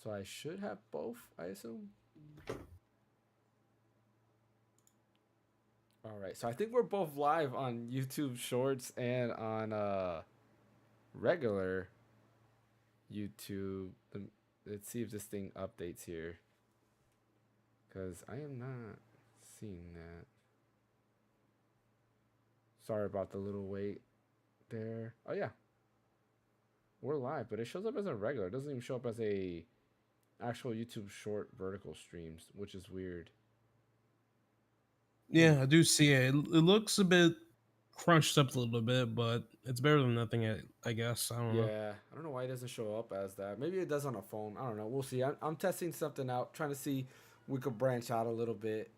So I should have both, I assume. All right. So I think we're both live on YouTube Shorts and on regular YouTube. Let's see if this thing updates here. Because I am not seeing that. Sorry about the little wait there. Oh, yeah. We're live, but it shows up as a regular. It doesn't even show up as a actual YouTube short vertical streams, which is weird. Hmm. Yeah, I do see it. It looks a bit crunched up a little bit, but it's better than nothing. I guess. I don't know. Yeah, I don't know why it doesn't show up as that. Maybe it does on a phone. I don't know. We'll see. I'm testing something out, trying to see we could branch out a little bit,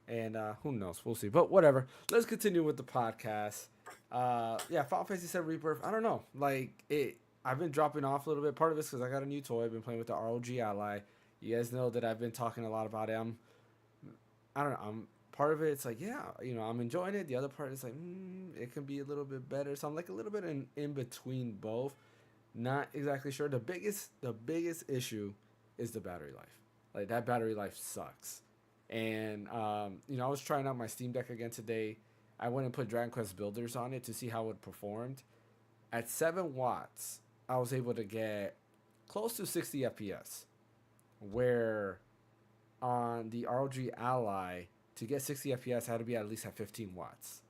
and who knows? We'll see. But whatever. Let's continue with the podcast. Yeah, Final Fantasy VII Rebirth. I don't know. Like it, I've been dropping off a little bit. Part of it's because I got a new toy. I've been playing with the ROG Ally. You guys know that I've been talking a lot about it. I don't know. I'm part of it. It's like, yeah, I'm enjoying it. The other part is like, it can be a little bit better. So I'm like a little bit in between both. Not exactly sure. The biggest issue is the battery life. Like that battery life sucks. And I was trying out my Steam Deck again today. I went and put Dragon Quest Builders on it to see how it performed. At 7 watts, I was able to get close to 60 FPS. Where on the ROG Ally, to get 60 FPS, I had to be at least at 15 watts,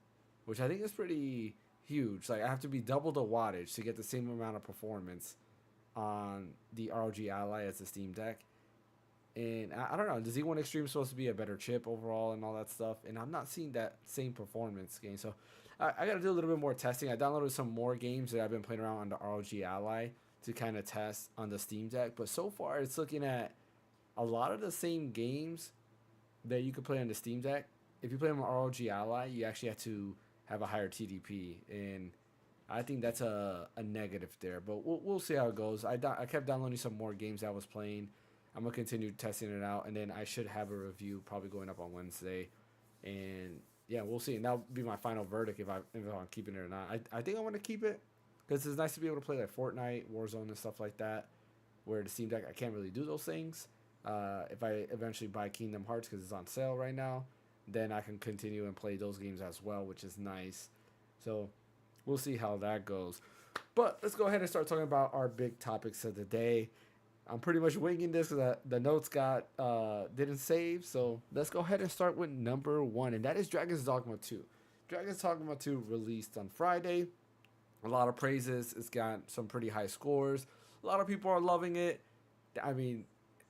which I think is pretty huge. Like I have to be double the wattage to get the same amount of performance on the ROG Ally as the Steam Deck. And I don't know, the Z1 Extreme is supposed to be a better chip overall and all that stuff, and I'm not seeing that same performance gain. So I got to do a little bit more testing. I downloaded some more games that I've been playing around on the ROG Ally to kind of test on the Steam Deck, but so far it's looking at a lot of the same games that you could play on the Steam Deck. If you play them on ROG Ally, you actually have to have a higher TDP, and I think that's a negative there. But we'll see how it goes. I kept downloading some more games I was playing. I'm gonna continue testing it out, and then I should have a review probably going up on Wednesday, and yeah, we'll see. And that'll be my final verdict if I'm keeping it or not. I think I want to keep it because it's nice to be able to play like Fortnite, Warzone, and stuff like that. Where the Steam Deck I can't really do those things. If I eventually buy Kingdom Hearts because it's on sale right now, then I can continue and play those games as well, which is nice. So we'll see how that goes. But let's go ahead and start talking about our big topics of the day. I'm pretty much winging this because the notes got didn't save. So let's go ahead and start with number one, and that is Dragon's Dogma 2. Dragon's Dogma 2 released on Friday. A lot of praises. It's got some pretty high scores. A lot of people are loving it. I mean,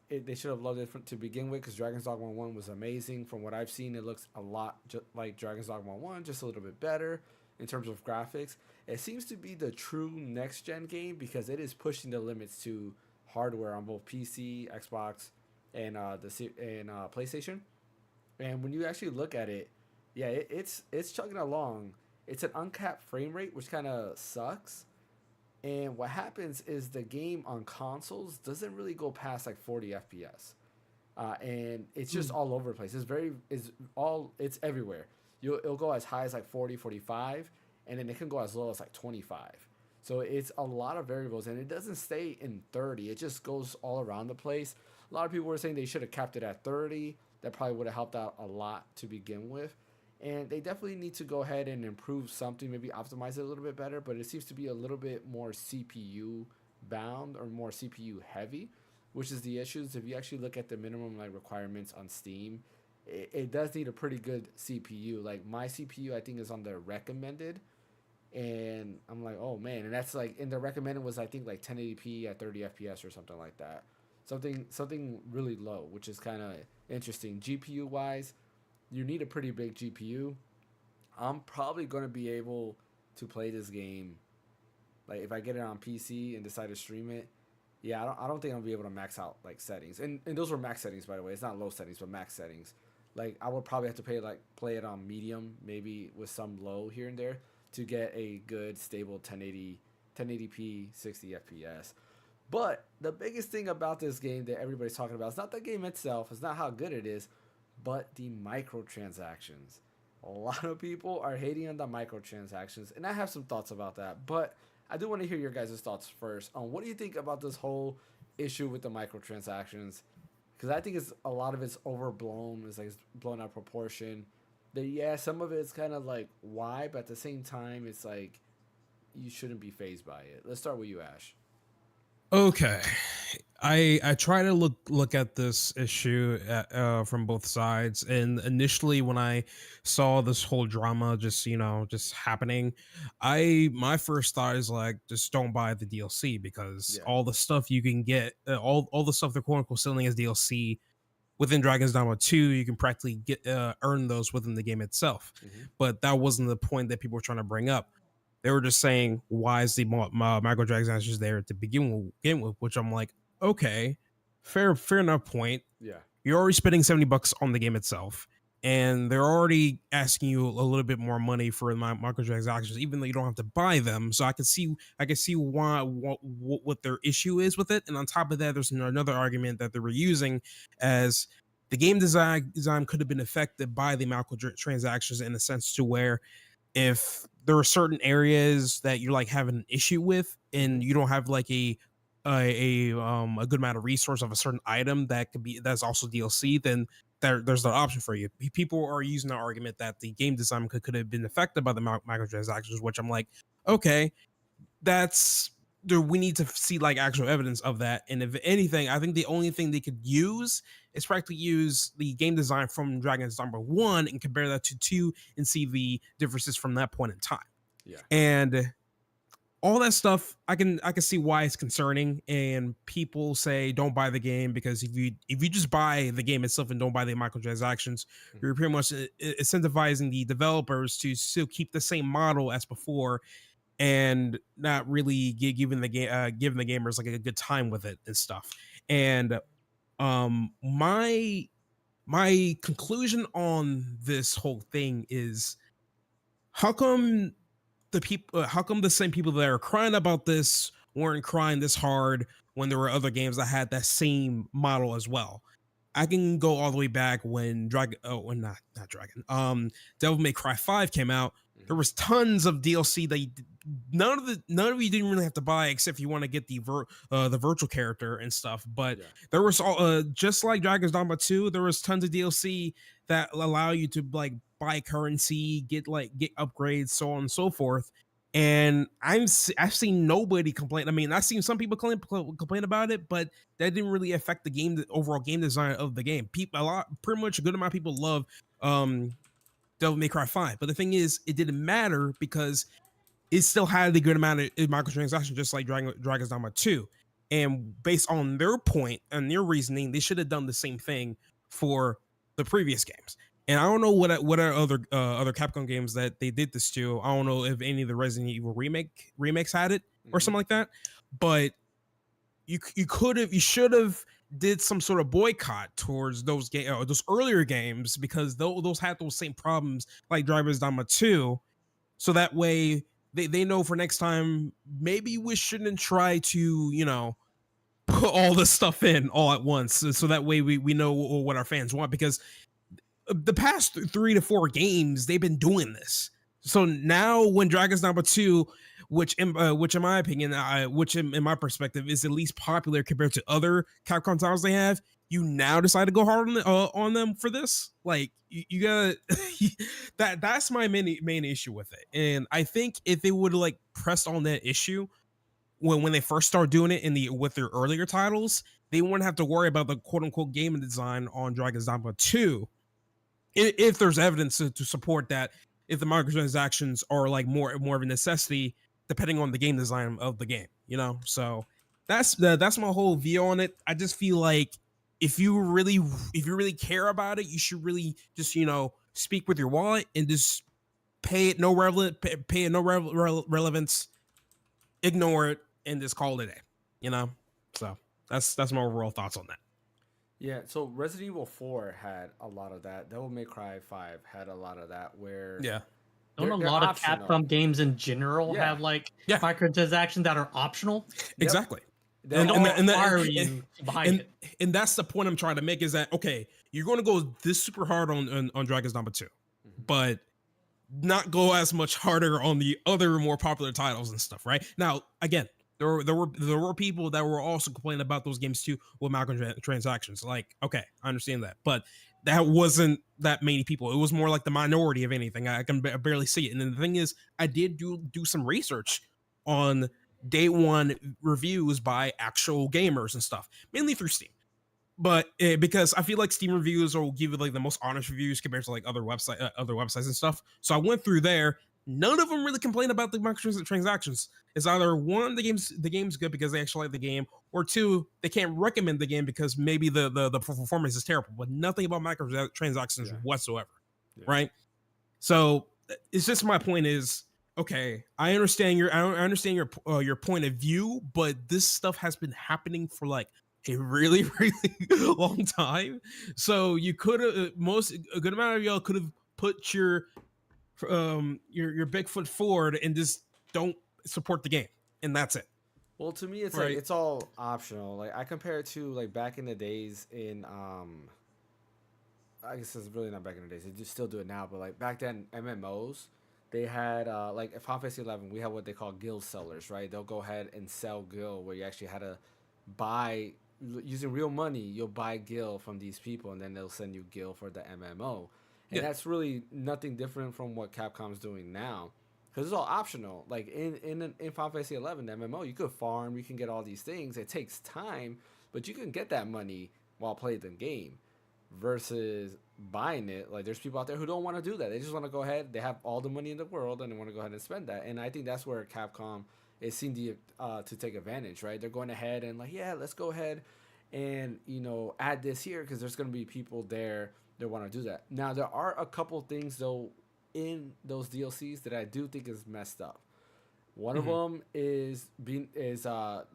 they should have loved it to begin with because Dragon's Dogma 1 was amazing. From what I've seen, it looks a lot like Dragon's Dogma 1, just a little bit better in terms of graphics. It seems to be the true next gen game because it is pushing the limits to hardware on both PC, Xbox, and PlayStation. And when you actually look at it, yeah, it's chugging along. It's an uncapped frame rate, which kind of sucks. And what happens is the game on consoles doesn't really go past like 40 FPS, and it's just Hmm. all over the place. It's everywhere. It'll go as high as like 40, 45, and then it can go as low as like 25. So it's a lot of variables, and it doesn't stay in 30. It just goes all around the place. A lot of people were saying they should have kept it at 30. That probably would have helped out a lot to begin with. And they definitely need to go ahead and improve something, maybe optimize it a little bit better. But it seems to be a little bit more CPU bound or more CPU heavy, which is the issues. If you actually look at the minimum like requirements on Steam, it does need a pretty good CPU. Like my CPU, I think is on the recommended, and I'm like, oh man, and that's like in the recommended was I think like 1080p at 30 FPS or something like that, something really low, which is kind of interesting. GPU wise, you need a pretty big GPU. I'm probably gonna be able to play this game. Like if I get it on PC and decide to stream it, yeah, I don't think I'll be able to max out like settings. And those were max settings by the way. It's not low settings, but max settings. Like I would probably have to play it on medium, maybe with some low here and there to get a good stable 1080p 60 FPS. But the biggest thing about this game that everybody's talking about is not the game itself, it's not how good it is, but the microtransactions. A lot of people are hating on the microtransactions, and I have some thoughts about that. But I do want to hear your guys' thoughts first on what do you think about this whole issue with the microtransactions because I think it's a lot of it's overblown. It's like it's blown out of proportion. Yeah, some of it's kind of like why, but at the same time, it's like you shouldn't be phased by it. Let's start with you, Ash. Okay, I try to look at this issue from both sides, and initially when I saw this whole drama just happening, I my first thought is like just don't buy the DLC because Yeah. all the stuff you can get, all the stuff they're quote unquote selling as DLC within Dragon's Dogma 2, you can practically get earn those within the game itself. Mm-hmm. But that wasn't the point that people were trying to bring up. They were just saying, why is the microtransactions there to begin with? Which I'm like, okay, fair enough point. Yeah. You're already spending $70 on the game itself, and they're already asking you a little bit more money for my microtransactions, even though you don't have to buy them. So I can see why what their issue is with it. And on top of that, there's another argument that they were using as the game design could have been affected by the microtransactions in a sense to where if there are certain areas that you're like having an issue with and you don't have like a good amount of resource of a certain item that's also DLC, then there's that option for you. People are using the argument that the game design could have been affected by the microtransactions, which I'm like, okay, we need to see like actual evidence of that. And if anything, I think the only thing they could use is practically use the game design from Dragon's Dogma 1 and compare that to 2 and see the differences from that point in time. Yeah. And all that stuff, I can see why it's concerning, and people say don't buy the game because if you just buy the game itself and don't buy the microtransactions, you're pretty much incentivizing the developers to still keep the same model as before and not really giving the gamers like a good time with it and stuff. And my conclusion on this whole thing is how come the same people that are crying about this weren't crying this hard when there were other games that had that same model as well? I can go all the way back when Devil May Cry 5 came out. There was tons of DLC that none of you didn't really have to buy except if you want to get the virtual character and stuff. But there was all just like Dragon's Dogma 2, there was tons of DLC that allow you to like buy currency, get upgrades, so on and so forth. And I've seen nobody complain. I mean, I've seen some people complain about it, but that didn't really affect the overall game design of the game. Pretty much a good amount of people love Devil May Cry 5. But the thing is, it didn't matter because it still had a good amount of microtransactions, just like Dragon's Dogma 2. And based on their point and their reasoning, they should have done the same thing for the previous games. And I don't know what are other Capcom games that they did this to. I don't know if any of the Resident Evil remakes had it or something like that. But you should have did some sort of boycott towards those earlier games because those had those same problems like Dragon's Dogma 2. So that way they know for next time maybe we shouldn't try to put all this stuff in all at once. So that way we know what our fans want, because the past 3 to 4 games they've been doing this. So now when Dragon's Dogma 2, which in my opinion, which in my perspective is at least popular compared to other Capcom titles they have, you now decide to go hard on them for this. Like you gotta that's my main issue with it. And I think if they would like pressed on that issue when they first start doing it with their earlier titles, they wouldn't have to worry about the quote unquote game design on Dragon's Dogma 2. If there's evidence to support that, if the microtransactions are like more of a necessity, depending on the game design of the game, So that's my whole view on it. I just feel like if you really care about it, you should really just speak with your wallet and just pay it no relevance, ignore it, and just call it a day. So that's my overall thoughts on that. Yeah, so Resident Evil 4 had a lot of that. Devil May Cry 5 had a lot of that where don't a lot of Capcom games in general have like microtransactions that are optional? Exactly. And that's the point I'm trying to make, is that okay, you're going to go this super hard on Dragon's Dogma 2, but not go as much harder on the other more popular titles and stuff, right? Now, again, there were people that were also complaining about those games too with microtransactions. Like, okay, I understand that, but that wasn't that many people. It was more like the minority of anything. I can barely see it. And then the thing is, I did do some research on day one reviews by actual gamers and stuff, mainly through Steam. But because I feel like Steam reviews will give you like the most honest reviews compared to like other websites and stuff. So I went through there. None of them really complain about the microtransactions. It's either one, the game's good because they actually like the game, or two, they can't recommend the game because maybe the performance is terrible. But nothing about microtransactions whatsoever, right? So it's just my point is, okay, I understand your point of view, but this stuff has been happening for like a really long time. So you could have a good amount of y'all could have put your big foot forward and just don't support the game, and that's it. Well, to me, it's right. Like it's all optional. Like I compare it to like back in the days in I guess it's really not back in the days. They just still do it now, but like back then, MMOs, they had like at Final Fantasy 11, we had what they call guild sellers, right? They'll go ahead and sell guild where you actually had to buy using real money. You'll buy guild from these people, and then they'll send you guild for the MMO. And that's really nothing different from what Capcom's doing now, because it's all optional. Like in Final Fantasy 11, the MMO, you could farm, you can get all these things. It takes time, but you can get that money while playing the game, versus buying it. Like there's people out there who don't want to do that. They just want to go ahead. They have all the money in the world, and they want to go ahead and spend that. And I think that's where Capcom is seen to take advantage. Right? They're going ahead and like, yeah, let's go ahead and add this here because there's going to be people there. They want to do that. Now, there are a couple things, though, in those DLCs that I do think is messed up. One of them is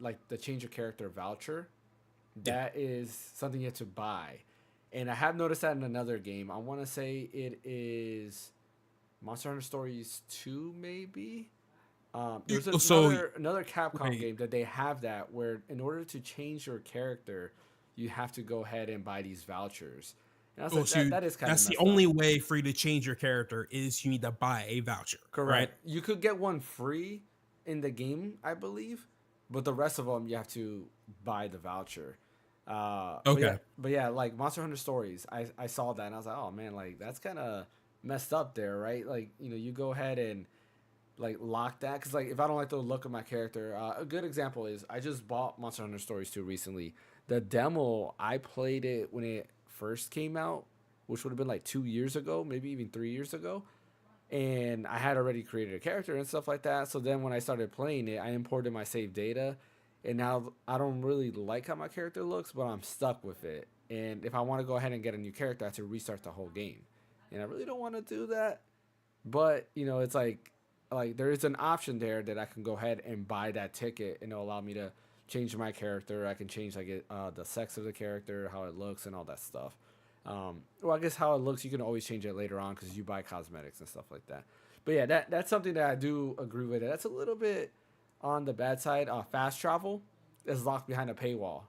like the change of character voucher. That is something you have to buy. And I have noticed that in another game. I want to say it is Monster Hunter Stories 2, maybe? There's another Capcom game that they have that where in order to change your character, you have to go ahead and buy these vouchers. That is that's the only way for you to change your character is you need to buy a voucher. Correct. Right? You could get one free in the game, I believe, but the rest of them you have to buy the voucher. Okay. But yeah, like Monster Hunter Stories, I saw that and I was like, oh man, like that's kind of messed up there, right? Like you go ahead and like lock that because like if I don't like the look of my character, a good example is I just bought Monster Hunter Stories 2 recently. The demo, I played it when it first came out, which would have been like 2 years ago, maybe even 3 years ago, and I had already created a character and stuff like that. So then when I started playing it, I imported my save data, and now I don't really like how my character looks, but I'm stuck with it. And if I want to go ahead and get a new character, I have to restart the whole game, and I really don't want to do that. But it's like there is an option there that I can go ahead and buy that ticket, and it'll allow me to change my character. I can change the sex of the character, how it looks, and all that stuff. Well, I guess how it looks you can always change it later on because you buy cosmetics and stuff like that. But yeah, that's something that I do agree with. That's a little bit on the bad side. Fast travel is locked behind a paywall.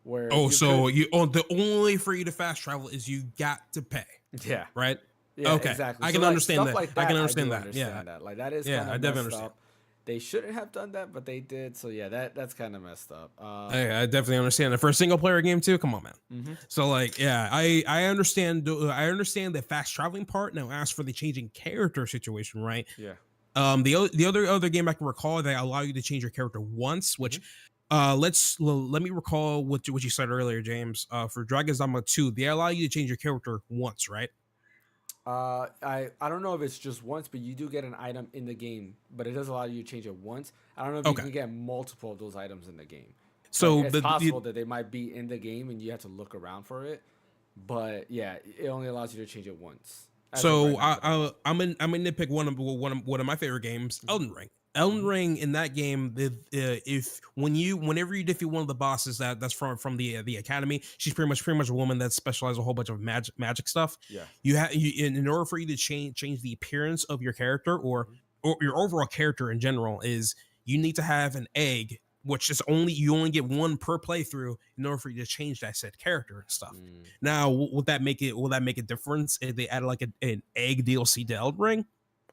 Where the only way for you to fast travel is you got to pay. Yeah. Right. Yeah. Okay. Exactly. I can understand that. Like that. I can understand that. Understand that. Like that is kind of I definitely understand. Up. They shouldn't have done that, but they did. So yeah, that's kind of messed up. I definitely understand that for a single player game too. Come on, man. Mm-hmm. So like, yeah, I understand. I understand the fast traveling part. Now, as for the changing character situation, right? Yeah. The other game I can recall that allow you to change your character once, which, let me recall what you said earlier, James. For Dragon's Dogma 2, they allow you to change your character once, right? I don't know if it's just once, but you do get an item in the game, but it does allow you to change it once. I don't know if you can get multiple of those items in the game. So it's possible that they might be in the game and you have to look around for it. But yeah, it only allows you to change it once. So I'm gonna nitpick one of my favorite games, Elden Ring. Elden Ring in that game, whenever you defeat one of the bosses that's from the academy, she's pretty much a woman that specializes a whole bunch of magic stuff. Yeah, in order for you to change the appearance of your character or your overall character in general, is you need to have an egg, which is you only get one per playthrough in order for you to change that said character and stuff. Now, will that make a difference if they add like an egg DLC to Elden Ring?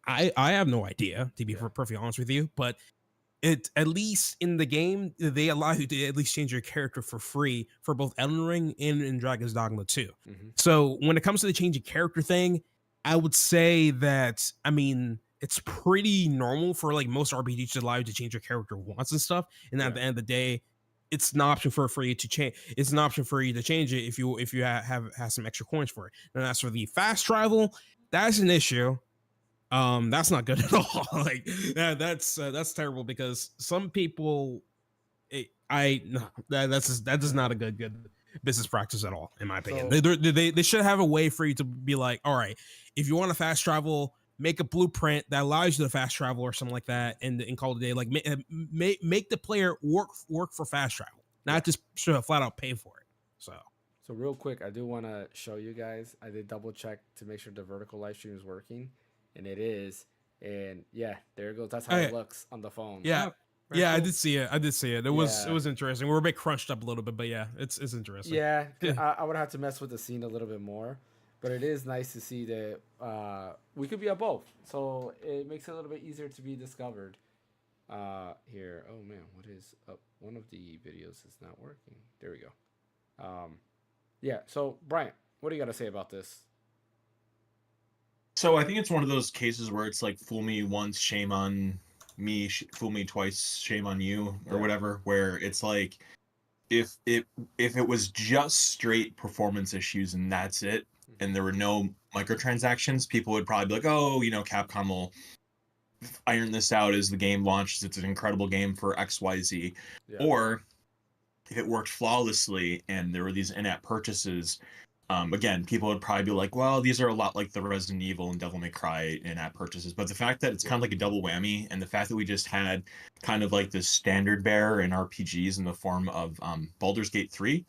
I have no idea, to be perfectly honest with you, but it, at least in the game, they allow you to at least change your character for free for both Elden Ring and in Dragon's Dogma 2. So when it comes to the change of character thing, I would say that, I mean, it's pretty normal for like most RPGs to allow you to change your character once and stuff. And at the end of the day, it's an option for you to change. It's an option for you to change it if you have some extra coins for it. And as for the fast travel, that's an issue. That's not good at all. Like that's terrible because some people, that is not a good business practice at all, in my opinion. So, they should have a way for you to be like, all right, if you want to fast travel, make a blueprint that allows you to fast travel or something like that, and call it a day. Like make the player work for fast travel, not just flat out pay for it. So real quick, I do want to show you guys. I did double check to make sure the vertical live stream is working, and it is. And yeah, there it goes. That's how it looks on the phone. Yeah. Yeah, cool. I did see it. It was interesting. We're a bit crunched up a little bit, but yeah, it's interesting. Yeah, I would have to mess with the scene a little bit more, but it is nice to see that we could be at both. So it makes it a little bit easier to be discovered. Here, oh man, what is up? One of the videos is not working. There we go. Yeah. So Brian, what do you got to say about this? So I think it's one of those cases where it's like fool me once, shame on me, fool me twice, shame on you, or whatever, where it's like if it was just straight performance issues and that's it, and there were no microtransactions, people would probably be like, oh, Capcom will iron this out as the game launches. It's an incredible game for XYZ. Or if it worked flawlessly and there were these in-app purchases, again, people would probably be like, well, these are a lot like the Resident Evil and Devil May Cry in-app purchases. But the fact that it's kind of like a double whammy, and the fact that we just had kind of like this standard bearer in RPGs in the form of Baldur's Gate 3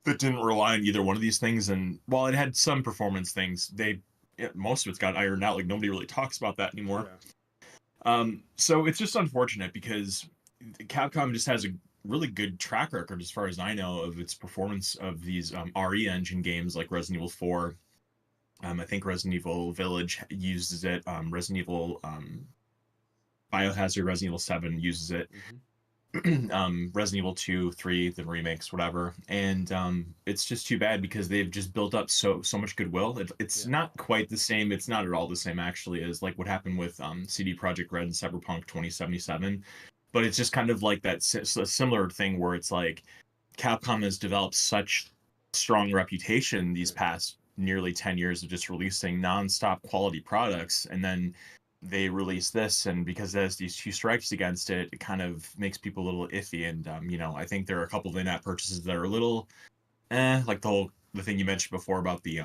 that didn't rely on either one of these things. And while it had some performance things, most of it's got ironed out. Like nobody really talks about that anymore. So it's just unfortunate because Capcom just has a really good track record, as far as I know, of its performance of these RE engine games like Resident Evil 4. I think Resident Evil Village uses it. Resident Evil Biohazard, Resident Evil 7 uses it. Resident Evil 2, 3, the remakes, whatever. And it's just too bad because they've just built up so much goodwill. It's not quite the same. It's not at all the same, actually, as like what happened with CD Projekt Red and Cyberpunk 2077. But it's just kind of like that similar thing where it's like Capcom has developed such strong reputation these past nearly 10 years of just releasing nonstop quality products, and then they release this, and because there's these two strikes against it, it kind of makes people a little iffy. And I think there are a couple of in-app purchases that are a little like the thing you mentioned before about the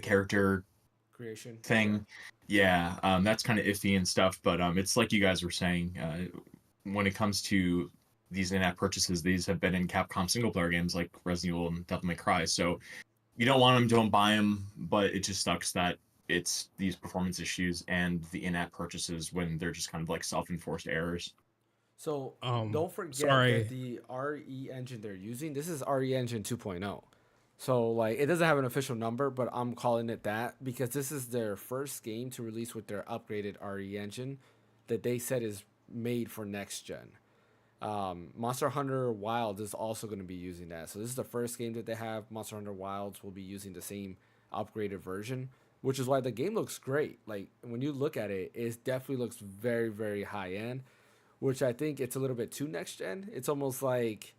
character creation thing. That's kind of iffy and stuff, but it's like you guys were saying, when it comes to these in-app purchases, these have been in Capcom single player games like Resident Evil and Devil May Cry. So you don't want them, don't buy them, but it just sucks that it's these performance issues and the in-app purchases when they're just kind of like self-enforced errors. So don't forget that the RE engine they're using, this is RE engine 2.0. So like it doesn't have an official number, but I'm calling it that because this is their first game to release with their upgraded RE engine that they said is made for next gen. Monster Hunter Wilds is also going to be using that. So this is the first game that they have. Monster Hunter Wilds will be using the same upgraded version, which is why the game looks great. Like when you look at it, it definitely looks very, very high end, which I think it's a little bit too next gen. It's almost like,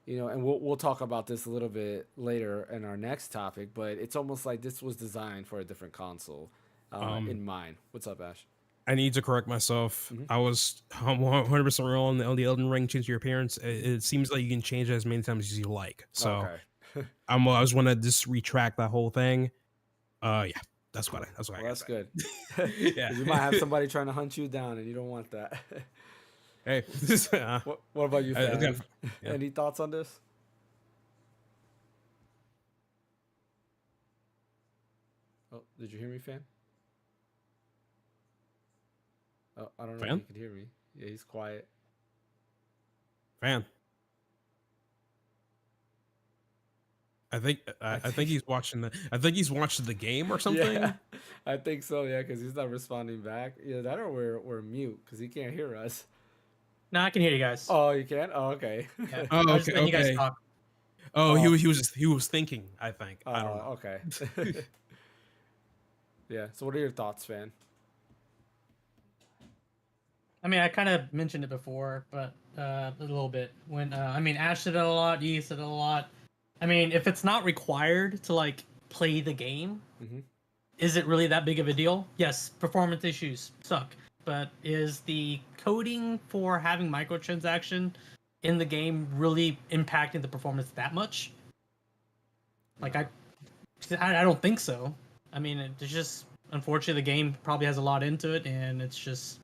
and we'll talk about this a little bit later in our next topic, but it's almost like this was designed for a different console in mind. What's up, Ash? I need to correct myself. I was 100% wrong on the Elden Ring change your appearance. It seems like you can change it as many times as you like. So I was want to just retract that whole thing. That's what I that's good. Yeah, you might have somebody trying to hunt you down, and you don't want that. Hey, what about you, Fan? Any thoughts on this? Oh, did you hear me, Fan? Oh, I don't know if you could hear me. Yeah, he's quiet. Fan. I think he's watching the game or something. Yeah, I think so. Yeah, because he's not responding back. Yeah, that or we're mute because he can't hear us. No, I can hear you guys. Oh, you can? Oh, okay. Yeah. Oh, okay. You guys talk. Oh, he was thinking, I think. I don't know. Okay. Yeah. So what are your thoughts, Fan? I mean, I kind of mentioned it before, but a little bit. When Ash said it a lot, Yi said it a lot. I mean, if it's not required to like play the game, is it really that big of a deal? Yes, performance issues suck, but is the coding for having microtransaction in the game really impacting the performance that much? Like, I don't think so. I mean, it's just unfortunately the game probably has a lot into it, and it's just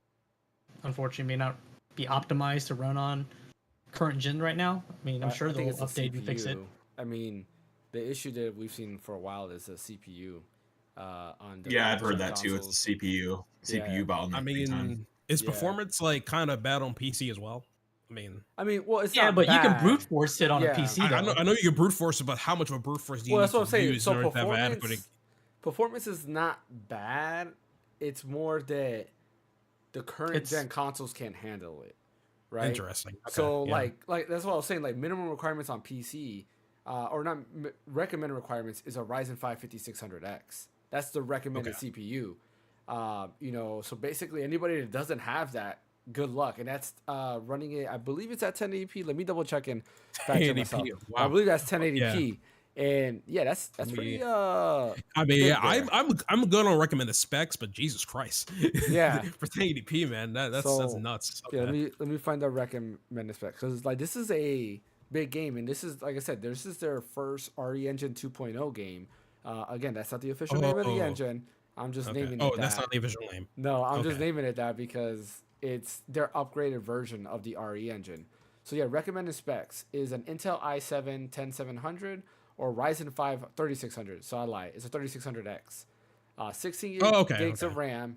unfortunately may not be optimized to run on current gen right now. I mean, I'm sure they'll update and fix it. I mean, the issue that we've seen for a while is the CPU. On the I've heard that too. It's the CPU bottleneck. I mean, is performance like kind of bad on PC as well? I mean, well, it's not but bad. You can brute force it on a PC. I know you can brute force it, but how much of a brute force do you need to use in order to have adequate? Performance is not bad. It's more that the current gen consoles can't handle it, right? Interesting. Okay, so like that's what I was saying. Like minimum requirements on PC, or not recommended requirements, is a Ryzen 5 5600X. That's the recommended CPU. So basically anybody that doesn't have that, good luck. And that's running it. I believe it's at 1080p. Let me double check and fact check myself. Wow. I believe that's 1080p. Yeah. And that's pretty. I'm good on recommended specs, but Jesus Christ, for 1080p, man, that's nuts. Okay. Yeah, let me find the recommended specs, because like this is a big game, and this is, like I said, this is their first RE Engine 2.0 game. Again, that's not the official name of the engine. I'm just naming it. Oh, that's not the official name. No, I'm just naming it that because it's their upgraded version of the RE engine. So yeah, recommended specs is an Intel i7 10700. Or Ryzen 5 3600. So I lied. It's a 3600X. 16 gigs of RAM.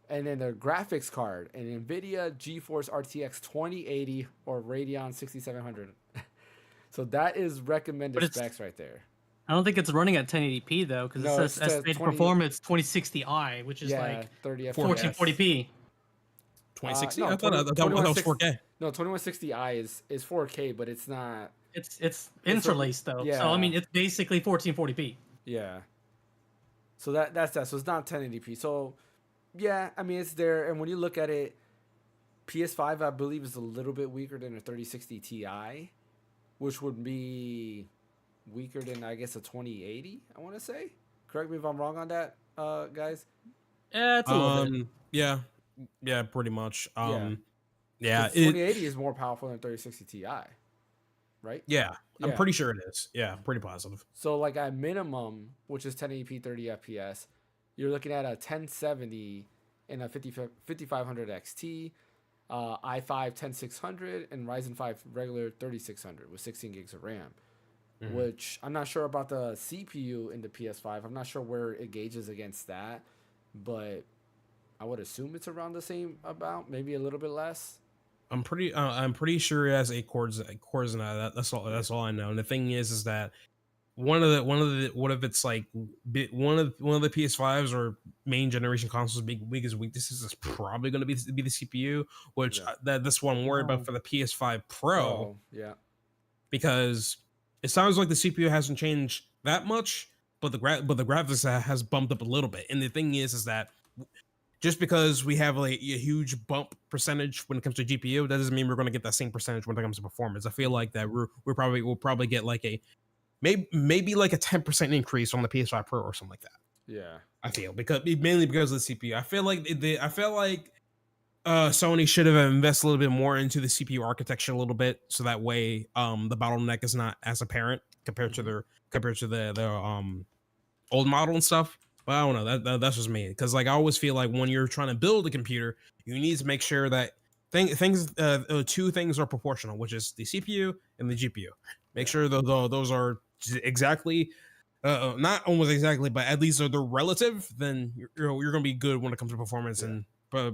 And then the graphics card, an NVIDIA GeForce RTX 2080 or Radeon 6700. So that is recommended specs right there. I don't think it's running at 1080p though, because it says estimated performance 2060i, which is like 1440p. 2060? I thought that was 4K. No, 2160i is 4K, but it's not. It's interlaced though. Yeah. So I mean, it's basically 1440p. Yeah. So that's that. So it's not 1080p. So yeah, I mean it's there. And when you look at it, PS5 I believe is a little bit weaker than a 3060 Ti, which would be weaker than I guess a 2080. I want to say. Correct me if I'm wrong on that, guys. Yeah, it's a little bit. Yeah, pretty much. Yeah. 2080 is more powerful than 3060 Ti. Right? Yeah, I'm pretty sure it is. Yeah, pretty positive. So like at minimum, which is 1080p 30 FPS, you're looking at a 1070 and a 5500 XT, i5 10600 and Ryzen 5 regular 3600 with 16 gigs of RAM. Which I'm not sure about the CPU in the PS5. I'm not sure where it gauges against that, but I would assume it's around the same amount, maybe a little bit less. I'm pretty sure it has 8 cores in that. That's all I know. And the thing is that one of the PS5s or main generation consoles' biggest weaknesses is probably going to be the CPU, which that's what I'm worried about for the PS5 Pro. Because it sounds like the CPU hasn't changed that much, but the graphics has bumped up a little bit. And the thing is that just because we have like a huge bump percentage when it comes to GPU, that doesn't mean we're going to get that same percentage when it comes to performance. I feel like that we'll probably get like a maybe like a 10% increase on the PS5 Pro or something like that. Yeah, I feel mainly because of the CPU. I feel like Sony should have invested a little bit more into the CPU architecture a little bit, so that way the bottleneck is not as apparent compared to the old model and stuff. But I don't know. That's just me, because like I always feel like when you're trying to build a computer, you need to make sure that two things are proportional, which is the CPU and the GPU. Make sure those are exactly, not almost exactly, but at least they're relative. Then you're going to be good when it comes to performance and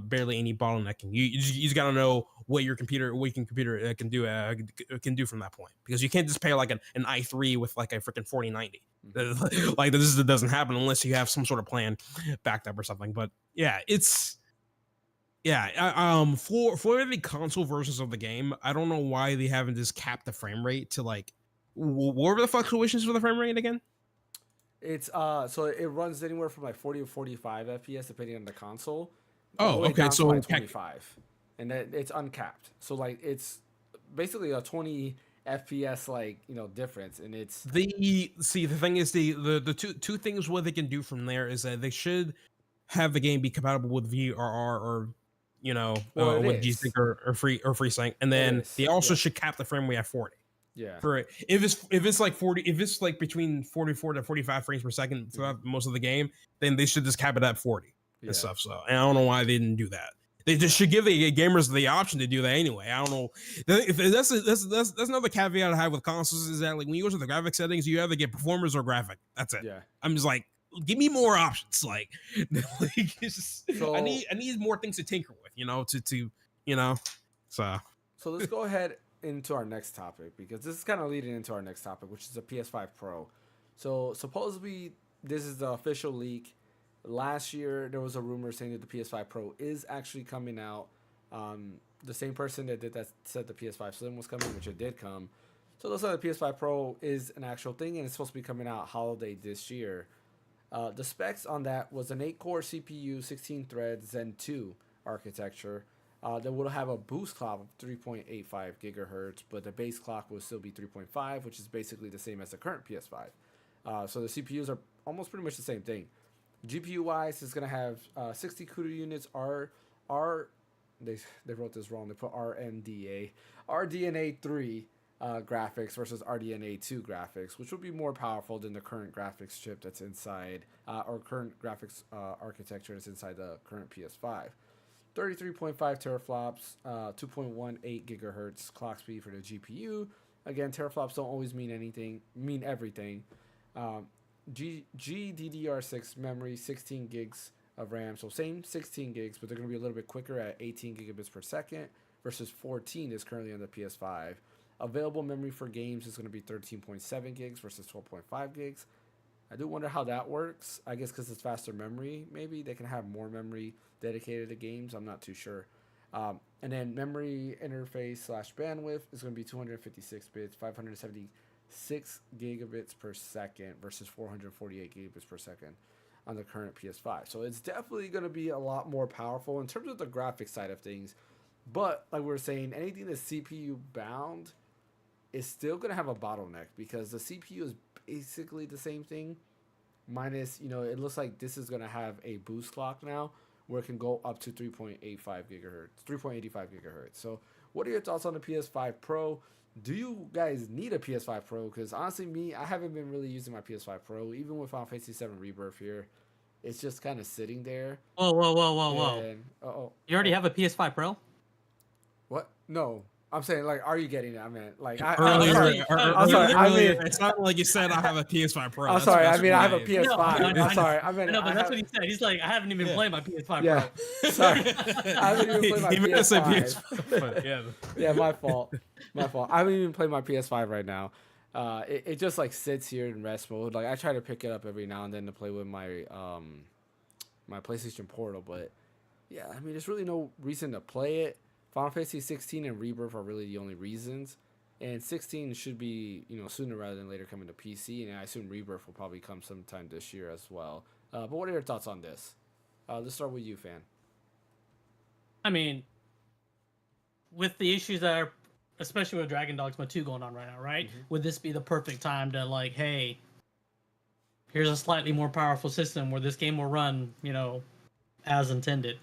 barely any bottlenecking. You just got to know what your computer can do from that point, because you can't just pair like an i3 with like a freaking 4090. Like this doesn't happen unless you have some sort of plan backed up or something. But yeah, it's Yeah, for the console versions of the game, I don't know why they haven't just capped the frame rate to like what were the fluctuations for the frame rate again? It's so it runs anywhere from like 40 to 45 FPS depending on the console, all the Oh, way okay, down to so like 25, and then it's uncapped. So like it's basically a 20 FPS difference, and it's the thing is the two things what they can do from there is that they should have the game be compatible with VRR or well it what do you is think or free sync, and it then is they also yeah should cap the frame rate at 40. yeah For it, if it's like 40, if it's like between 44 to 45 frames per second throughout most of the game, then they should just cap it at 40 yeah and stuff. So, and I don't know why they didn't do that. They just should give the gamers the option to do that anyway. I don't know. If that's another caveat I have with consoles is that like when you go to the graphic settings, you either get performance or graphic. That's it. yeah. I'm just like, give me more options. Like, it's just, So I need more things to tinker with. So So let's go ahead into our next topic, because this is kind of leading into our next topic, which is the PS5 Pro. So supposedly this is the official leak. Last year there was a rumor saying that the PS5 Pro is actually coming out. The same person that did that said the PS5 Slim was coming, which it did come. So it looks like the PS5 Pro is an actual thing, and it's supposed to be coming out holiday this year. The specs on that was an 8-core CPU, 16-thread Zen 2 architecture. That will have a boost clock of 3.85 gigahertz, but the base clock will still be 3.5, which is basically the same as the current PS5. So the CPUs are almost pretty much the same thing. GPU wise, it's gonna have 60 CUDA units. They wrote this wrong. They put RDNA 3 graphics versus RDNA 2 graphics, which will be more powerful than the current graphics chip that's inside, or current graphics architecture that's inside the current PS5. 33.5 teraflops, 2.18 gigahertz clock speed for the GPU. Again, teraflops don't always mean everything. GDDR6 memory, 16 gigs of RAM. So same 16 gigs, but they're going to be a little bit quicker at 18 gigabits per second versus 14 is currently on the PS5. Available memory for games is going to be 13.7 gigs versus 12.5 gigs. I do wonder how that works. I guess because it's faster memory, maybe they can have more memory dedicated to games. I'm not too sure. And then memory interface / bandwidth is going to be 256 bits, 576 gigabits per second versus 448 gigabits per second on the current PS5. So it's definitely going to be a lot more powerful in terms of the graphics side of things. But like we were saying, anything that's CPU bound is still going to have a bottleneck, because the CPU is basically the same thing, minus, it looks like this is going to have a boost clock now where it can go up to 3.85 gigahertz. So what are your thoughts on the PS5 Pro? Do you guys need a PS5 Pro? Because honestly, I haven't been really using my PS5 Pro. Even with Final Fantasy 7 Rebirth here, it's just kind of sitting there. Whoa. You already have a PS5 Pro? What? No. I'm saying, like, are you getting it? I mean, like, earlier, I it's not like you said I have a PS5 Pro. I'm sorry. I mean, I have a PS5. I'm sorry. I mean, no, but that's what he said. He's like, I haven't even played my PS5 yeah. Pro. Sorry, I haven't even played my PS5. Yeah, my fault. I haven't even played my PS5 right now. It just like sits here in rest mode. Like I try to pick it up every now and then to play with my my PlayStation Portal, but yeah, I mean, there's really no reason to play it. Final Fantasy 16 and Rebirth are really the only reasons, and 16 should be sooner rather than later coming to PC, and I assume Rebirth will probably come sometime this year as well. But what are your thoughts on this? Let's start with you, Fan. I mean, with the issues that are, especially with Dragon Dogma 2 going on right now, right? Mm-hmm. Would this be the perfect time to like, hey, here's a slightly more powerful system where this game will run, as intended?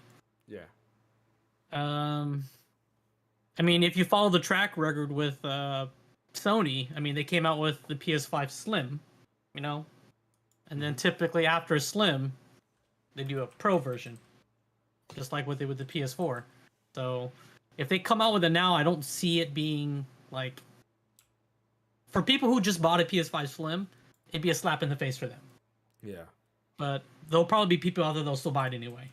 Yeah. I mean, if you follow the track record with Sony, I mean, they came out with the PS5 Slim, and then typically after Slim, they do a Pro version, just like what they did with the PS4. So if they come out with it now, I don't see it being like, for people who just bought a PS5 Slim, it'd be a slap in the face for them. Yeah. But there'll probably be people out there that'll still buy it anyway.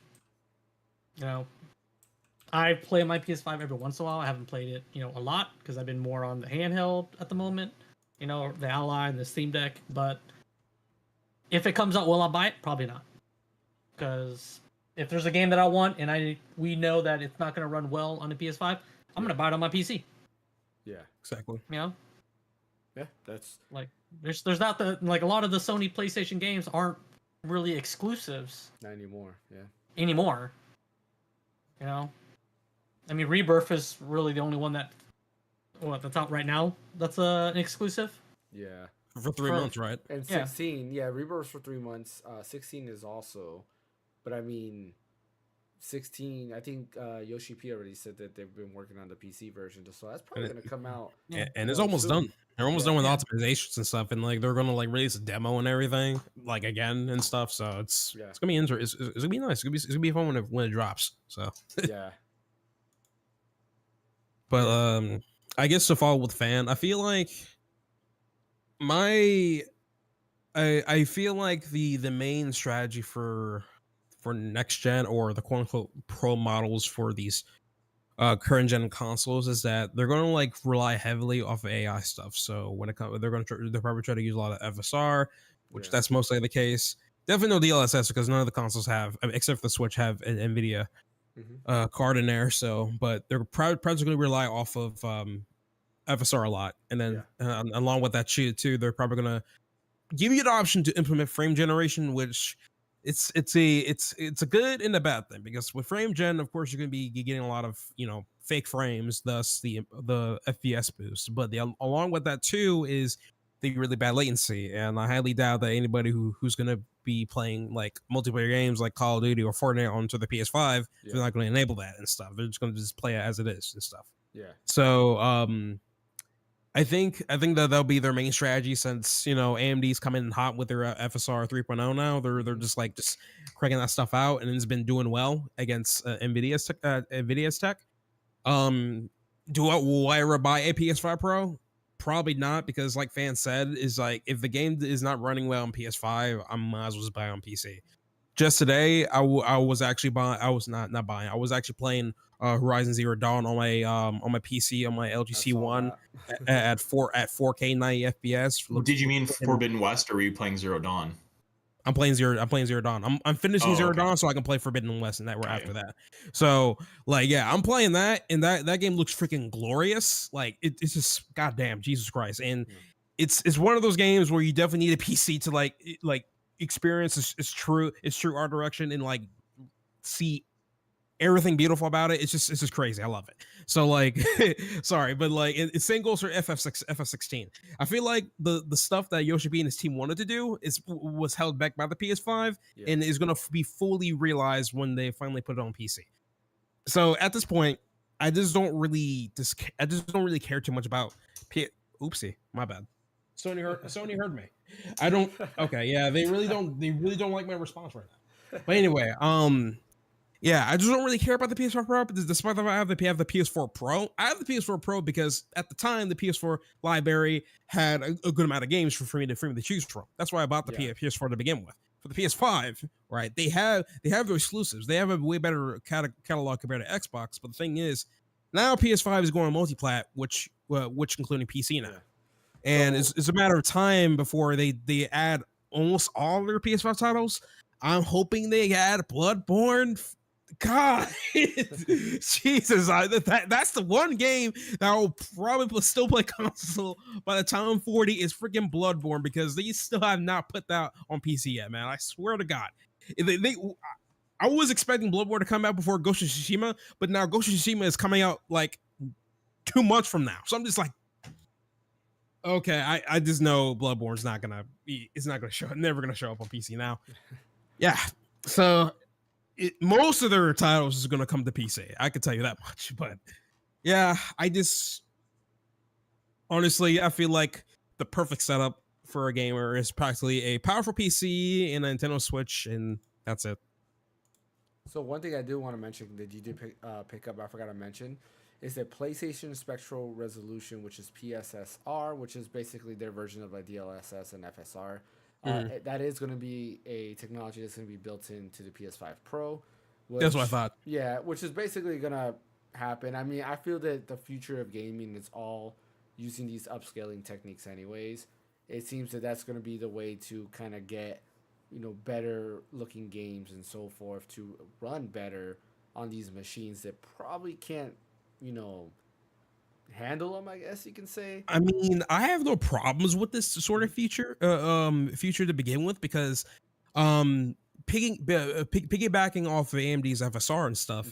I play my PS5 every once in a while. I haven't played it, a lot, because I've been more on the handheld at the moment, the Ally and the Steam Deck. But if it comes out, will I buy it? Probably not, because if there's a game that I want and we know that it's not going to run well on the PS5, I'm going to buy it on my PC. Yeah, exactly. You know? Yeah, that's like there's not the like a lot of the Sony PlayStation games aren't really exclusives. Not anymore. Yeah. Anymore. You know? I mean, Rebirth is really the only one that's out right now. That's an exclusive. Yeah. For 3 months, right? And 16, Rebirth for 3 months. 16 is also, but I mean, 16. I think Yoshi P already said that they've been working on the PC version, so that's probably gonna come out. And it's almost done. They're almost done with optimizations and stuff, and like they're gonna like release a demo and everything, like again and stuff. So it's gonna be interesting. It's gonna be nice. It's gonna be fun when it drops. So yeah. But I guess to follow with fan, I feel like I feel like the main strategy for next gen or the quote unquote pro models for these current gen consoles is that they're going to like rely heavily off of AI stuff. So when it comes, they're probably try to use a lot of FSR, which that's mostly the case. Definitely no DLSS because none of the consoles have, except for the Switch, have an NVIDIA card in there. So, but they're probably going to rely off of FSR a lot, and then along with that too, they're probably going to give you the option to implement frame generation, which it's a good and a bad thing, because with frame gen, of course, you're going to be getting a lot of fake frames, thus the FPS boost. But along with that too is the really bad latency, and I highly doubt that anybody who's going to be playing like multiplayer games like Call of Duty or Fortnite onto the PS5, they're not going to enable that and stuff. They're just going to just play it as it is and stuff. Yeah. So I think that that'll be their main strategy, since AMD's coming in hot with their FSR 3.0 now. They're just cranking that stuff out, and it's been doing well against Nvidia's tech. Will I ever buy a PS5 Pro? Probably not, because like Fan said, is like if the game is not running well on PS5, I might as well just buy it on PC. Just today, I was actually buying. I was not buying. I was actually playing Horizon Zero Dawn on my PC on my LG C1 at 4K 90 FPS. Did you mean Forbidden West, or were you playing Zero Dawn? I'm playing Zero Dawn. I'm finishing Zero Dawn so I can play Forbidden West, and that after that. So I'm playing that, and that game looks freaking glorious. Like it's just goddamn Jesus Christ, and it's one of those games where you definitely need a PC to like experience its true art direction and like see everything beautiful about it. It's just crazy. I love it. So sorry, but it same goes for FF16. I feel like the stuff that Yoshi B and his team wanted to do was held back by the PS5 and is going to be fully realized when they finally put it on PC. So at this point, I just don't really care too much about Oopsie, my bad. Sony heard me. I don't. Okay, yeah, they really don't like my response right now. But anyway, I just don't really care about the PS4 Pro, but despite that, I have the PS4 Pro. I have the PS4 Pro because at the time the PS4 library had a good amount of games for me to choose from. That's why I bought the PS4 to begin with. For the PS5, right? They have their exclusives. They have a way better catalog compared to Xbox. But the thing is, now PS5 is going multi-plat, which including PC now. And it's a matter of time before they add almost all their PS5 titles. I'm hoping they add Bloodborne. God, Jesus, that's the one game that will probably still play console by the time I'm 40 is freaking Bloodborne, because they still have not put that on PC yet, man. I swear to God. I was expecting Bloodborne to come out before Ghost of Tsushima, but now Ghost of Tsushima is coming out like 2 months from now. So I'm just like, okay, I just know Bloodborne's not gonna show, never gonna show up on PC now. Yeah, so most of their titles is gonna come to PC. I can tell you that much. But yeah, honestly, I feel like the perfect setup for a gamer is practically a powerful PC and a Nintendo Switch, and that's it. So one thing I do want to mention that you did pick up, I forgot to mention, is that PlayStation Spectral Resolution, which is PSSR, which is basically their version of like DLSS and FSR. That is going to be a technology that's going to be built into the PS5 Pro. That's what I thought. Yeah, which is basically going to happen. I mean, I feel that the future of gaming is all using these upscaling techniques anyways. It seems that that's going to be the way to kind of get better looking games and so forth to run better on these machines that probably can't, handle them, I guess you can say. I mean, I have no problems with this sort of feature to begin with, because piggybacking off of AMD's FSR and stuff,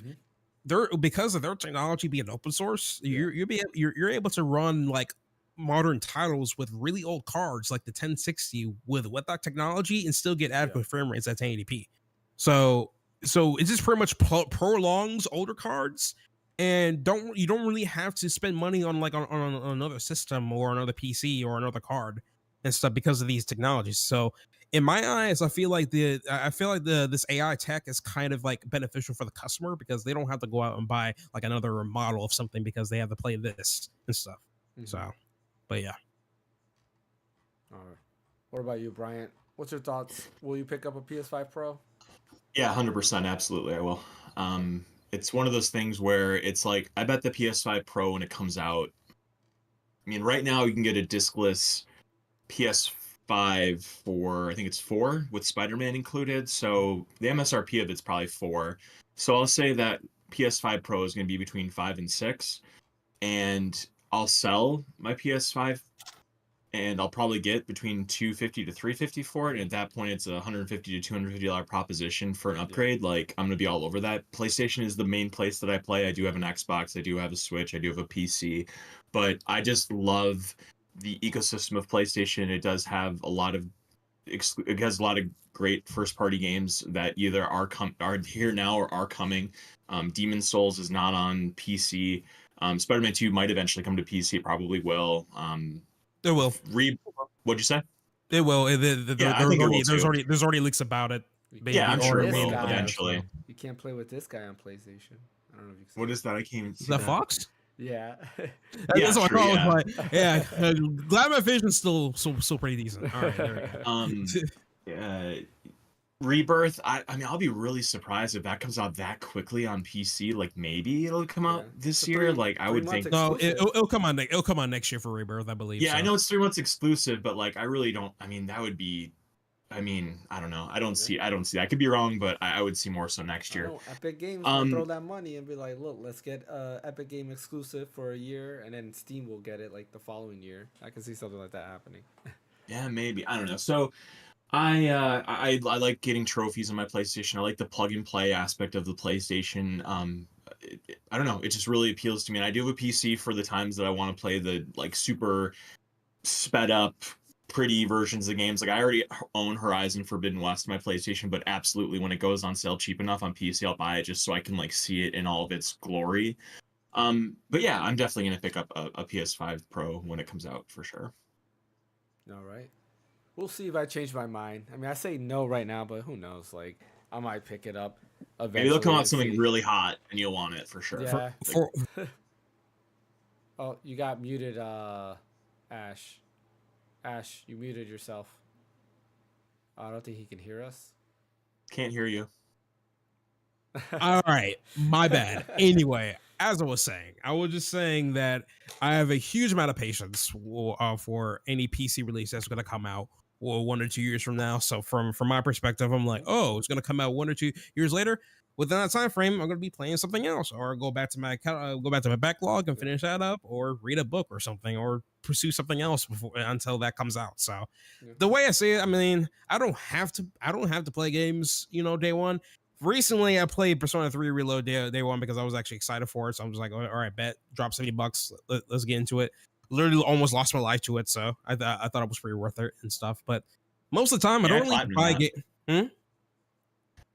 they're, because of their technology being open source, you're able to run like modern titles with really old cards like the 1060 with that technology and still get adequate frame rates at 1080p. So it just pretty much prolongs older cards, and you don't really have to spend money on another system or another PC or another card and stuff because of these technologies. So in my eyes, I feel like this AI tech is kind of like beneficial for the customer, because they don't have to go out and buy like another model of something because they have to play this and stuff. So, but yeah. All right. What about you, Bryant? What's your thoughts? Will you pick up a PS5 Pro? Yeah, 100%. Absolutely, I will. It's one of those things where it's like, I bet the PS5 Pro, when it comes out, I mean, right now you can get a discless PS5 for, I think it's $4 with Spider-Man included. So the MSRP of it's probably $4. So I'll say that PS5 Pro is going to be between $5 and $6, and I'll sell my PS5 and I'll probably get between $250 to $350 for it. And at that point, it's a $150 to $250 proposition for an upgrade. Like, I'm gonna be all over that. PlayStation is the main place that I play. I do have an Xbox, I do have a Switch, I do have a PC, but I just love the ecosystem of PlayStation. It does have a lot of it has a lot of great first-party games that either are here now or are coming. Demon Souls is not on PC. Spider-Man 2 might eventually come to PC. It probably will. It will. What'd you say? It will. There's already leaks about it. Yeah, I'm sure it will eventually. You can't play with this guy on PlayStation. I don't know if you can see What is that? I can't even see the that. Fox? Yeah. That's what I was like. Yeah. Glad my vision's still pretty decent. All right. There we go. Rebirth, I mean, I'll be really surprised if that comes out that quickly on PC. Like, maybe it'll come out this year. Like, I would think. No, it'll come on. It'll come on next year for Rebirth, I believe. Yeah, so. I know it's 3 months exclusive, but like, I really don't. I mean, that would be. I mean, I don't know. I don't see. I could be wrong, but I would see more so next year. Epic Games will throw that money and be like, look, let's get Epic Game exclusive for a year, and then Steam will get it like the following year. I can see something like that happening. Yeah, maybe. I don't know. So. I like getting trophies on my PlayStation. I like the plug and play aspect of the PlayStation. I don't know. It just really appeals to me. And I do have a PC for the times that I want to play the like super sped up, pretty versions of games. Like, I already own Horizon Forbidden West on my PlayStation, but absolutely when it goes on sale cheap enough on PC, I'll buy it just so I can like see it in all of its glory. But yeah, I'm definitely gonna pick up a PS5 Pro when it comes out for sure. All right. We'll see if I change my mind. I mean, I say no right now, but who knows? Like, I might pick it up eventually. Maybe they'll come out something really hot, and you'll want it for sure. Yeah. Oh, you got muted, Ash. Ash, you muted yourself. I don't think he can hear us. Can't hear you. All right, my bad. Anyway, as I was just saying that I have a huge amount of patience for any PC release that's going to come out 1 or 2 years from now. So from my perspective, I'm like, oh, it's going to come out 1 or 2 years later. Within that time frame, I'm going to be playing something else, or go back to my backlog and finish that up, or read a book or something, or pursue something else until that comes out. So the way I see it, I mean, I don't have to play games, day one. Recently, I played Persona 3 Reload day one because I was actually excited for it. So I'm just like, all right, bet, drop $70, let's get into it. Literally almost lost my life to it, so I thought it was pretty worth it and stuff. But most of the time, I don't really buy game.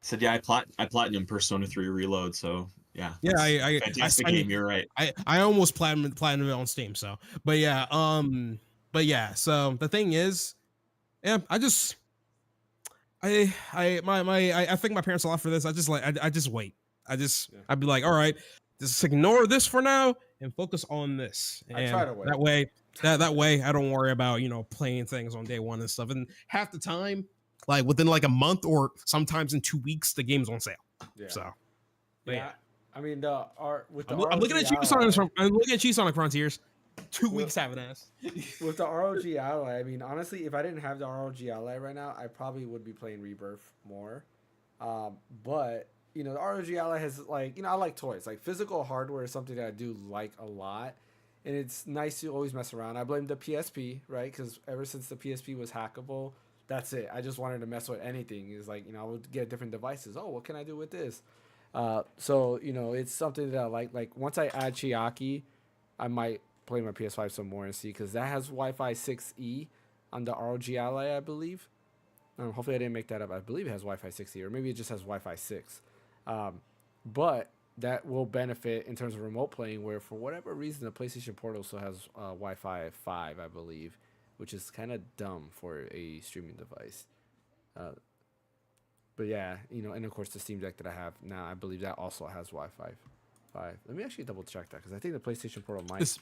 Said I platinum Persona 3 Reload, so yeah. Yeah, I fantastic game. You're right. I almost platinum it on Steam. So, but yeah, So the thing is, yeah, I think my parents a lot for this. I just wait. I'd be like, all right, just ignore this for now and focus on this. And I try to wait. That way I don't worry about, playing things on day one and stuff. And half the time, like within like a month or sometimes in 2 weeks, the game's on sale. Yeah. So yeah. I mean, I'm looking at you, Sonic. I'm looking at you, Sonic Frontiers. 2 weeks haven't asked. With the ROG Ally, I mean, honestly, if I didn't have the ROG Ally right now, I probably would be playing Rebirth more. But you know, the ROG Ally has like, you know, I like toys. Like physical hardware is something that I do like a lot, and it's nice to always mess around. I blame the PSP, right? Because ever since the PSP was hackable, that's it. I just wanted to mess with anything. Is like, you know, I would get different devices. Oh, what can I do with this? So you know, it's something that I like. Like once I add Chiaki, I might play my PS5 some more and see, because that has Wi-Fi 6E on the ROG Ally, I believe. Hopefully I didn't make that up. I believe it has Wi-Fi 6E, or maybe it just has Wi-Fi 6. But that will benefit in terms of remote playing, where for whatever reason the PlayStation Portal still has Wi-Fi 5, I believe, which is kind of dumb for a streaming device. But yeah, you know, and of course the Steam Deck that I have now, I believe that also has Wi-Fi 5. Let me actually double check that, because I think the PlayStation Portal might.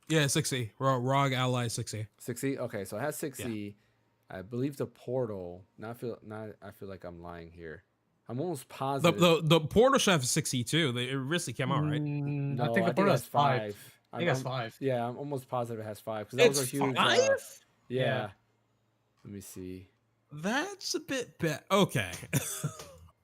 Yeah, 6E. ROG Ally 6E. 6E? Okay, so it has 6E. Yeah. I believe the Portal. Now I feel like I'm lying here. I'm almost positive. The Portal should have 6E too. It recently came out, right? No, I think the Portal has 5. I think it's 5. Yeah, I'm almost positive it has 5, because that was a huge. 5? Yeah. Let me see. That's a bit bad. Okay.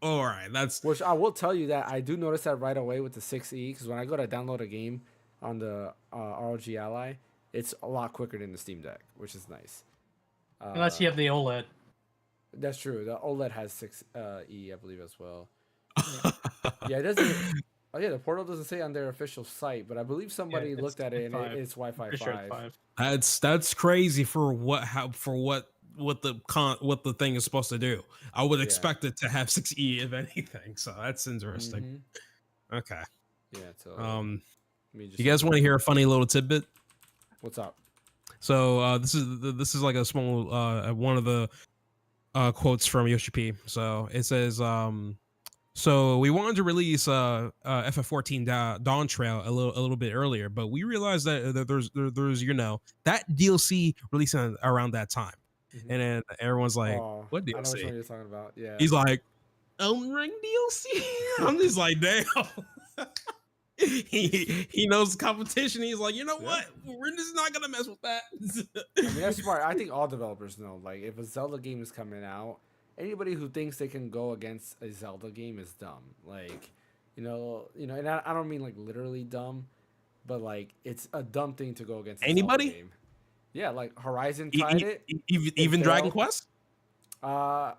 All right. Which I will tell you that I do notice that right away with the 6E, because when I go to download a game on the ROG Ally, it's a lot quicker than the Steam Deck, which is nice. Unless you have the OLED. That's true. The OLED has 6E, I believe, as well. Yeah, it doesn't. Oh yeah, the Portal doesn't say on their official site, but I believe somebody looked at it and it's Wi-Fi 5. Sure it's 5. That's crazy for what the thing is supposed to do. I would expect it to have 6E if anything. So that's interesting. Mm-hmm. Okay. Yeah. So. You guys want to hear a funny little tidbit? What's up? So this is like a small one of the quotes from Yoshi P. So it says, so we wanted to release FF14 Dawn Trail a little bit earlier, but we realized that there's you know, that DLC releasing around that time, and then everyone's like, what DLC? I know what you're talking about. Yeah. He's like, Elden Ring DLC. I'm just like, damn. He knows the competition. He's like, you know what? We're just not gonna mess with that. I mean, that's smart. I think all developers know. Like, if a Zelda game is coming out, anybody who thinks they can go against a Zelda game is dumb. Like, you know, and I don't mean like literally dumb, but like it's a dumb thing to go against anybody. Zelda game. Yeah, like Horizon tried it. Even Dragon Quest. I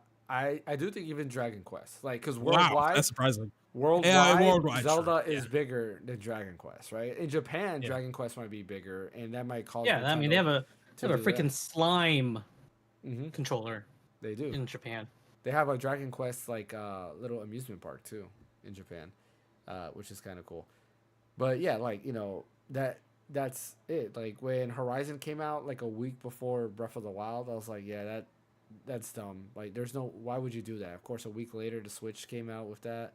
do think even Dragon Quest, like, because worldwide, that's surprising. Worldwide, Zelda is bigger than Dragon Quest, right? In Japan, Dragon Quest might be bigger, and that might cause. Yeah, I mean they have a freaking slime controller. They do in Japan. They have a Dragon Quest like little amusement park too in Japan, which is kind of cool. But yeah, like, you know, that's it. Like when Horizon came out like a week before Breath of the Wild, I was like, yeah, that's dumb. Like, there's no, why would you do that? Of course, a week later the Switch came out with that.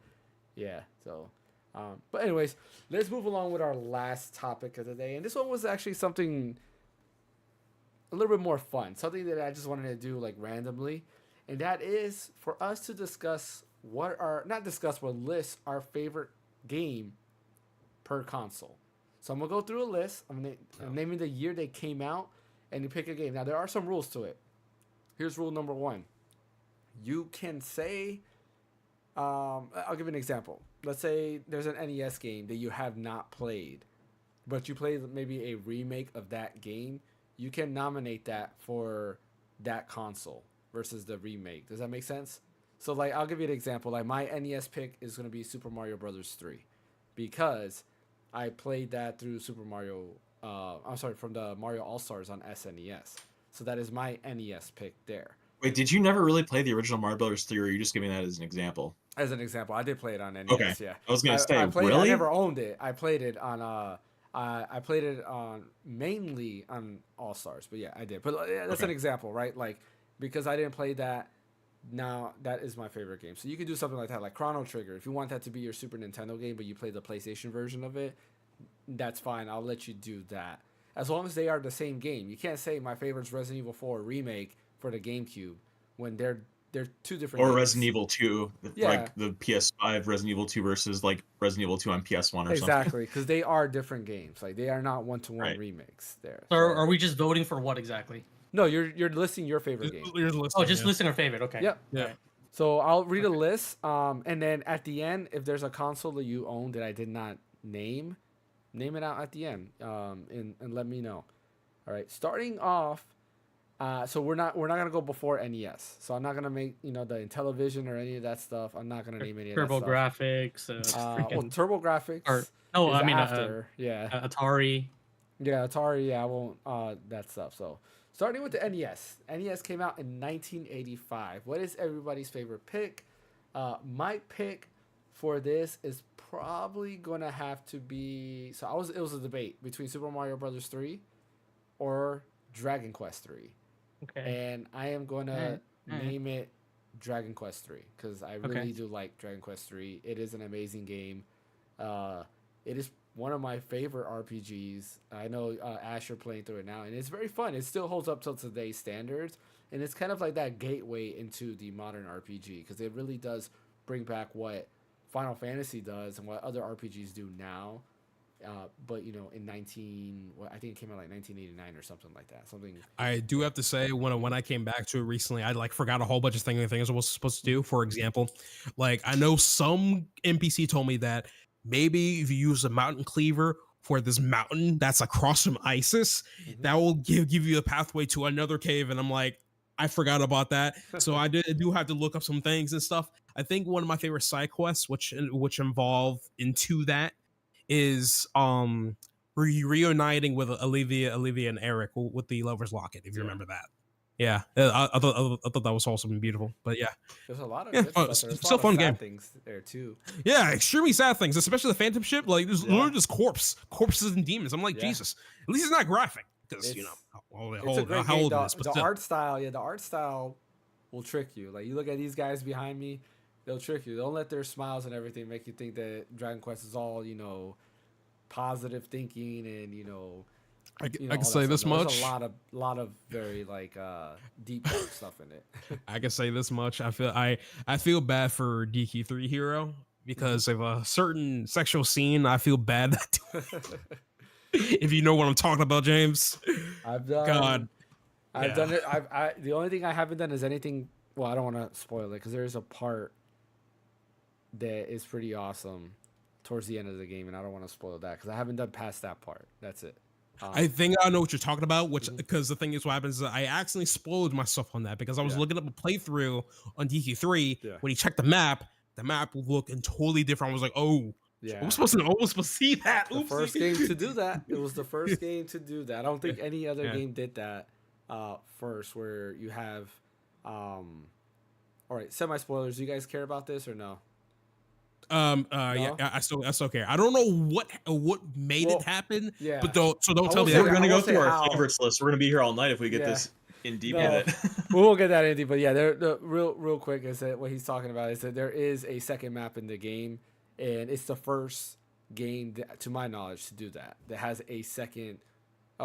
Yeah, so but anyways, let's move along with our last topic of the day, and this one was actually something a little bit more fun, something that I just wanted to do like randomly, and that is for us to discuss list our favorite game per console. So I'm gonna go through a list. I'm naming the year they came out, and you pick a game. Now there are some rules to it. Here's rule number 1. You can say, I'll give an example. Let's say there's an NES game that you have not played, but you played maybe a remake of that game. You can nominate that for that console versus the remake. Does that make sense? So, like, I'll give you an example. Like, my NES pick is going to be Super Mario Brothers 3 because I played that through from the Mario All-Stars on SNES. So that is my NES pick there. Wait, did you never really play the original Mario Brothers 3, or are you just giving that as an example? As an example, I did play it on NES. Okay. Yeah, I was gonna say, really? I never owned it. I played it on I played it on mainly on All Stars, but yeah, I did. But that's an example, right? Like, because I didn't play that, now that is my favorite game. So you could do something like that, like Chrono Trigger. If you want that to be your Super Nintendo game, but you play the PlayStation version of it, that's fine. I'll let you do that. As long as they are the same game. You can't say my favorite's Resident Evil 4 remake for the GameCube when they're they're two different. Or games. Resident Evil 2, Yeah. like the PS5 Resident Evil 2 versus like Resident Evil 2 on PS1 or something. Exactly, because they are different games. Like they are not one-to-one Right. remakes. There. So are we just voting for what exactly? No, you're listing your favorite game. Oh, just listing our favorite. Okay. Yep. Yeah. Alright. So I'll read a list, and then at the end, if there's a console that you own that I did not name it out at the end, and let me know. All right, starting off, so we're not gonna go before NES. So I'm not gonna make the Intellivision or any of that stuff. I'm not gonna name any of that Turbo stuff. Graphics. Well, Turbo Graphics. Or no, is I mean after. Yeah. Atari. Yeah, Atari. Yeah, I won't. That stuff. So. Starting with the NES. NES came out in 1985. What is everybody's favorite pick? My pick for this is probably gonna have to be. So it was a debate between Super Mario Brothers 3 or Dragon Quest 3. Okay. And I am gonna name it Dragon Quest 3 because I really do like Dragon Quest 3. It is an amazing game. It is one of my favorite RPGs. I know Ash, you're playing through it now, and it's very fun. It still holds up to today's standards, and it's kind of like that gateway into the modern RPG because it really does bring back what Final Fantasy does and what other RPGs do now. But in I think it came out like 1989 or something like that. I do have to say when I came back to it recently, I forgot a whole bunch of things I was supposed to do. For example, like I know some NPC told me that maybe if you use a mountain cleaver for this mountain that's across from Isis, that will give you a pathway to another cave. And I'm like, I forgot about that. So I do have to look up some things and stuff. I think one of my favorite side quests, which involve into that, is reuniting with Olivia and Eric with the Lover's Locket. If you remember that. Yeah, I thought that was awesome and beautiful. But yeah, there's a lot of good stuff. There's still fun game. Things there too. Yeah, extremely sad things, especially the Phantom ship. Like there's literally just corpses and demons. I'm like, Jesus. At least it's not graphic because it's how how old it is. But the still. art style, the art style will trick you. Like you look at these guys behind me, they'll trick you. Don't let their smiles and everything make you think that Dragon Quest is all positive thinking and I can say this much. There's a lot of very deep dark stuff in it. I can say this much. I feel bad for DQ3 Hero because of a certain sexual scene. I feel bad. If you know what I'm talking about, James. I've done it. The only thing I haven't done is anything. Well, I don't want to spoil it because there's a part that is pretty awesome towards the end of the game, and I don't want to spoil that because I haven't done past that part. That's it. I think I know what you're talking about, because the thing is, what happens is I accidentally spoiled myself on that because I was looking up a playthrough on DQ3. When he checked the map will look totally different. I was like, oh, yeah, I was supposed to see that. The first game to do that. It was the first game to do that. I don't think any other game did that first, where you have. All right, semi spoilers. Do you guys care about this or no? No? Yeah, I still care. I don't know what made it happen. Yeah. But don't tell me that. that. We're gonna go through our favorites list. We're gonna be here all night if we get this in deep with it. We won't get that in deep, but yeah, the real quick is that what he's talking about is that there is a second map in the game, and it's the first game to my knowledge to do that has a second,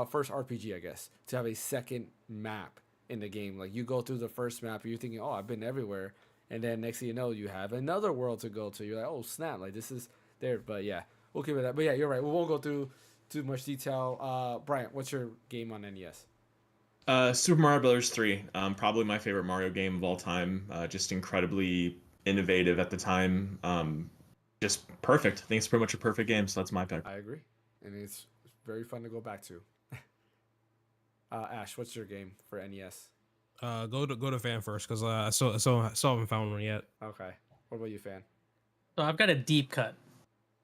first RPG I guess, to have a second map in the game. Like you go through the first map, and you're thinking, oh, I've been everywhere. And then next thing you know, you have another world to go to. You're like, oh, snap. Like, this is there. But, yeah, we'll keep it that. But, yeah, you're right. We won't go through too much detail. Bryant, what's your game on NES? Super Mario Brothers 3. Probably my favorite Mario game of all time. Just incredibly innovative at the time. Just perfect. I think it's pretty much a perfect game, so that's my pick. I agree. And it's very fun to go back to. Ash, what's your game for NES? Go to Fan first because I still haven't found one yet. Okay. What about you, Fan? So I've got a deep cut.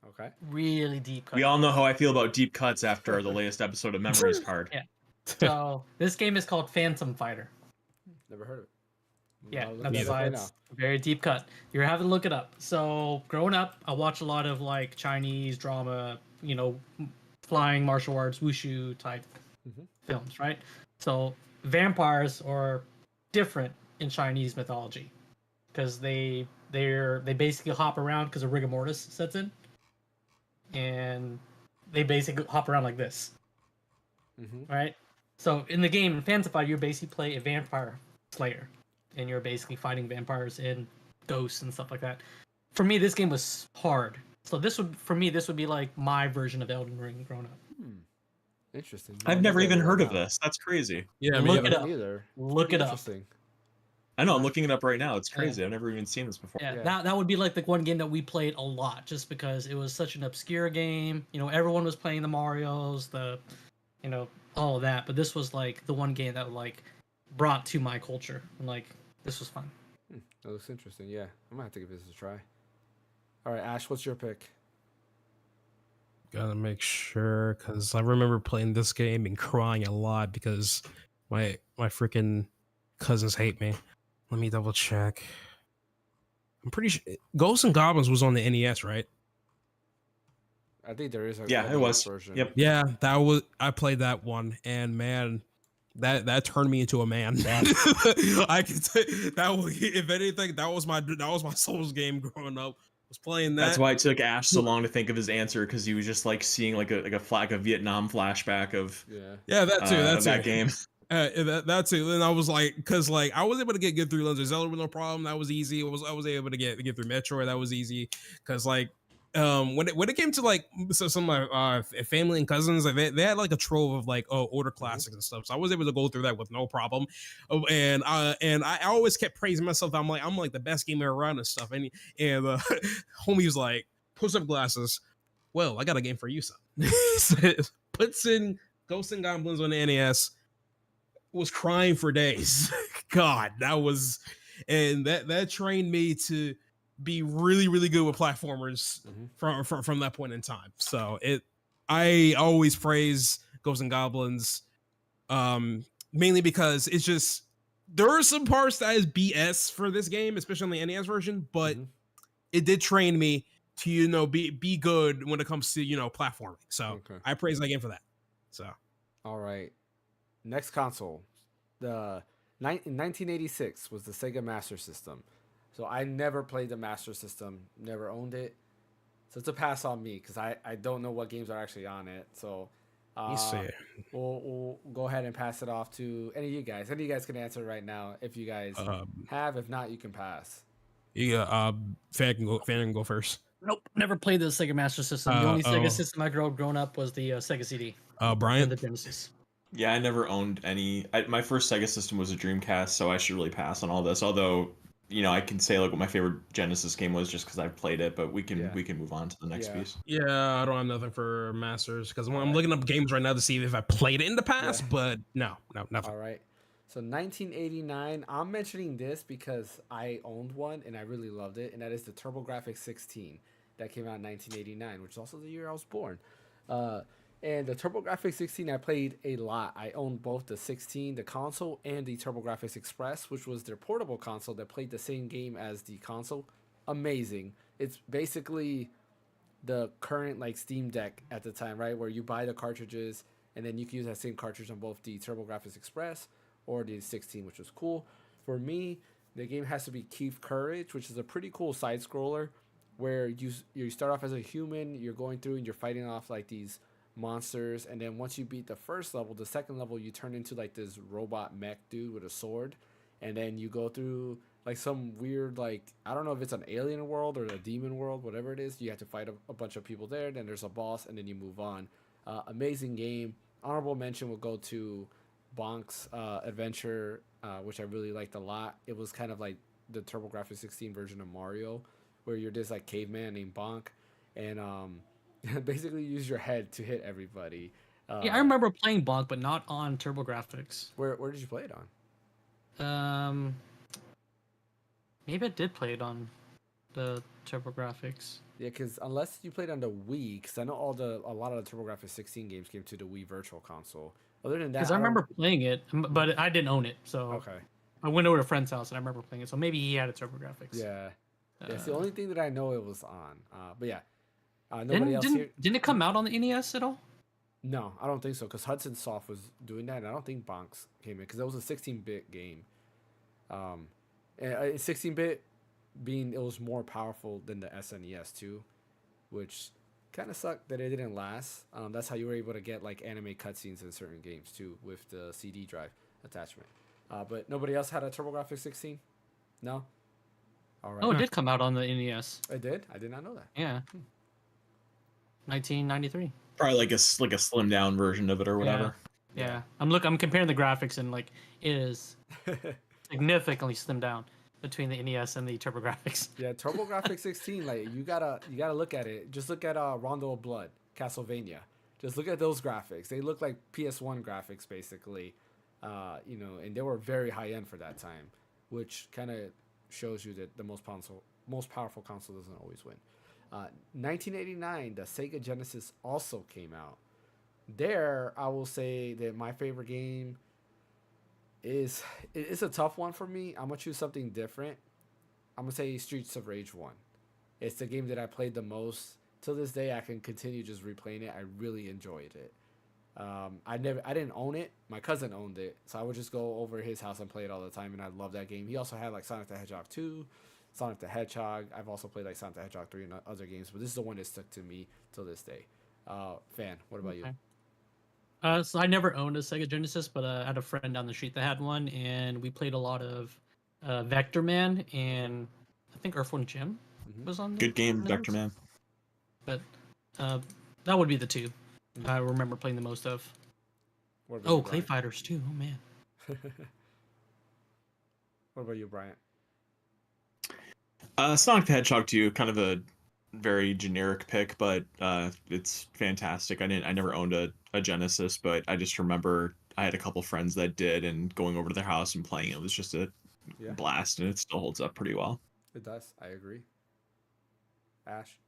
Okay. Really deep cut. We all know how I feel about deep cuts after the latest episode of Memories Card. Yeah. So this game is called Phantom Fighter. Never heard of it. Yeah, that's why it's very deep cut. You're having to look it up. So growing up, I watched a lot of Chinese drama, flying martial arts, wushu type films, right? So vampires are different in Chinese mythology because they basically hop around because of rigor mortis sets in, and they basically hop around like this, right? So in the game, in Phantom Fighter, you basically play a vampire slayer, and you're basically fighting vampires and ghosts and stuff like that. For me, this game was hard. So this would be like my version of Elden Ring growing up. Interesting. I've never even heard of this. That's crazy. Yeah, Look it up. Either. Look it up. Interesting. I know, I'm looking it up right now. It's crazy. I've never even seen this before. Yeah, that would be like the one game that we played a lot, just because it was such an obscure game. You know, everyone was playing the Marios, all of that. But this was like the one game that like brought to my culture, and like this was fun. That looks interesting. Yeah, I'm gonna have to give this a try. All right, Ash, what's your pick? Gotta make sure, because I remember playing this game and crying a lot because my freaking cousins hate me. Let me double check. I'm pretty sure Ghosts and Goblins was on the NES, right? I think there is a it was version. Yep. Yeah, I played that one, and man, that turned me into a man. I can say that was, if anything, that was my Souls game growing up. Was playing that. That's why it took Ash so long to think of his answer, because he was just like seeing like a Vietnam flashback of that game. That too. And I was like, because like I was able to get through Legend of Zelda with no problem. That was easy. I was able to get through Metroid. That was easy. Because like when it came to like some of my family and cousins, like they had like a trove of like older classics and stuff. So I was able to go through that with no problem. And I always kept praising myself. I'm like the best gamer around and stuff. And homie was like, puts up glasses. Well, I got a game for you, son. Puts in Ghosts and Goblins on the NES. Was crying for days. God, that trained me to be really, really good with platformers from that point in time. So I always praise Ghosts and Goblins, mainly because it's just there are some parts that is BS for this game, especially on the NES version, but it did train me to be good when it comes to platforming. So I praise that game for that. So all right. Next console, in 1986 was the Sega Master System. So I never played the Master System, never owned it. So it's a pass on me because I don't know what games are actually on it. So we'll go ahead and pass it off to any of you guys. Any of you guys can answer right now if you guys have. If not, you can pass. Yeah, Fan can go first. Nope, never played the Sega Master System. The only Sega system I growing up was the Sega CD. Brian? And the Genesis. Yeah, I never owned any. My first Sega system was a Dreamcast, so I should really pass on all this. Although, I can say like what my favorite Genesis game was just because I played it. But we can move on to the next piece. Yeah, I don't have nothing for Masters because I'm looking up games right now to see if I played it in the past. But no, nothing. All right. So 1989, I'm mentioning this because I owned one and I really loved it, and that is the TurboGrafx 16 that came out in 1989, which is also the year I was born. And the TurboGrafx 16 I played a lot. I owned both the 16, the console, and the TurboGrafx Express, which was their portable console that played the same game as the console. Amazing. It's basically the current like Steam Deck at the time, right? Where you buy the cartridges and then you can use that same cartridge on both the TurboGrafx Express or the 16, which was cool. For me, the game has to be Keith Courage, which is a pretty cool side scroller where you start off as a human, you're going through and you're fighting off like these monsters, and then once you beat the first level, the second level you turn into like this robot mech dude with a sword, and then you go through like some weird, like I don't know if it's an alien world or a demon world, whatever it is. You have to fight a bunch of people there, then there's a boss, and then you move on. Amazing game. Honorable mention will go to Bonk's Adventure, which I really liked a lot. It was kind of like the TurboGrafx 16 version of Mario, where you're this like caveman named Bonk, and basically use your head to hit everybody. I remember playing Bonk, but not on TurboGrafx. Where did you play it on? Maybe I did play it on the TurboGrafx. Yeah, because unless you played on the Wii, because I know a lot of the TurboGrafx 16 games came to the Wii Virtual Console. Other than that, because I remember playing it, but I didn't own it. So okay, I went over to a friend's house and I remember playing it. So maybe he had a TurboGrafx. Yeah, it's the only thing that I know it was on. But yeah. Nobody else here. Didn't it come out on the NES at all? No, I don't think so. Because Hudson Soft was doing that, and I don't think Bonks came in because it was a 16-bit game. And 16-bit being it was more powerful than the SNES too, which kind of sucked that it didn't last. That's how you were able to get like anime cutscenes in certain games too with the CD drive attachment. But nobody else had a TurboGrafx 16. No. All right. Oh, it did come out on the NES. It did. I did not know that. Yeah. 1993. Probably like a slim down version of it or whatever. Yeah. I'm comparing the graphics and like it is significantly slimmed down between the NES and the TurboGrafx. Yeah, TurboGrafx 16. Like you gotta look at it. Just look at Rondo of Blood, Castlevania. Just look at those graphics. They look like PS1 graphics basically. You know, and they were very high end for that time, which kind of shows you that the most powerful console doesn't always win. 1989, the Sega Genesis also came out. There, I will say that my favorite game is it's a tough one for me. I'm gonna choose something different. I'm gonna say Streets of Rage 1. It's the game that I played the most. Till this day, I can continue just replaying it. I really enjoyed it. I didn't own it. My cousin owned it, so I would just go over to his house and play it all the time, and I love that game. He also had like Sonic the Hedgehog 2, Sonic the Hedgehog. I've also played like Sonic the Hedgehog 3 and other games, but this is the one that stuck to me till this day. Fan, what about you? So I never owned a Sega Genesis, but I had a friend down the street that had one, and we played a lot of Vector Man, and I think Earthworm Jim was on there. Good game, Vector Man. But that would be the two I remember playing the most of. Oh, Clay Fighters too. Oh man. What about you, Bryant? Sonic the Hedgehog 2, kind of a very generic pick, but it's fantastic. I never owned a Genesis, but I just remember I had a couple friends that did, and going over to their house and playing it was just a blast, and it still holds up pretty well. It does. I agree. Ash?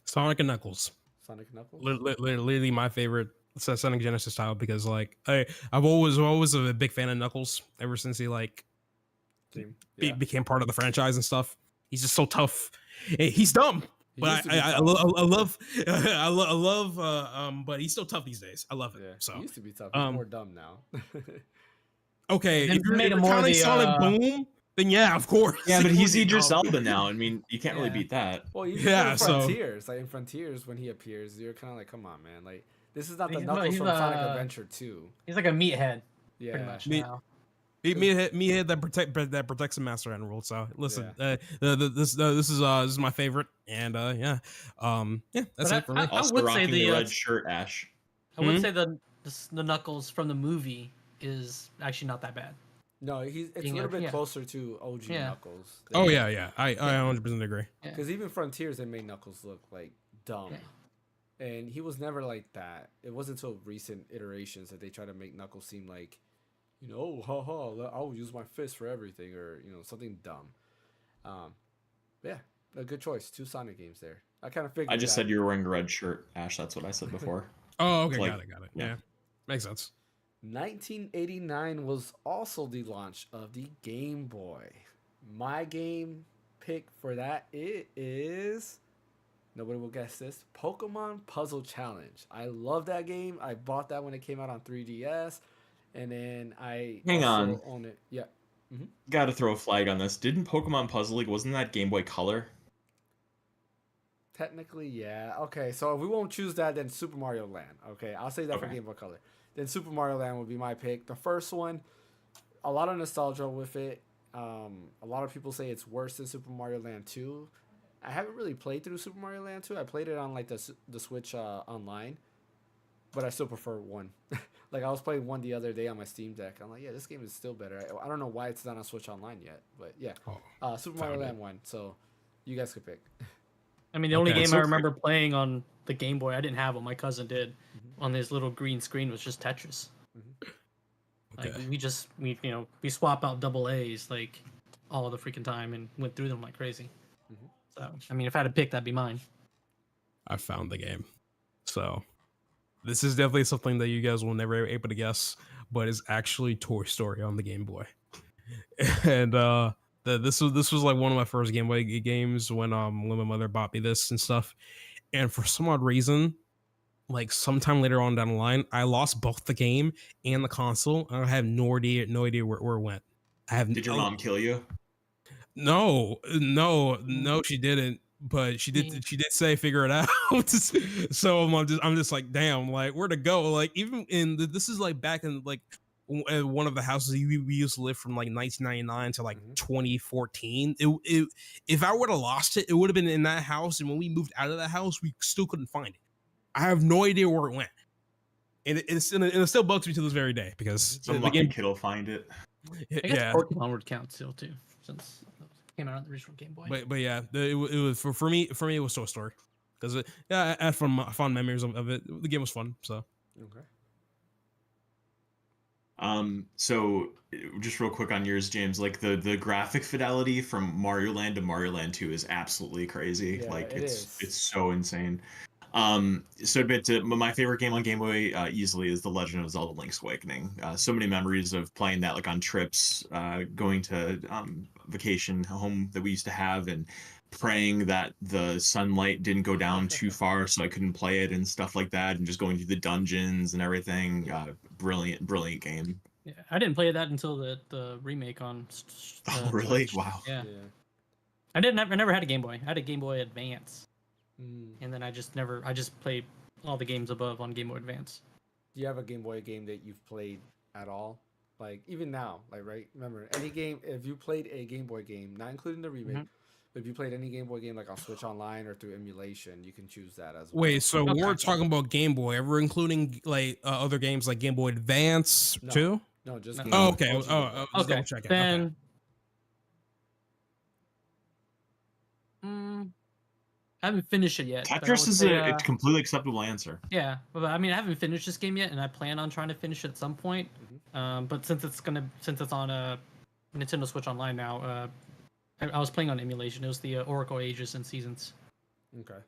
Sonic and Knuckles. Sonic and Knuckles? Literally my favorite Sonic Genesis title, because like I've always a big fan of Knuckles ever since he like became part of the franchise and stuff. He's just so tough. He's dumb, but I love but he's still tough these days. I love it. Yeah, so he used to be tough. He's more dumb now. Okay, Then if you're made him more counting the, Sonic Boom, then yeah, of course. Yeah, but he's Idris Elba now. I mean, you can't really beat that. Well, even in Frontiers, like in Frontiers, when he appears, you're kind of like, come on, man. Like, this is not the Knuckles from Sonic Adventure 2. He's like a meathead. Yeah, pretty much now. Meathead that protects the Master Emerald. So listen, this is my favorite, and that's it for me. Also would say rocking the red shirt, Ash. I would say the Knuckles from the movie is actually not that bad. No, it's a little bit closer to OG Knuckles. Oh yeah. I 100% agree. Because even Frontiers, they made Knuckles look like dumb. Yeah. And he was never like that. It wasn't until recent iterations that they try to make Knuckles seem like, you know, I'll use my fist for everything, or, you know, something dumb. Yeah, a good choice. 2 Sonic games there. I kind of figured. I just said you were wearing a red shirt, Ash. That's what I said before. Oh, okay, got it. Yeah, makes sense. 1989 was also the launch of the Game Boy. My game pick for that is, nobody will guess this, Pokemon Puzzle Challenge. I love that game. I bought that when it came out on 3DS, and then I own it. Yeah. Mm-hmm. Got to throw a flag on this. Didn't Pokemon Puzzle League, wasn't that Game Boy Color? Technically, yeah. Okay, so if we won't choose that, then Super Mario Land. Okay, I'll say that for Game Boy Color. Then Super Mario Land would be my pick. The first one, a lot of nostalgia with it. A lot of people say it's worse than Super Mario Land 2. I haven't really played through Super Mario Land 2. I played it on like the Switch online, but I still prefer 1. Like I was playing 1 the other day on my Steam Deck. I'm like, yeah, this game is still better. I don't know why it's not on Switch Online yet, but yeah, Super Mario Land 1. So you guys could pick. I mean, the only game I remember playing on the Game Boy, I didn't have one. My cousin did. On this little green screen was just Tetris. Like we swap out double A's like all the freaking time and went through them like crazy. So I mean, if I had to pick, that'd be mine. I found the game, so this is definitely something that you guys will never be able to guess, but it's actually Toy Story on the Game Boy. And this was like one of my first Game Boy games when my mother bought me this and stuff, and for some odd reason, like sometime later on down the line, I lost both the game and the console. I have no idea where it went. Did your mom kill you? No, she didn't. But she did say figure it out. So I'm just like, damn, like where to go? Like even this is like back in like one of the houses we used to live from like 1999 to like 2014. If I would have lost it, it would have been in that house. And when we moved out of that house, we still couldn't find it. I have no idea where it went. And it still bugs me to this very day because Some lucky kid will find it. I guess Pokemon would count still too, since it came out on the original Game Boy. But yeah, it was for me. For me, it was Toy Story because I had fond memories of it. The game was fun. So okay. So just real quick on yours, James, like the graphic fidelity from Mario Land to Mario Land 2 is absolutely crazy. Yeah, like it's so insane. So a bit my favorite game on Game Boy easily is The Legend of Zelda Link's Awakening. So many memories of playing that, like on trips, going to vacation home that we used to have, and praying that the sunlight didn't go down too far so I couldn't play it and stuff like that, and just going through the dungeons and everything. Brilliant game. Yeah, I didn't play that until the remake on. Oh, really? Switch. Wow. Yeah. I never had a Game Boy. I had a Game Boy Advance. And then I just played all the games above on Game Boy Advance. Do you have a Game Boy game that you've played at all? Like even now, like right? Remember any game if you played a Game Boy game, not including the remake, but if you played any Game Boy game like on Switch Online or through emulation, you can choose that as well. Wait, so we're talking about Game Boy, ever including like other games like Game Boy Advance too? No, just no. Game Oh, Boy. okay. Okay. Then. I haven't finished it yet. Tetris is a completely acceptable answer. Yeah, but I mean, I haven't finished this game yet, and I plan on trying to finish it at some point. But since it's on a Nintendo Switch Online now, I was playing on emulation. It was the Oracle Ages and Seasons. Okay.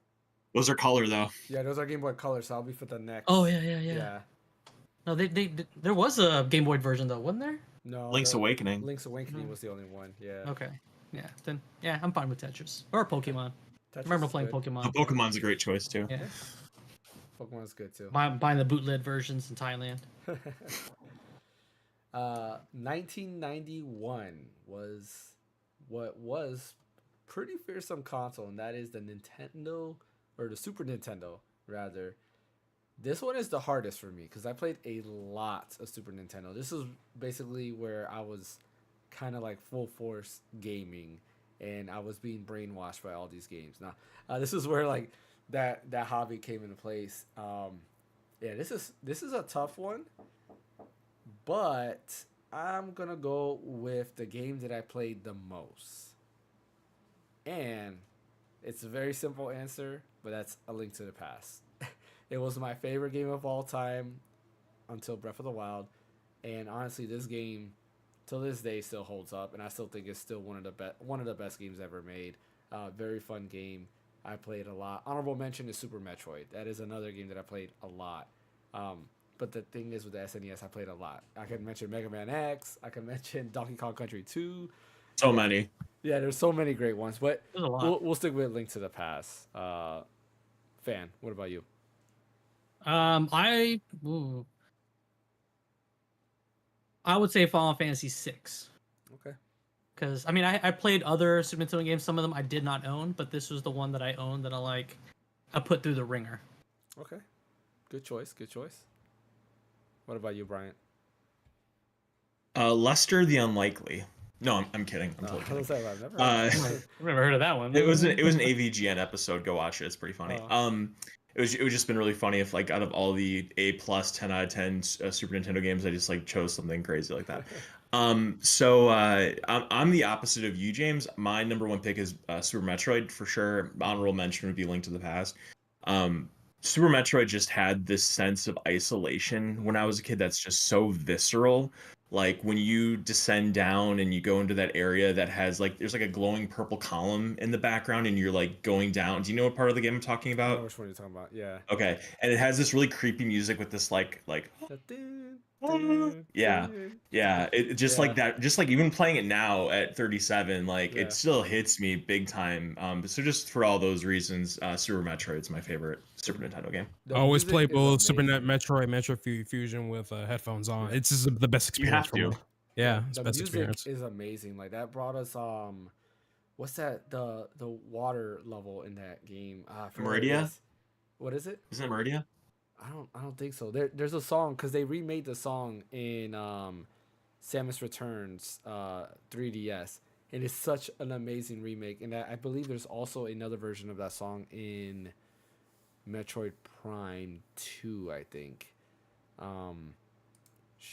Those are color though. Yeah, those are Game Boy Color, so I'll be for the next. Oh yeah. No, there was a Game Boy version though, wasn't there? No. Link's Awakening. Link's Awakening was the only one. Yeah. Okay. Yeah. Then I'm fine with Tetris or Pokemon. I remember playing Pokemon. Pokemon's a great choice too. Yeah. Pokemon's good too. Buying the bootleg versions in Thailand. 1991 was what was pretty fearsome console, and that is the Nintendo, or the Super Nintendo rather. This one is the hardest for me because I played a lot of Super Nintendo. This is basically where I was kind of like full force gaming, and I was being brainwashed by all these games. Now, this is where like that hobby came into place. Yeah, this is a tough one, but I'm gonna go with the game that I played the most, and it's a very simple answer, but that's A Link to the Past. It was my favorite game of all time until Breath of the Wild, and honestly, this game till this day still holds up, and I still think it's still one of the best games ever made. Very fun game. I played a lot. Honorable mention is Super Metroid. That is another game that I played a lot. But the thing is with the SNES, I played a lot. I can mention Mega Man X. I can mention Donkey Kong Country 2. So many. Yeah, there's so many great ones. But there's a lot. We'll stick with Link to the Past. Fan, what about you? I would say Final Fantasy VI. Okay. Because I mean, I played other Super Nintendo games. Some of them I did not own, but this was the one that I owned that I put through the ringer. Okay. Good choice. What about you, Bryant? Lester the Unlikely. No, I'm kidding. I'm totally kidding. I've never heard of that one. It was an AVGN episode. Go watch it. It's pretty funny. It was just been really funny if like out of all the A+, 10 out of 10 Super Nintendo games, I just like chose something crazy like that. So I'm the opposite of you, James. My number one pick is Super Metroid for sure. Honorable mention would be Link to the Past. Super Metroid just had this sense of isolation when I was a kid that's just so visceral. Like when you descend down and you go into that area that has like there's like a glowing purple column in the background and you're like going down. Do you know what part of the game I'm talking about? I know which one you're talking about. Yeah. Okay. And it has this really creepy music with this like yeah. It just like that, just like even playing it now at 37, like it still hits me big time. So just for all those reasons, Super Metroid's my favorite Super Nintendo game. I always play both Super Metroid Fusion with headphones on. It's just the best experience for me. Yeah, it's the best music experience. is amazing. Like that brought us what's that the water level in that game? Meridia? What is it? Isn't it Meridia? I don't think so. There's a song because they remade the song in Samus Returns 3DS, and it's such an amazing remake. And I believe there's also another version of that song in Metroid Prime 2, I think.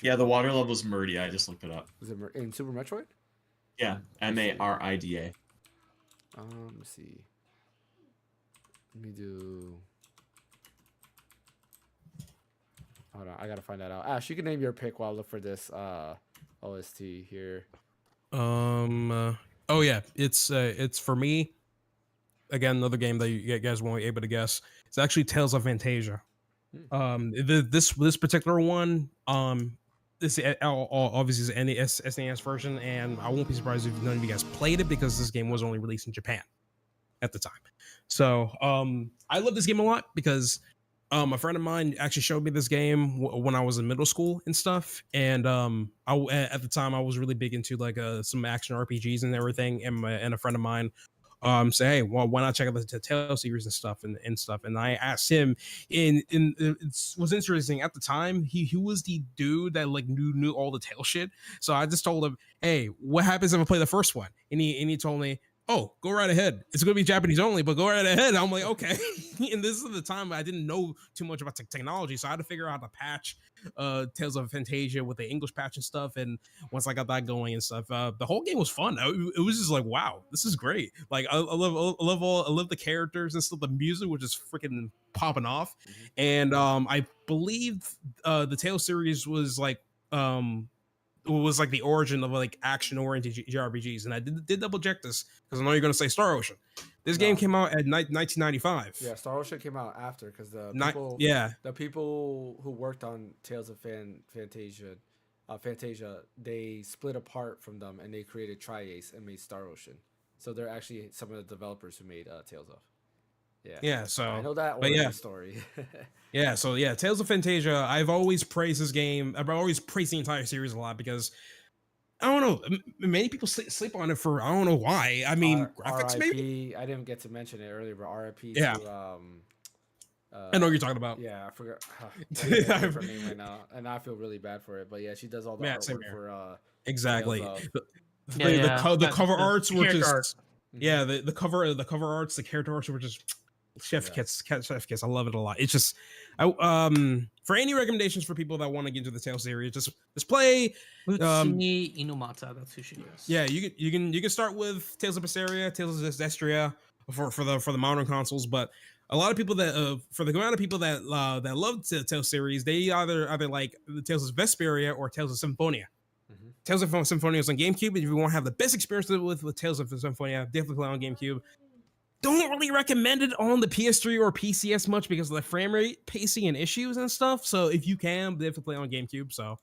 Yeah, the water level's Meridia. I just looked it up. Is it in Super Metroid? Yeah, Marida. Let me see. Let me do. Hold on, I gotta find that out. Ash, you can name your pick while I look for this OST here. Oh yeah, it's for me. Again, another game that you guys won't be able to guess. It's actually Tales of Fantasia. This particular one, this obviously is an SNES version, and I won't be surprised if none of you guys played it because this game was only released in Japan at the time. So I love this game a lot because a friend of mine actually showed me this game when I was in middle school and stuff, and at the time I was really big into like some action RPGs and everything, and a friend of mine say, hey, well, why not check out the Tales series and stuff and I asked him, it was interesting at the time, he was the dude that like knew all the Tales shit, so I just told him, hey, what happens if I play the first one? And he told me, oh, go right ahead. It's going to be Japanese only, but go right ahead. I'm like, okay. And this is the time I didn't know too much about technology, so I had to figure out how to patch Tales of Fantasia with the English patch and stuff. And once I got that going and stuff, the whole game was fun. It was just like, wow, this is great. Like, I love the characters and stuff. The music was just freaking popping off. And I believe the Tales series was like the origin of like action oriented JRPGs, and I did double check this because I know you're going to say Star Ocean. This game came out at 1995. Yeah, Star Ocean came out after because the people who worked on Tales of Fantasia, they split apart from them and they created TRE and made Star Ocean. So they're actually some of the developers who made Tales of. Yeah. So I know that origin story. So Tales of Fantasia, I've always praised this game. I've always praised the entire series a lot because I don't know, many people sleep on it for I don't know why. I mean, graphics maybe. I didn't get to mention it earlier, but RIP to I know what you're talking about. Yeah, I forgot her name right now, and I feel really bad for it. But yeah, she does all the artwork for exactly. The cover arts were just the cover arts, the character arts were just chef kiss. I love it a lot. It's just for any recommendations for people that want to get into the Tales series, just play Utsumi Inumata. That's who she is. Yeah, you can start with Tales of Berseria, Tales of Zestria for the modern consoles, but a lot of people that for the amount of people that love the Tales series, they either like the Tales of Vesperia or Tales of Symphonia. Tales of Symphonia is on GameCube. If you want to have the best experience with Tales of Symphonia, definitely play on GameCube. Don't really recommend it on the PS3 or PC as much because of the frame rate, pacing, and issues and stuff. So if you can, definitely play on GameCube. So,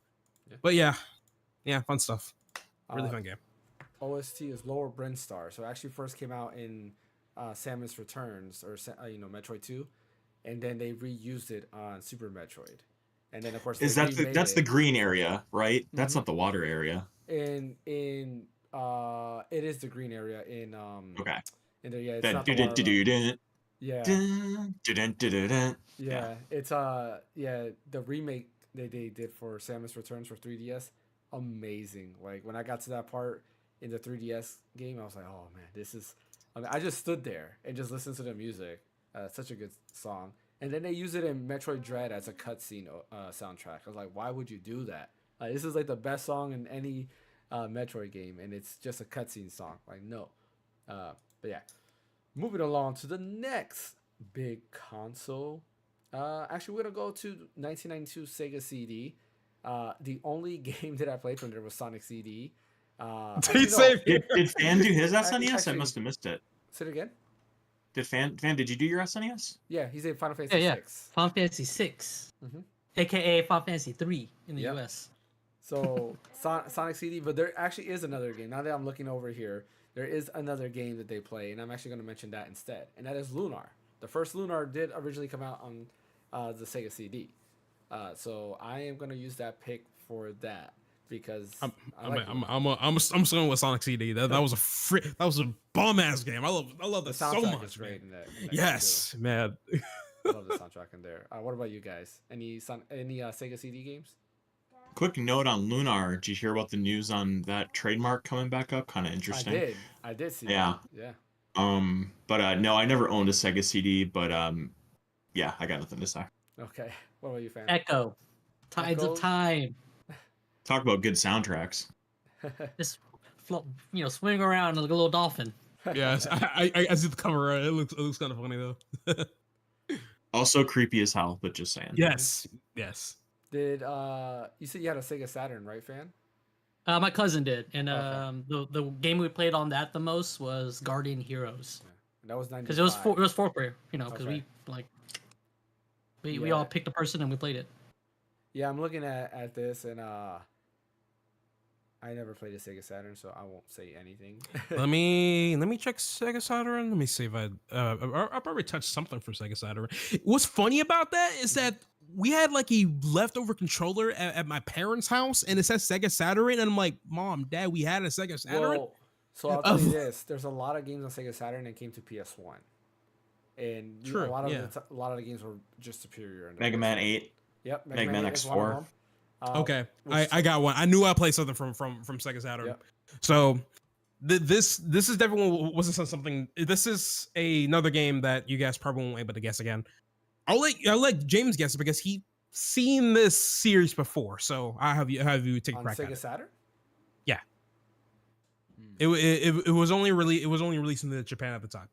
but yeah, fun stuff. Really fun game. OST is Lower Brinstar. So it actually first came out in Samus Returns or Metroid 2, and then they reused it on Super Metroid. And then of course that's the green area, right? That's not the water area. In it is the green area in okay. In there, it's not the it's the remake they did for Samus Returns for 3DS, amazing. Like when I got to that part in the 3DS game, I was like, oh man, this is. I just stood there and just listened to the music. Such a good song. And then they use it in Metroid Dread as a cutscene soundtrack. I was like, why would you do that? This is like the best song in any Metroid game, and it's just a cutscene song. Like, no. But yeah, moving along to the next big console. Actually, we're gonna go to 1992 Sega CD. The only game that I played from there was Sonic CD. Did Fan do his SNES? I must have missed it. Say it again. Did you do your SNES? Yeah, he's in Final Fantasy 6. Final Fantasy 6, aka Final Fantasy 3 in the US. So Sonic CD, but there actually is another game. Now that I'm looking over here, there is another game that they play, and I'm actually going to mention that instead, and that is Lunar. The first Lunar did originally come out on the Sega CD, so I am going to use that pick for that because I'm going with Sonic CD. That was a bomb ass game. I love that so much. great in that yes, man. I love the soundtrack in there. What about you guys? Any Sega CD games? Quick note on Lunar. Did you hear about the news on that trademark coming back up? Kind of interesting. I did see Yeah. that. Yeah. But no, I never owned a Sega CD, but yeah, I got nothing to say. Okay. What about you, fan? Echo. Tides Echo? of Time. Talk about good soundtracks. Just swing around like a little dolphin. Yes, I see the cover. It looks kind of funny though. Also creepy as hell, but just saying. Yes. Did you said you had a Sega Saturn, right, fan? My cousin did, and Okay. the game we played on that the most was Guardian Heroes. That was 95. Because it was four player, because Okay. we all picked a person and we played it. Yeah, I'm looking at this, and I never played a Sega Saturn, so I won't say anything. let me check Sega Saturn. Let me see if I'll probably touch something for Sega Saturn. What's funny about that is that we had like a leftover controller at my parents' house, and it says Sega Saturn, and I'm like, Mom, Dad, we had a Sega Saturn. Well, so I'll tell you this: there's a lot of games on Sega Saturn that came to PS1, and True, a lot of the games were just superior. In the Mega Man PS1. 8. Yep, Mega Man is one of X4. them. Okay, I got one. I knew I played something from Sega Saturn. Yep. So this is definitely wasn't something. This is another game that you guys probably won't be able to guess again. I'll let James guess it because he seen this series before. So I have you take a On crack Sega at it. Saturn. Yeah. Hmm. It was only released in Japan at the time,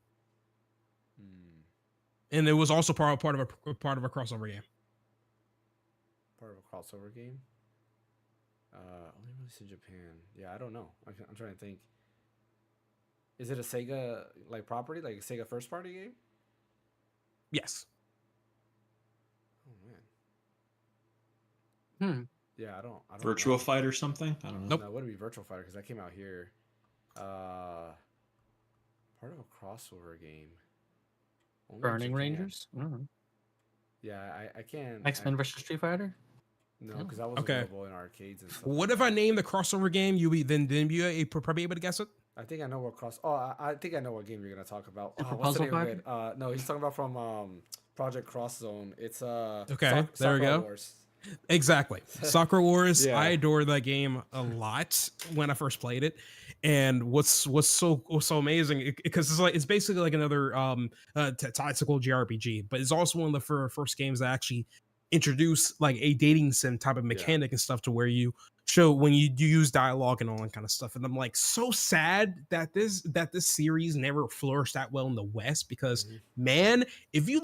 and it was also part of a crossover game. Part of a crossover game. Only released in Japan. Yeah, I don't know. I'm trying to think. Is it a Sega property, like a Sega first party game? Yes. Oh man. Yeah, I don't. Virtua know. Fight or something? I don't know. Nope. No, it would be Virtual Fighter because that came out here. Part of a crossover game. Only in Burning Japan. Rangers. Yeah, I can't. X-Men versus Street Fighter. No, because that was Okay. available in arcades and stuff. What if I name the crossover game? You be probably able to guess it. I think I know what I think I know what game you're gonna talk about. Super What's the Puzzle name of it? No, he's talking about from Project Cross Zone. It's Okay, there we go. Wars. Exactly. Soccer Wars. Yeah. I adore that game a lot when I first played it. And what's so amazing because it's basically like another tactical JRPG, but it's also one of the first games that actually introduce like a dating sim type of mechanic and stuff to where you show when you use dialogue and all that kind of stuff. And I'm like so sad that this series never flourished that well in the West because man, if you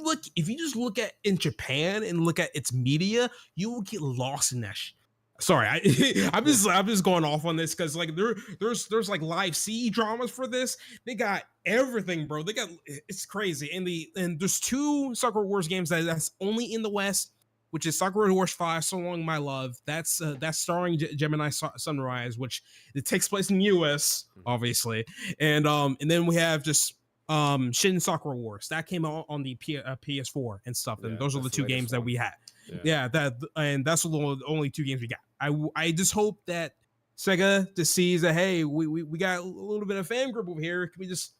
just look at in Japan and look at its media, you will get lost in that Sorry, I'm just going off on this because like there's like live CE dramas for this. They got everything, bro. It's crazy. And there's two Soccer Wars games that's only in the West, which is Soccer Wars 5, So Long My Love. That's starring Gemini Sunrise, which it takes place in the US, obviously. And then we have just Shin Soccer Wars. That came out on the PS4 and stuff. And those are the two games that we had. Yeah, that's the only two games we got. I just hope that Sega just sees that, hey, we got a little bit of fan group over here. Can we just,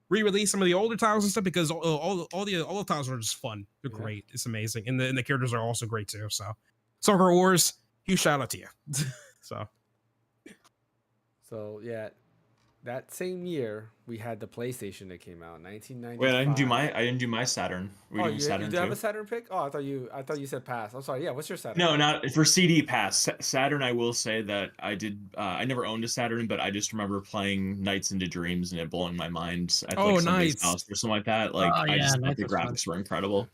re-release some of the older titles and stuff because all the titles are just fun. They're great. It's amazing, and the characters are also great too. So, Soccer Wars, huge shout out to you. So yeah, that same year we had the PlayStation that came out, 1995. Wait, I didn't do my Saturn. You did have a Saturn pick? Oh, I thought you said pass. I'm sorry. Yeah, what's your Saturn? No, not for CD pass. Saturn, I will say that I did. I never owned a Saturn, but I just remember playing Nights into Dreams and it blowing my mind at somebody's house or something like that. Like I just thought the graphics were incredible.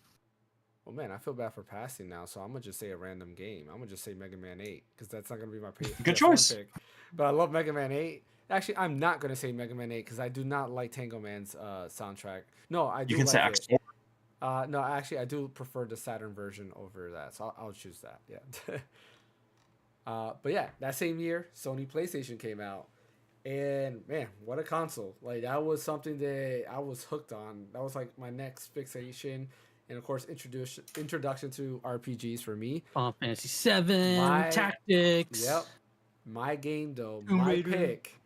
Well, man, I feel bad for passing now, so I'm gonna just say a random game. I'm gonna just say Mega Man 8 because that's not gonna be my Good choice. pick. But I love Mega Man 8. Actually, I'm not gonna say Mega Man 8 because I do not like Tango Man's soundtrack. No, I do. You can say X4. No, actually, I do prefer the Saturn version over that, so I'll choose that. Yeah. But yeah, that same year, Sony PlayStation came out, and man, what a console! Like that was something that I was hooked on. That was like my next fixation, and of course, introduction to RPGs for me. Final Fantasy 7, Tactics. Yep. My game though, my pick.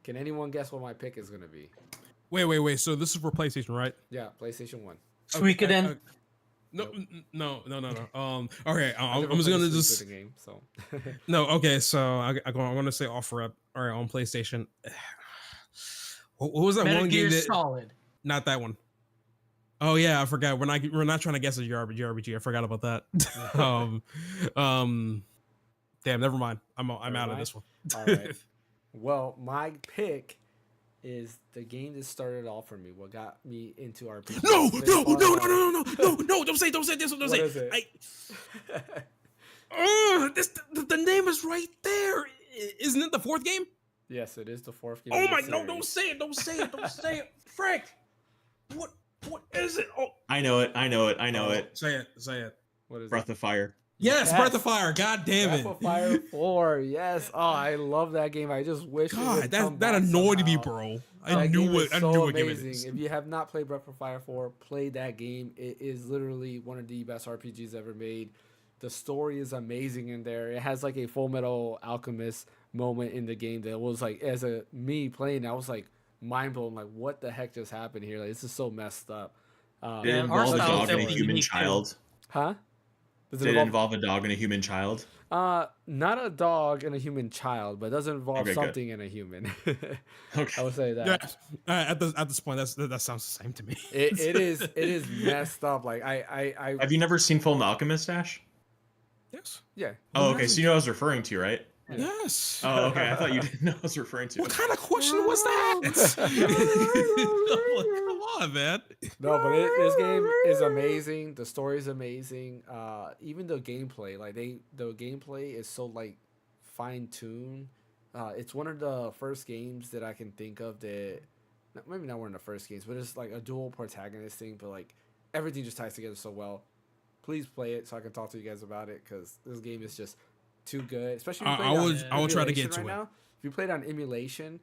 Can anyone guess what my pick is gonna be? Wait. So this is for PlayStation, right? Yeah, PlayStation 1. Suikoden. No, Nope. no. Okay, I I'm just gonna just the game. So no. Okay, so I'm gonna say offer up. All right, on PlayStation. What was that Metal one Gear game that? Solid. Not that one. Oh yeah, I forgot. We're not trying to guess a JRPG. I forgot about that. Damn, never mind. I'm out of this one. All right. Well, my pick is the game that started off for me. What got me into RPG? No! Don't say this one. Don't What say. is it? The name is right there. Isn't it the fourth game? Yes, it is the fourth game. Oh in the my! No! series. Don't say it. Frick! What is it? Oh, I know it. say it. What is Breath it? of Fire. Yes, Breath of Fire. God damn it. Breath of Fire 4. Yes. Oh, I love that game. I just wish. God, that annoyed me, bro. I knew it. I knew what game it is. If you have not played Breath of Fire 4, play that game. It is literally one of the best RPGs ever made. The story is amazing in there. It has like a Full Metal Alchemist moment in the game that was like, as me playing, I was like mind blown. Like, what the heck just happened here? Like, this is so messed up. Did it involve a dog and a human child? Huh? Did it involve a dog and a human child? Not a dog and a human child, but it doesn't involve something and a human. Okay. I would say that. Yeah. At this point, that sounds the same to me. It is messed up. Like I Have you never seen Full Alchemist, Ash? Yes. yeah. Oh, okay. So you know what I was referring to, right? Yes. Oh, okay. I thought you didn't know what I was referring to. What kind of question was that? Come on, man. No, but this game is amazing. The story is amazing. Even the gameplay, like the gameplay is so like fine tuned. It's one of the first games that I can think of that, maybe not one of the first games, but it's like a dual protagonist thing. But like everything just ties together so well. Please play it so I can talk to you guys about it because this game is just too good. Especially if I will try to get to it. Now. If you play it on emulation,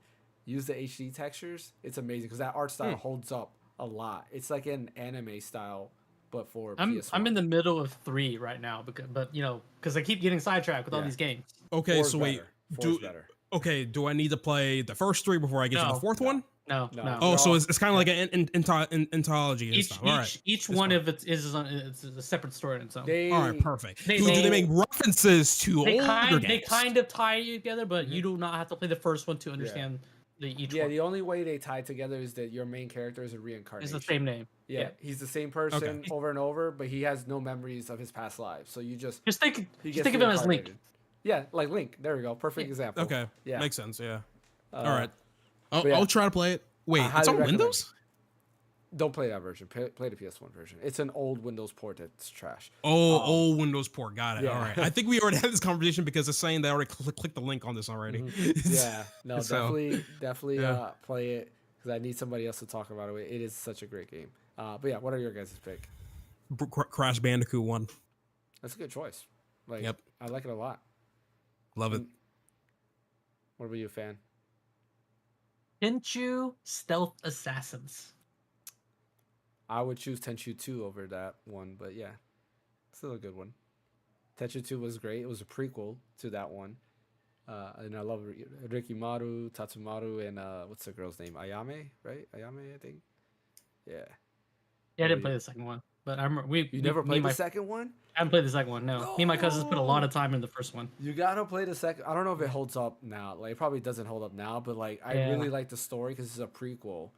use the HD textures. It's amazing because that art style holds up a lot. It's like an anime style, but for PS1. I'm in the middle of 3 right now, because I keep getting sidetracked with all these games. Okay, Four's so wait. better. Do I need to play the first 3 before I get to the fourth one? No. Oh, so it's kind of like an anthology and stuff. All right. Each one of it is it's a separate story in its own. All right, perfect. Do they make references to older games? They kind of tie you together, but you do not have to play the first one to understand each one. The only way they tie together is that your main character is a reincarnation. It's the same name. Yeah, he's the same person over and over, but he has no memories of his past lives. So you just think of him as Link. Yeah, like Link. There we go. Perfect example. Okay. Yeah. Makes sense. Yeah. All right. yeah. I'll try to play it. Wait, it's on Windows? Don't play that version. Play the PS1 version. It's an old Windows port that's trash. Old Windows port. Got it. Yeah. All right. I think we already had this conversation because it's saying they already clicked the link on this already. Yeah. No, So, definitely play it because I need somebody else to talk about it. It is such a great game. But yeah, what are your guys' pick? Crash Bandicoot 1. That's a good choice. Like, Yep. I like it a lot. Love it. What about you, fan? Tenchu Stealth Assassins. I would choose Tenchu 2 over that one, but yeah, still a good one. Tenchu 2 was great. It was a prequel to that one. And I love Rikimaru, Tatsumaru, and what's the girl's name? Ayame, right? Ayame, I think. Yeah. Yeah, I didn't play the second one, but I remember You never played the second one? I haven't played the second one. No, me and my cousins put a lot of time in the first one. You gotta play the second. I don't know if it holds up now. Like, it probably doesn't hold up now, but like, I really like the story because it's a prequel.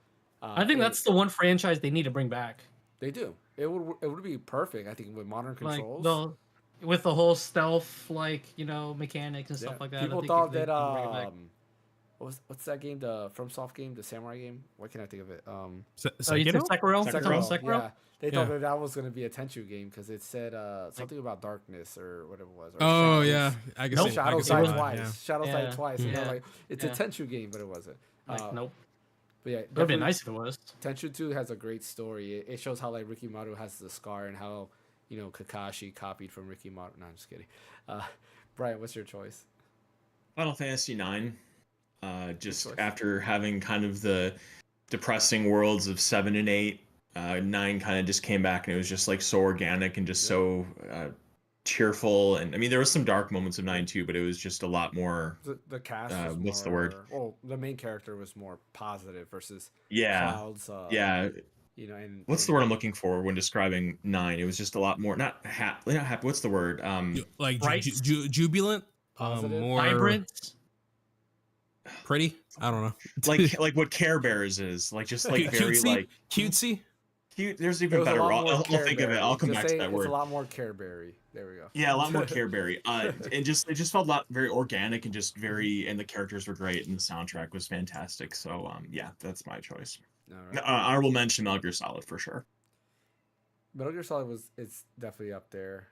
I think that's the one franchise they need to bring back. They do. It would be perfect. I think with modern controls. Like with the whole stealth mechanics and stuff like that. People thought that what's that game? The FromSoft game, the samurai game. Why can't I think of it? You said Sekiro? Sekiro. Yeah. They thought that was gonna be a Tenchu game because it said something about darkness or whatever it was. Or Oh shadows. yeah, I guess. Shadows died twice. Shadows died twice. And they're like, it's a Tenchu game, but it wasn't. Nope. But yeah, It'd be nice if it was. Tenchu 2 has a great story. It shows how like Rikimaru has the scar and how Kakashi copied from Rikimaru. No, I'm just kidding. Brian, what's your choice? Final Fantasy 9. Just after having kind of the depressing worlds of 7 and 8, 9 kind of just came back and it was just like so organic and just so cheerful. And I mean, there was some dark moments of 9 too, but it was just a lot more. The cast. Was what's more, the word? Well, the main character was more positive versus Yeah. Cloud's. Yeah. and what's the word I'm looking for when describing 9? It was just a lot more not happy. What's the word? Like Bright? jubilant, Positive? more Vibrant. pretty. I don't know. like what Care Bears is, like just like very cutesy, like cutesy. cute. There's It even was a better. lot more I'll think of it. I'll come Just back say to that it's word. a lot more Careberry. There we go. Yeah, a lot more Careberry. It just felt a lot very organic and just very, and the characters were great and the soundtrack was fantastic. So yeah, that's my choice. All right. Honorable mention Metal Gear Solid for sure. Metal Gear Solid it's definitely up there.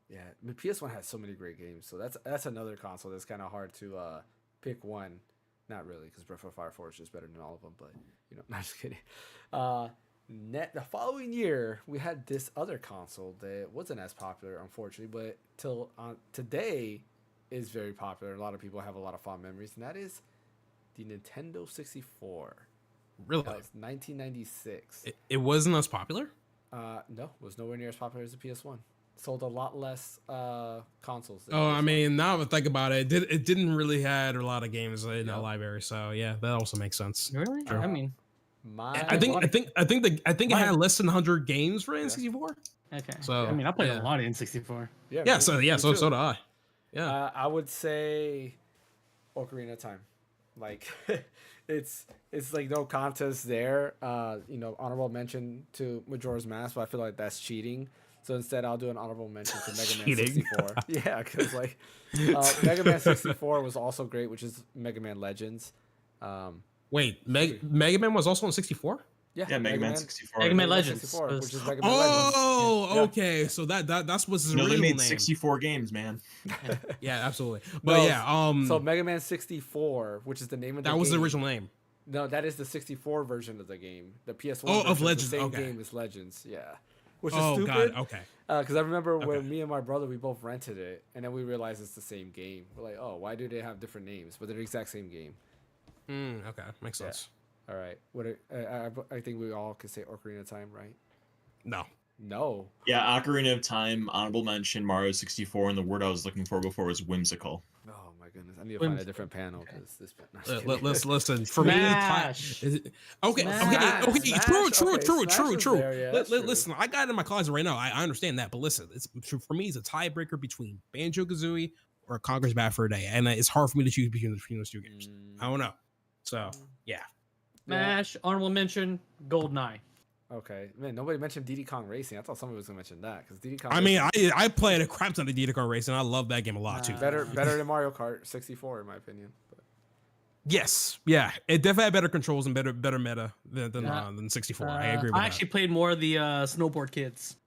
Yeah, I mean, PS1 has so many great games, so that's another console that's kind of hard to pick one. Not really, because Breath of Fire 4 is just better than all of them. But not just kidding. The following year, we had this other console that wasn't as popular, unfortunately, but till today is very popular. A lot of people have a lot of fond memories, and that is the Nintendo 64. Really? That was 1996. It wasn't as popular. No, it was nowhere near as popular as the PS1. Sold a lot less consoles. Oh, I mean, now that I think about it, it didn't really had a lot of games in the library. So yeah, that also makes sense. Really? Sure. I mean, I think it had less than 100 games for N64. okay. So I mean, I played a lot of N64. Yeah. So did I. Yeah. I would say Ocarina of Time. Like it's like no contest there. Honorable mention to Majora's Mask, but I feel like that's cheating. So instead, I'll do an honorable mention to Mega Man 64. Yeah, because like Mega Man 64 was also great, which is Mega Man Legends. Wait, Mega Man was also on 64? Yeah, Mega Man 64. Mega Man Legends. 64, which is Mega Man Legends. Oh, okay. So that's what's his No, they original made name. 64 games, man. Yeah, absolutely. But So Mega Man 64, which is the name of the game. that was the original name. No, that is the 64 version of the game. The PS1 of version Legends. the same Okay. game as Legends. Yeah. Which is Oh stupid. God. Okay. Because I remember when me and my brother, we both rented it, and then we realized it's the same game. We're like, oh, why do they have different names? But they're the exact same game. Okay, makes sense. All right. I think we all can say Ocarina of Time, right? No. Yeah, Ocarina of Time, honorable mention, Mario 64, and the word I was looking for before was whimsical. Oh my goodness! I need to find a different panel because this. Let's listen. For Smash. me, okay. Smash. True. Smash is there, yeah, that's true. Listen, I got it in my closet right now. I understand that, but listen, for me, it's a tiebreaker between Banjo-Kazooie or Conker's Bad Fur Day, and it's hard for me to choose between those two games. I don't know. So yeah. Smash. Honorable mention. GoldenEye. Okay, man. Nobody mentioned Diddy Kong Racing. I thought somebody was gonna mention that because Diddy Kong. I mean, I played a crap ton of Diddy Kong Racing. I love that game a lot too. Better than Mario Kart 64 in my opinion. But. Yes, yeah, it definitely had better controls and better meta than 64. I agree with that. I actually played more of the Snowboard Kids.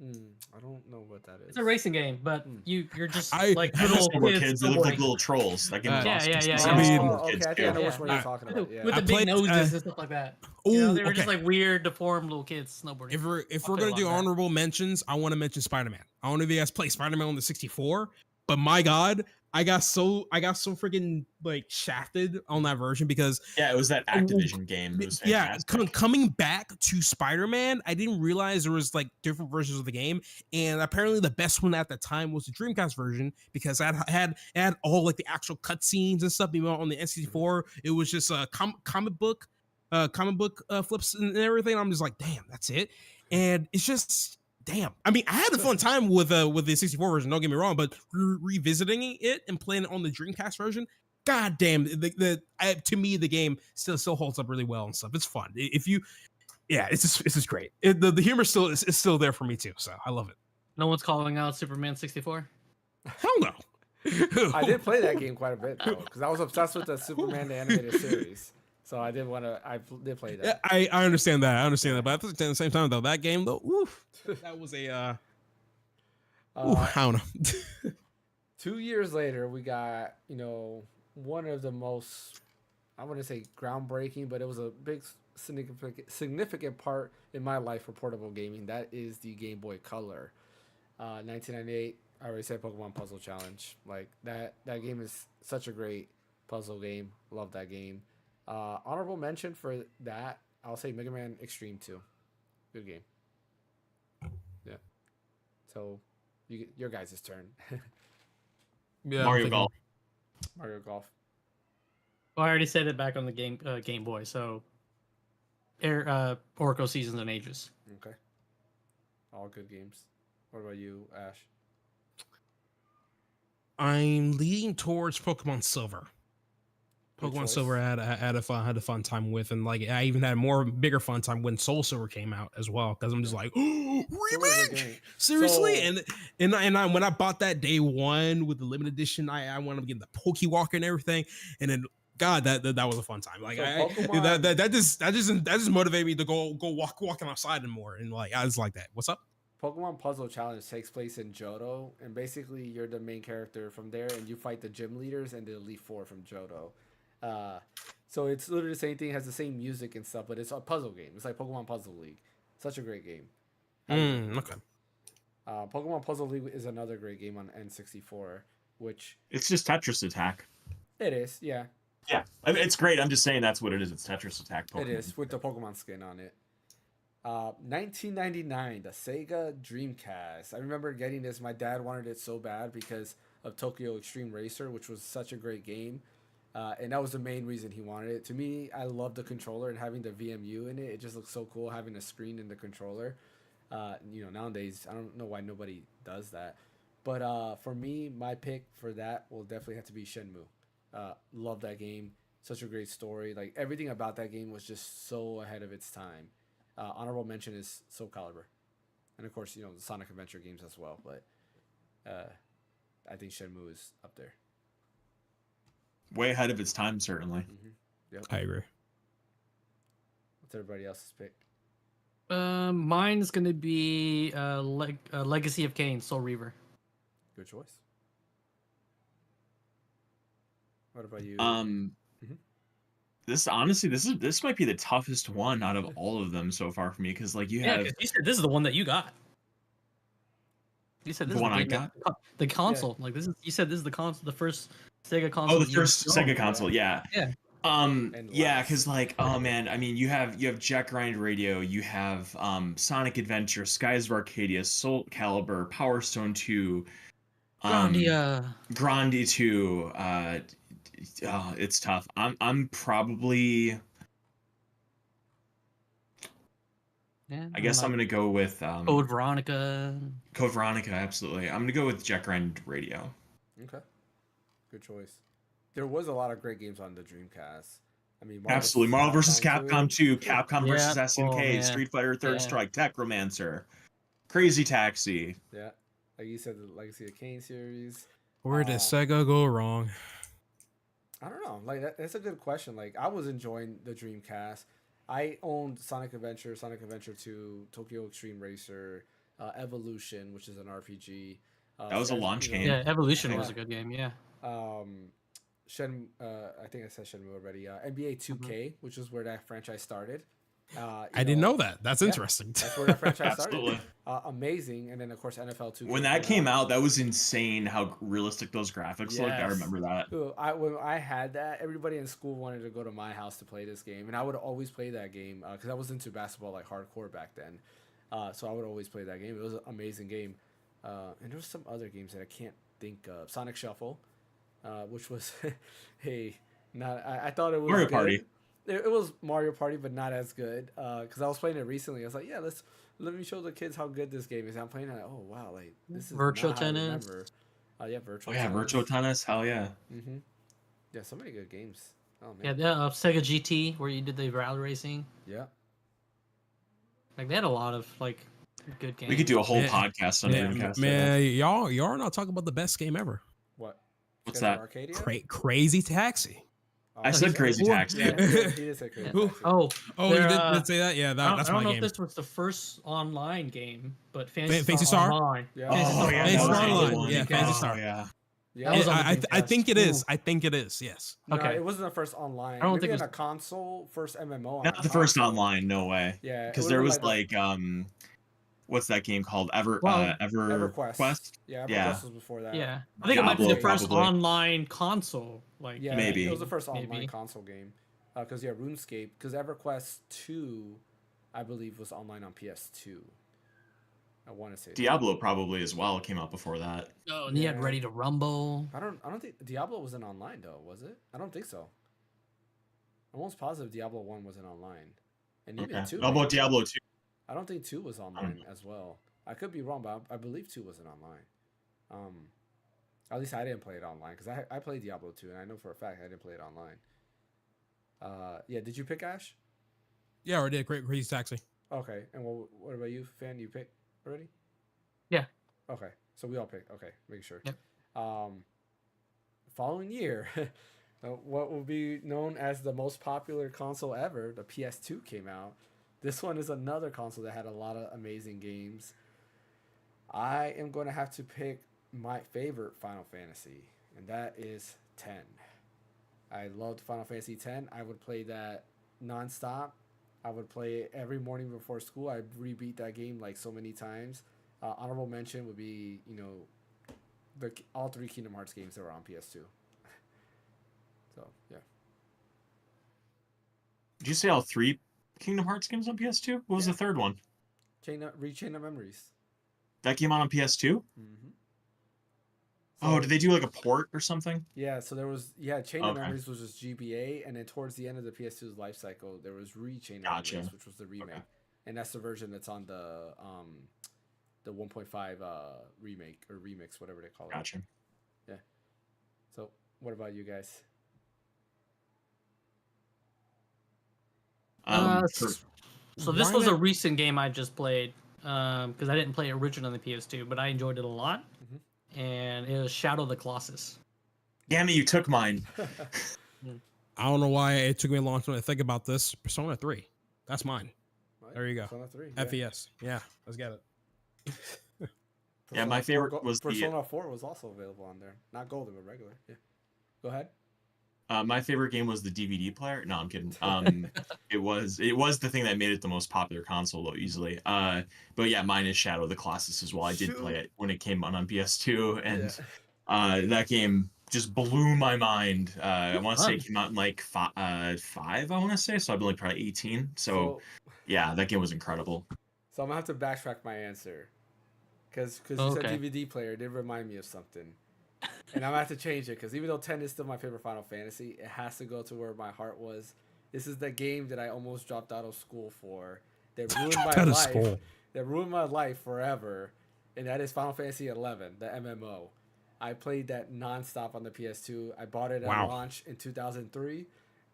I don't know what that is. It's a racing game, but you're just like I little Snowboard kids. They look like little trolls. That game was awesome. yeah. I I mean, okay, I think I know which one you're talking about. Yeah. With the big noses and stuff like that. They were just okay. like weird, deformed little kids snowboarding. If we're gonna do honorable mentions, I want to mention Spider-Man. I don't know if you guys play Spider-Man on the 64, but my God, I got so freaking like shafted on that version because it was that Activision game. It was fantastic. Coming back to Spider-Man, I didn't realize there was like different versions of the game, and apparently the best one at the time was the Dreamcast version because it had all like the actual cutscenes and stuff. Even on the N64, it was just a comic book flips and everything. I'm just like, damn, that's it, and it's just. Damn. I mean, I had a fun time with the 64 version, don't get me wrong, but revisiting it and playing it on the Dreamcast version, god damn, to me the game still holds up really well and stuff. It's fun. It's just great. The humor is still there for me too, so I love it. No one's calling out Superman 64. Hell no. I did play that game quite a bit though, because I was obsessed with the Superman the animated series. So I did play that. Yeah, I understand that. But at the same time, though, that game, though, oof, that was a, I don't know. 2 years later, we got, one of the most, I want to say groundbreaking, but it was a big significant part in my life for portable gaming. That is the Game Boy Color. 1998, I already said Pokemon Puzzle Challenge. Like, that game is such a great puzzle game. Love that game. Honorable mention for that, I'll say Mega Man Extreme 2. Good game. Yeah. So, your guys' turn. Yeah, Mario Golf. Mario Golf. Well, I already said it back on the Game Boy, so Oracle Seasons and Ages. Okay. All good games. What about you, Ash? I'm leaning towards Pokemon Silver. Good Pokemon choice. Silver I had a fun time with, and like I even had a bigger fun time when Soul Silver came out as well, because I'm just like, oh, Silver's a remake, game. seriously. So- and I when I bought that day one with the limited edition, I wanted to get the Pokewalker and everything, and then God, that was a fun time. Like So Pokemon, that just motivated me to go walking outside and more, and like I was like that. What's up? Pokemon Puzzle Challenge takes place in Johto, and basically you're the main character from there, and you fight the gym leaders and the Elite Four from Johto. So it's literally the same thing, has the same music and stuff, but it's a puzzle game. It's like Pokemon Puzzle League. Such a great game. Okay. Pokemon Puzzle League is another great game on N64, which It's just Tetris Attack. it is, yeah. Yeah, I mean, it's great. I'm just saying that's what it is. It's Tetris Attack. Pokemon. It is, with the Pokemon skin on it. 1999, the Sega Dreamcast. I remember getting this. My dad wanted it so bad because of Tokyo Extreme Racer, which was such a great game. And that was the main reason he wanted it. To me, I love the controller and having the VMU in it. It just looks so cool having a screen in the controller. Nowadays, I don't know why nobody does that. But for me, my pick for that will definitely have to be Shenmue. Love that game. Such a great story. Like, everything about that game was just so ahead of its time. Honorable mention is Soul Calibur. And of course, the Sonic Adventure games as well. But I think Shenmue is up there. Way ahead of its time, certainly. Mm-hmm. Yep. I agree. What's everybody else's pick? Mine's gonna be Legacy of Kain, Soul Reaver. Good choice. What about you? This honestly, this might be the toughest one out of all of them so far for me, because like you Yeah, have 'cause you said this is the one that you got. You said this The is one I game that- the console. Like this is. You said this is the console, the first Sega console. oh the that you first owned. Sega console, yeah. Yeah. And Yeah, last. because like, oh man, I mean, you have Jet Grind Radio, you have Sonic Adventure, Skies of Arcadia, Soul Calibur, Power Stone 2, Grandia 2. It's tough. I'm probably. Yeah, I guess I'm gonna go with Code Veronica. Code Veronica. Absolutely, I'm gonna go with Jet Grind Radio. Okay. Good choice. There was a lot of great games on the Dreamcast. I mean, Absolutely, Marvel vs. Capcom 2, Capcom vs. Yeah. SNK, Oh, man. Street Fighter Third Yeah. Strike, Techromancer, Crazy Taxi. Yeah. Like you said, the Legacy of Kain series. Where did Sega go wrong? I don't know. Like that's a good question. Like I was enjoying the Dreamcast. I owned Sonic Adventure 2, Tokyo Extreme Racer, Evolution, which is an RPG. That was a launch game. Yeah, Evolution Yeah. was a good game. Yeah. I think I said Shenmue already. NBA 2K, which is where that franchise started. I didn't know that. That's yeah. interesting. That's where that franchise Absolutely. started. Amazing. And then of course NFL 2K. When that came out, that was insane how realistic those graphics looked. I Yes. remember that. Ooh, when I had that, everybody in school wanted to go to my house to play this game, and I would always play that game because I was into basketball like hardcore back then. So I would always play that game. It was an amazing game. And there was some other games that I can't think of. Sonic Shuffle, which was I thought it was Mario good. Party. It was Mario Party, but not as good. Because I was playing it recently. I was like, yeah, let me show the kids how good this game is. And I'm playing it. Oh wow, like this is Virtual not how I Tennis. remember. Yeah, Virtual. Oh yeah, Virtual Tennis. Hell yeah. Mm-hmm. Yeah, so many good games. Oh Yeah, man. the Sega GT where you did the rally racing. Yeah. Like they had a lot of like good games. We could do a whole Man, podcast on Dreamcast. Man, y'all are not talking about the best game ever. What? What's Skies of that? Arcadia? Crazy Taxi. Oh, I said he Crazy Taxi. Yeah, he did say Crazy Who? Taxi. Oh, Oh, there, you did say that? Yeah, that's I don't my know game. if this was the first online game, but Fantasy Fantasy Star Star? Online. Yeah. Fantasy Oh Star yeah, Fantasy that was Star a good Online. one. Yeah, Fantasy Oh, Star. yeah. Yeah. That was on the I Dreamcast. think it is. Ooh. I think it is. Yes. No, Okay. it wasn't the first online. I don't Maybe think it on was- a console, first MMO. On Not a the first console. online, no way. Yeah. Because it there would've was been like what's that game called? Well, EverQuest. Yeah, EverQuest Yeah. was before that. Yeah, I think it might be Diablo, the first probably. online console. Like Yeah, Maybe. It was the first online Maybe. console game. Because RuneScape. Because EverQuest 2, I believe, was online on PS2. I want to say. that. Diablo probably as well came out before that. Oh, and you had Yeah. Ready to Rumble. I don't think Diablo wasn't online though, was it? I don't think so. I'm almost positive Diablo 1 wasn't online. and even Okay. 2. How about Diablo 2? I don't think 2 was online as well. I could be wrong, but I believe 2 wasn't online. At least I didn't play it online because I played Diablo 2, and I know for a fact I didn't play it online. Yeah, did you pick Ash? Yeah, I did. Crazy Taxi. Okay, and what about you, Fan? You picked already? Yeah. Okay, so we all picked. Okay, make sure. Yep. Following year, what will be known as the most popular console ever, the PS2 came out. This one is another console that had a lot of amazing games. I am going to have to pick my favorite Final Fantasy, and that is 10. I loved Final Fantasy 10. I would play that nonstop. I would play it every morning before school. I rebeat that game like so many times. Honorable mention would be, all 3 Kingdom Hearts games that were on PS2. So, yeah. Did you say all 3 Kingdom Hearts games on PS2? What was the third one? Chain of Memories. That came out on PS2? Mm-hmm. So, did they do like a port or something? Yeah, so there was Chain of Memories was just GBA, and then towards the end of the PS2's life cycle, there was Chain of Memories, which was the remake, and that's the version that's on the 1.5 remake or remix, whatever they call it. Gotcha. Yeah. So, what about you guys? So this was a recent game I just played because I didn't play it originally on the PS2, but I enjoyed it a lot. And it was Shadow of the Colossus. Damn it, you took mine. I don't know why it took me a long time to think about this. Persona 3. That's mine. Right. There you go. Persona 3. FES. Yeah, let's get it. Yeah, my favorite was Persona 4 was also available on there. Not golden, but regular. Yeah. Go ahead. My favorite game was the DVD player. No, I'm kidding. It was the thing that made it the most popular console, though, easily. But yeah, mine is Shadow of the Colossus as well. I did play it when it came out on PS2, and that game just blew my mind. I want to say it came out in like 5, I want to say, so I've been like probably 18. So yeah, that game was incredible. So I'm gonna have to backtrack my answer, because you said DVD player, it did remind me of something. And I'm going to have to change it because even though 10 is still my favorite Final Fantasy, it has to go to where my heart was. This is the game that I almost dropped out of school for. That ruined my life. That ruined my life forever. And that is Final Fantasy 11, the MMO. I played that nonstop on the PS2. I bought it at launch in 2003.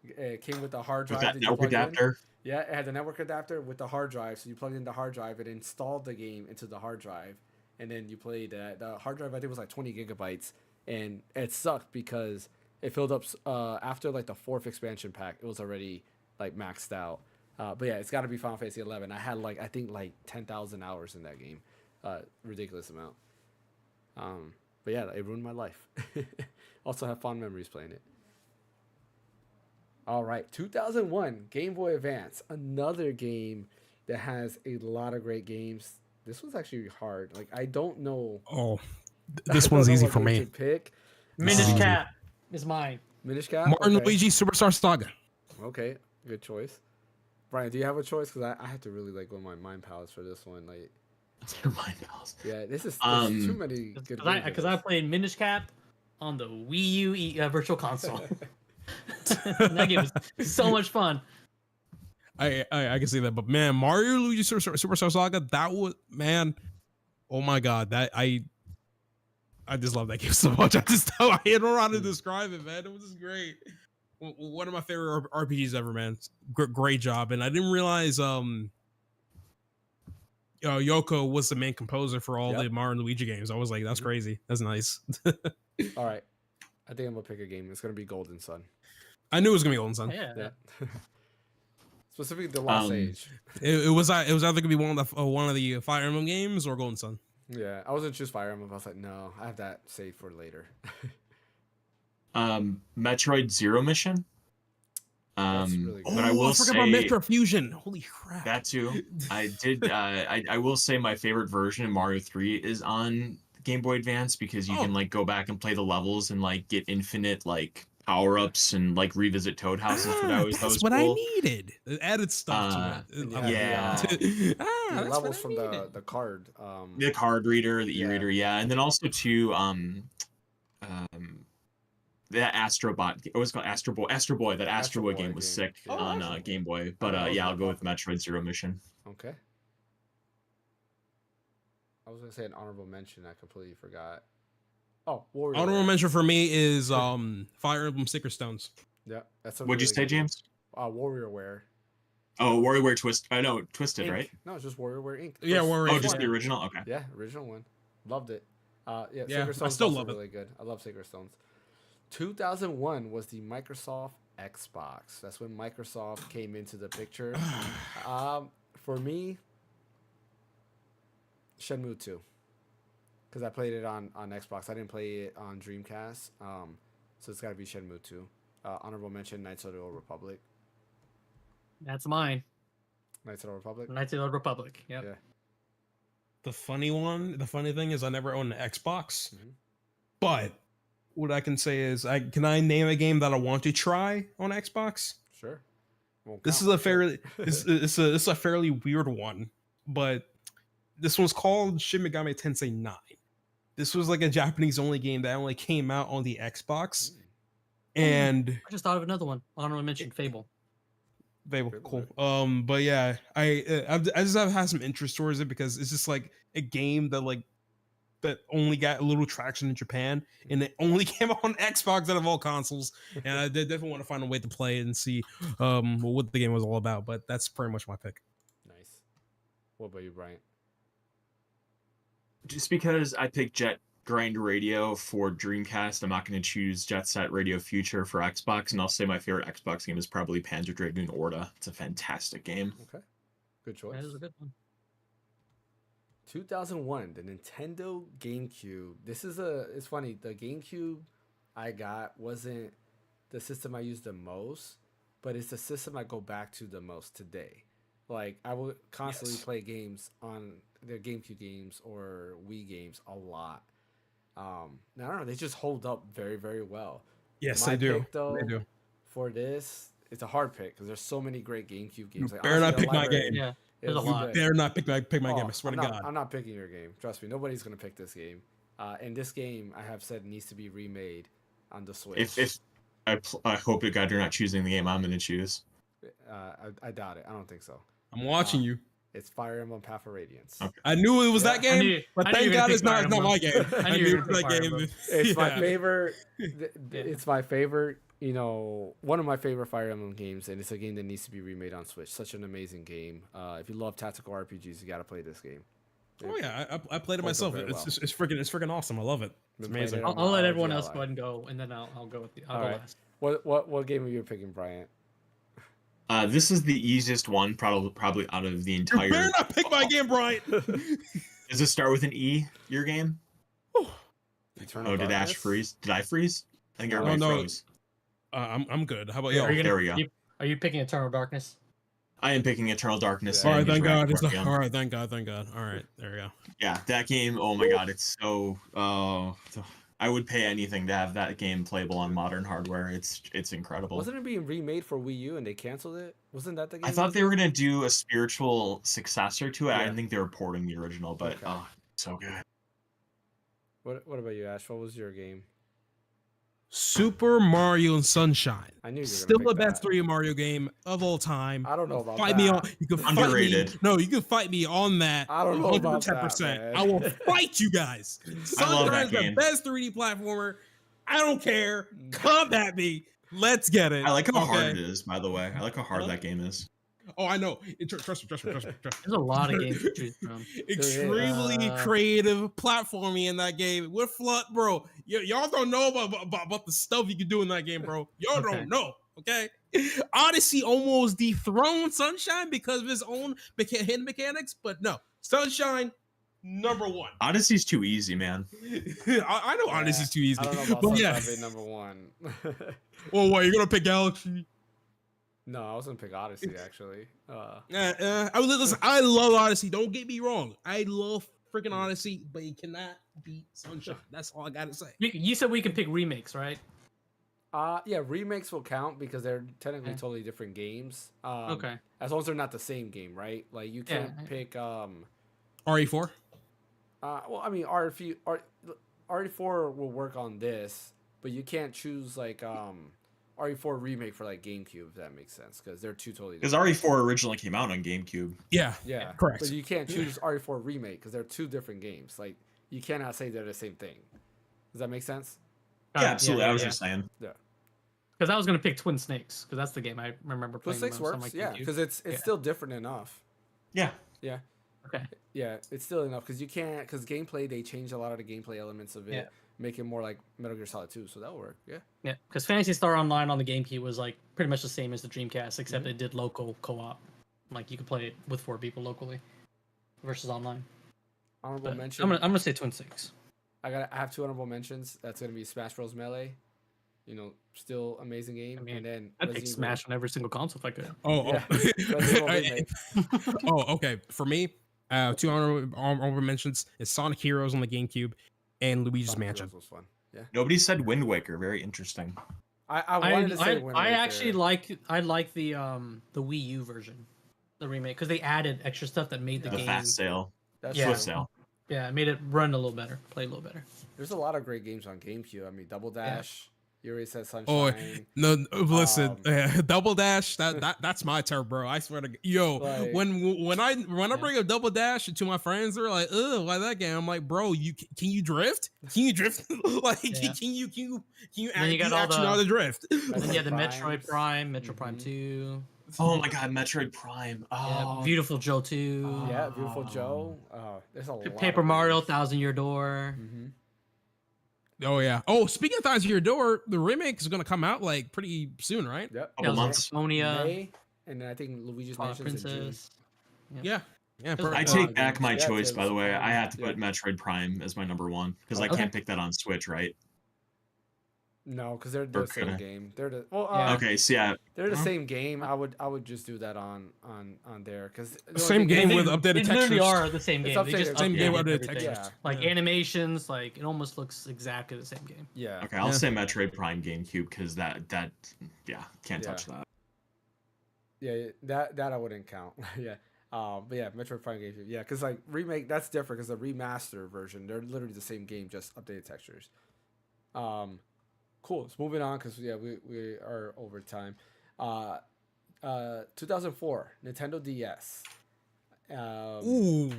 It came with the hard drive. With that network adapter? Yeah, it had the network adapter with the hard drive. So you plugged in the hard drive and installed the game into the hard drive. And then you played that. The hard drive, I think, was like 20 gigabytes. And it sucked because it filled up after like the 4th expansion pack. It was already like maxed out. But yeah, it's got to be Final Fantasy 11. I had I think 10,000 hours in that game. Ridiculous amount. But yeah, it ruined my life. Also have fond memories playing it. All right, 2001 Game Boy Advance. Another game that has a lot of great games. This was actually hard. I don't know. Oh. This one's easy for me. Pick. Minish Cap is mine. Minish Cap? Martin Luigi Superstar Saga. Okay, good choice. Brian, do you have a choice? Because I had to really go my mind palace for this one. Your mind palace. Yeah, this is too many good games. Because I played Minish Cap on the Wii U Virtual Console. That game was so much fun. I can see that, but man, Mario Luigi Superstar Saga, that was, man, oh my god, that I just love that game so much. I don't know how to describe it, man. It was just great. One of my favorite RPGs ever, man. Great job. And I didn't realize Yoko was the main composer for all the Mario and Luigi games. I was like, that's crazy. That's nice. All right. I think I'm going to pick a game. It's going to be Golden Sun. I knew it was going to be Golden Sun. Yeah. Specifically the Lost Age. It was either going to be one of the Fire Emblem games or Golden Sun. Yeah, I wasn't choose Fire Emblem. I was like, no, I have that saved for later. Metroid Zero Mission. Really but I will say about Metro Fusion. Holy crap! That too. I did. I will say my favorite version of Mario 3 is on Game Boy Advance because you can go back and play the levels and get infinite power ups and revisit Toad houses. That's what cool. I needed. It added stuff to it. The levels from the card. The card reader, the e-reader, and then also too that Astrobot. What was it called? Astro Boy. That Astro Boy game was sick Oh, on actually. Game Boy. But yeah, I'll go with Metroid Zero Mission. Okay. I was gonna say an honorable mention. I completely forgot. Oh, Warrior. Honorable mention for me is Fire Emblem Sticker Stones. Yeah, that's. What'd you say, James? WarioWare. Oh, WarioWare Twist. I know Twisted, Inc. right? No, it's just WarioWare Inc. Yeah, WarioWare. Oh, just the original. Okay. Yeah, original one. Loved it. Yeah, Yeah, Sacred Stones I still also love it. really good. I love Sacred Stones. 2001 was the Microsoft Xbox. That's when Microsoft came into the picture. For me, Shenmue 2. Because I played it on Xbox. I didn't play it on Dreamcast. So it's got to be Shenmue 2. Honorable mention, Knights of the Old Republic. That's mine. Knights of the Old Republic? Knights of the Old Republic. Yep. Yeah. The funny thing is I never owned an Xbox. Mhm. But what I can say is can I name a game that I want to try on Xbox? Sure. This is a fairly it's a fairly weird one, but this one's called Shin Megami Tensei 9. This was like a Japanese only game that only came out on the Xbox. And I just thought of another one. Honorable mention, Fable. Fable, cool. But yeah, I just have had some interest towards it because it's just like a game that only got a little traction in Japan, and it only came out on Xbox out of all consoles. And I definitely want to find a way to play it and see what the game was all about. But that's pretty much my pick. Nice. What about you, Bryant? Just because I picked Jet Grind Radio for Dreamcast, I'm not going to choose Jet Set Radio Future for Xbox, and I'll say my favorite Xbox game is probably Panzer Dragoon Orta. It's a fantastic game. Okay. Good choice. That is a good one. 2001, the Nintendo GameCube. It's funny. The GameCube I got wasn't the system I used the most, but it's the system I go back to the most today. Like, I will constantly play games on the GameCube games or Wii games a lot. I don't know. They just hold up very, very well. Yes, My they do. pick, though, They do. For this, it's a hard pick because there's so many great GameCube games. You Like, better not honestly, pick my game. Yeah, there's a is lot. good. Better not pick my game. I swear to God. I'm not picking your game. Trust me. Nobody's going to pick this game. And this game, I have said, needs to be remade on the Switch. If I hope to God you're not choosing the game I'm going to choose. I doubt it. I don't think so. I'm watching you. It's Fire Emblem Path of Radiance. Okay. I knew it was that I game, knew but you thank were God gonna it's pick not Fire my game. I I knew knew you it were was gonna that pick game. Fire It's my Yeah. favorite. It's my favorite. One of my favorite Fire Emblem games, and it's a game that needs to be remade on Switch. Such an amazing game. If you love tactical RPGs, you got to play this game. Oh yeah, I played it Holds up myself. very well. it's freaking awesome. I love it. It's Been playing amazing. it on I'll let my everyone RG else Ally. go ahead and go, and then I'll go with the. I'll All go right. last. What game are you picking, Bryant? This is the easiest one, probably out of the You entire. better not pick my game, Brian. Does it start with an E? Your game? Eternal Oh, did Ash Darkness? freeze? Did I freeze? I think No, everybody no. froze. I'm good. How about Are you? you There we go. Are you picking Eternal Darkness? I am picking Eternal Darkness. Yeah. All right, and thank God. Jurassic Park again. All right, thank God. All right, there we go. Yeah, that game. Oh my God, it's so. I would pay anything to have that game playable on modern hardware. It's incredible. Wasn't it being remade for Wii U and they canceled it? Wasn't that the game? I thought they were gonna do a spiritual successor to it. I Yeah. didn't think they were porting the original, but Okay. so good. What about you, Ash? What was your game? Super Mario Sunshine. I knew you were Still gonna the pick best that. 3D Mario game of all time. I don't know about Fight that. me on. You can fight Underrated. me. No, you can fight me on that. I don't know about that, 110%. man. I will fight you guys. I love that Sunshine's the game. best 3D platformer. I don't care. Combat me. Let's get it. I like how hard Okay? it is. By the way, I like how hard that game is. Oh, I know. Trust me. There's a lot of games to choose from. Extremely creative platforming in that game. With Flood, bro. Y'all don't know about the stuff you can do in that game, bro. Y'all Okay. don't know. Okay. Odyssey almost dethroned Sunshine because of his own hidden mechanics, but no. Sunshine, number one. Odyssey's too easy, man. I know Odyssey's too easy. I don't know about But Sunshine yeah. being number one. Well, what, you're gonna pick Galaxy? No, I was gonna pick Odyssey actually. Listen, I love Odyssey. Don't get me wrong. I love freaking Odyssey, but you cannot beat Sunshine. That's all I gotta say. You said we can pick remakes, right? Yeah, remakes will count because they're technically Okay. totally different games. Okay. As long as they're not the same game, right? Like you can't Yeah. pick RE4. well, I mean RE4 will work on this, but you can't choose like RE4 remake for like GameCube, if that makes sense, because they're two totally Because different. RE4 originally came out on GameCube. Yeah, Yeah, correct. But you can't choose RE4 remake because they're two different games. Like you cannot say they're the same thing. Does that make sense? Yeah, absolutely. I was just saying. Yeah. Because I was gonna pick Twin Snakes because that's the game I remember Twin playing. Snakes the most on works, my yeah, GameCube. because it's still different enough. Yeah. Yeah. Okay. Yeah, it's still enough because you can't because gameplay they changed a lot of the gameplay elements of it, make it more like Metal Gear Solid 2, so that'll work. Yeah. Yeah, because Phantasy Star Online on the GameCube was like pretty much the same as the Dreamcast, except it did local co-op. Like you could play it with 4 people locally versus online. Honorable But mention. I'm gonna say Twin Snakes. I have 2 honorable mentions. That's gonna be Smash Bros. Melee. You know, still amazing game. I mean, and then I'd pick Smash on every single console if I could. Resident Evil remake. Okay. For me, 2 honorable mentions is Sonic Heroes on the GameCube and Luigi's Sonic Mansion. Heroes was fun. Yeah. Nobody said Wind Waker. Very interesting. I wanted to say Wind I Waker. actually like the Wii U version, the remake, because they added extra stuff that made the The game. fast sale. That's Yeah. true. Swift sale. Yeah, it made it run a little better, play a little better. There's a lot of great games on GameCube. I mean, Double Dash. You already said Oh Sunshine. no! Listen, Double Dash. That's my turn, bro. I swear to yo. Like- when I bring up Double Dash to my friends, they're like, "Ugh, why that game?" I'm like, "Bro, can you drift? Can you drift? Like, Yeah. can you then you got all actually know how to drift?" And then you had the Primes. Metroid Prime, Metroid Prime Mhm. 2, Oh my God, Metroid Prime. Oh, Beautiful Joe 2, Yeah, Beautiful Joe. There's a lot. Paper Mario, Thousand Year Door. Mm-hmm. Oh yeah. Oh, speaking of Thousand Year Door, the remake is gonna come out like pretty soon, right? Yep. Couple months. Monia, May, and then I think Luigi's Mansion's in June. Princess. Yeah. Yeah. Those are I Oh, take games. back my Yeah, choice, by the way. Tails. I had to Yeah. put Metroid Prime as my number 1 because I Okay. can't pick that on Switch, right? No, because they're the Or same could I? game. They're the well. Yeah. Okay, so yeah, They're the Huh? same game. I would just do that on there because Same game with updated They literally textures. are the same It's game. They just updated. Same game with updated updated everything. textures. Yeah. Like Yeah. animations, like it almost looks exactly the same game. Yeah. okay, I'll Yeah. say Metroid Prime GameCube because that yeah, can't Yeah. touch that. Yeah, that I wouldn't count. Yeah. But yeah, Metroid Prime game. Yeah, because like remake, that's different because the remaster version, they're literally the same game, just updated textures. Cool. So moving on because yeah, we are over time. 2004 Nintendo DS. Ooh.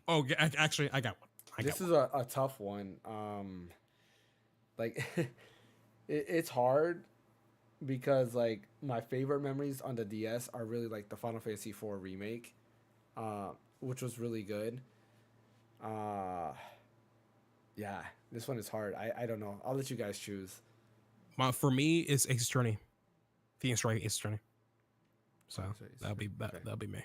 Oh, actually, I got one. This is a tough one. Like it's hard because like my favorite memories on the DS are really like the Final Fantasy IV remake, which was really good. Yeah, this one is hard. I don't know. I'll let you guys choose. For me, it's Ace Attorney. Phoenix Wright Ace Attorney. So Ace that'll be Attorney, okay. that'll be me.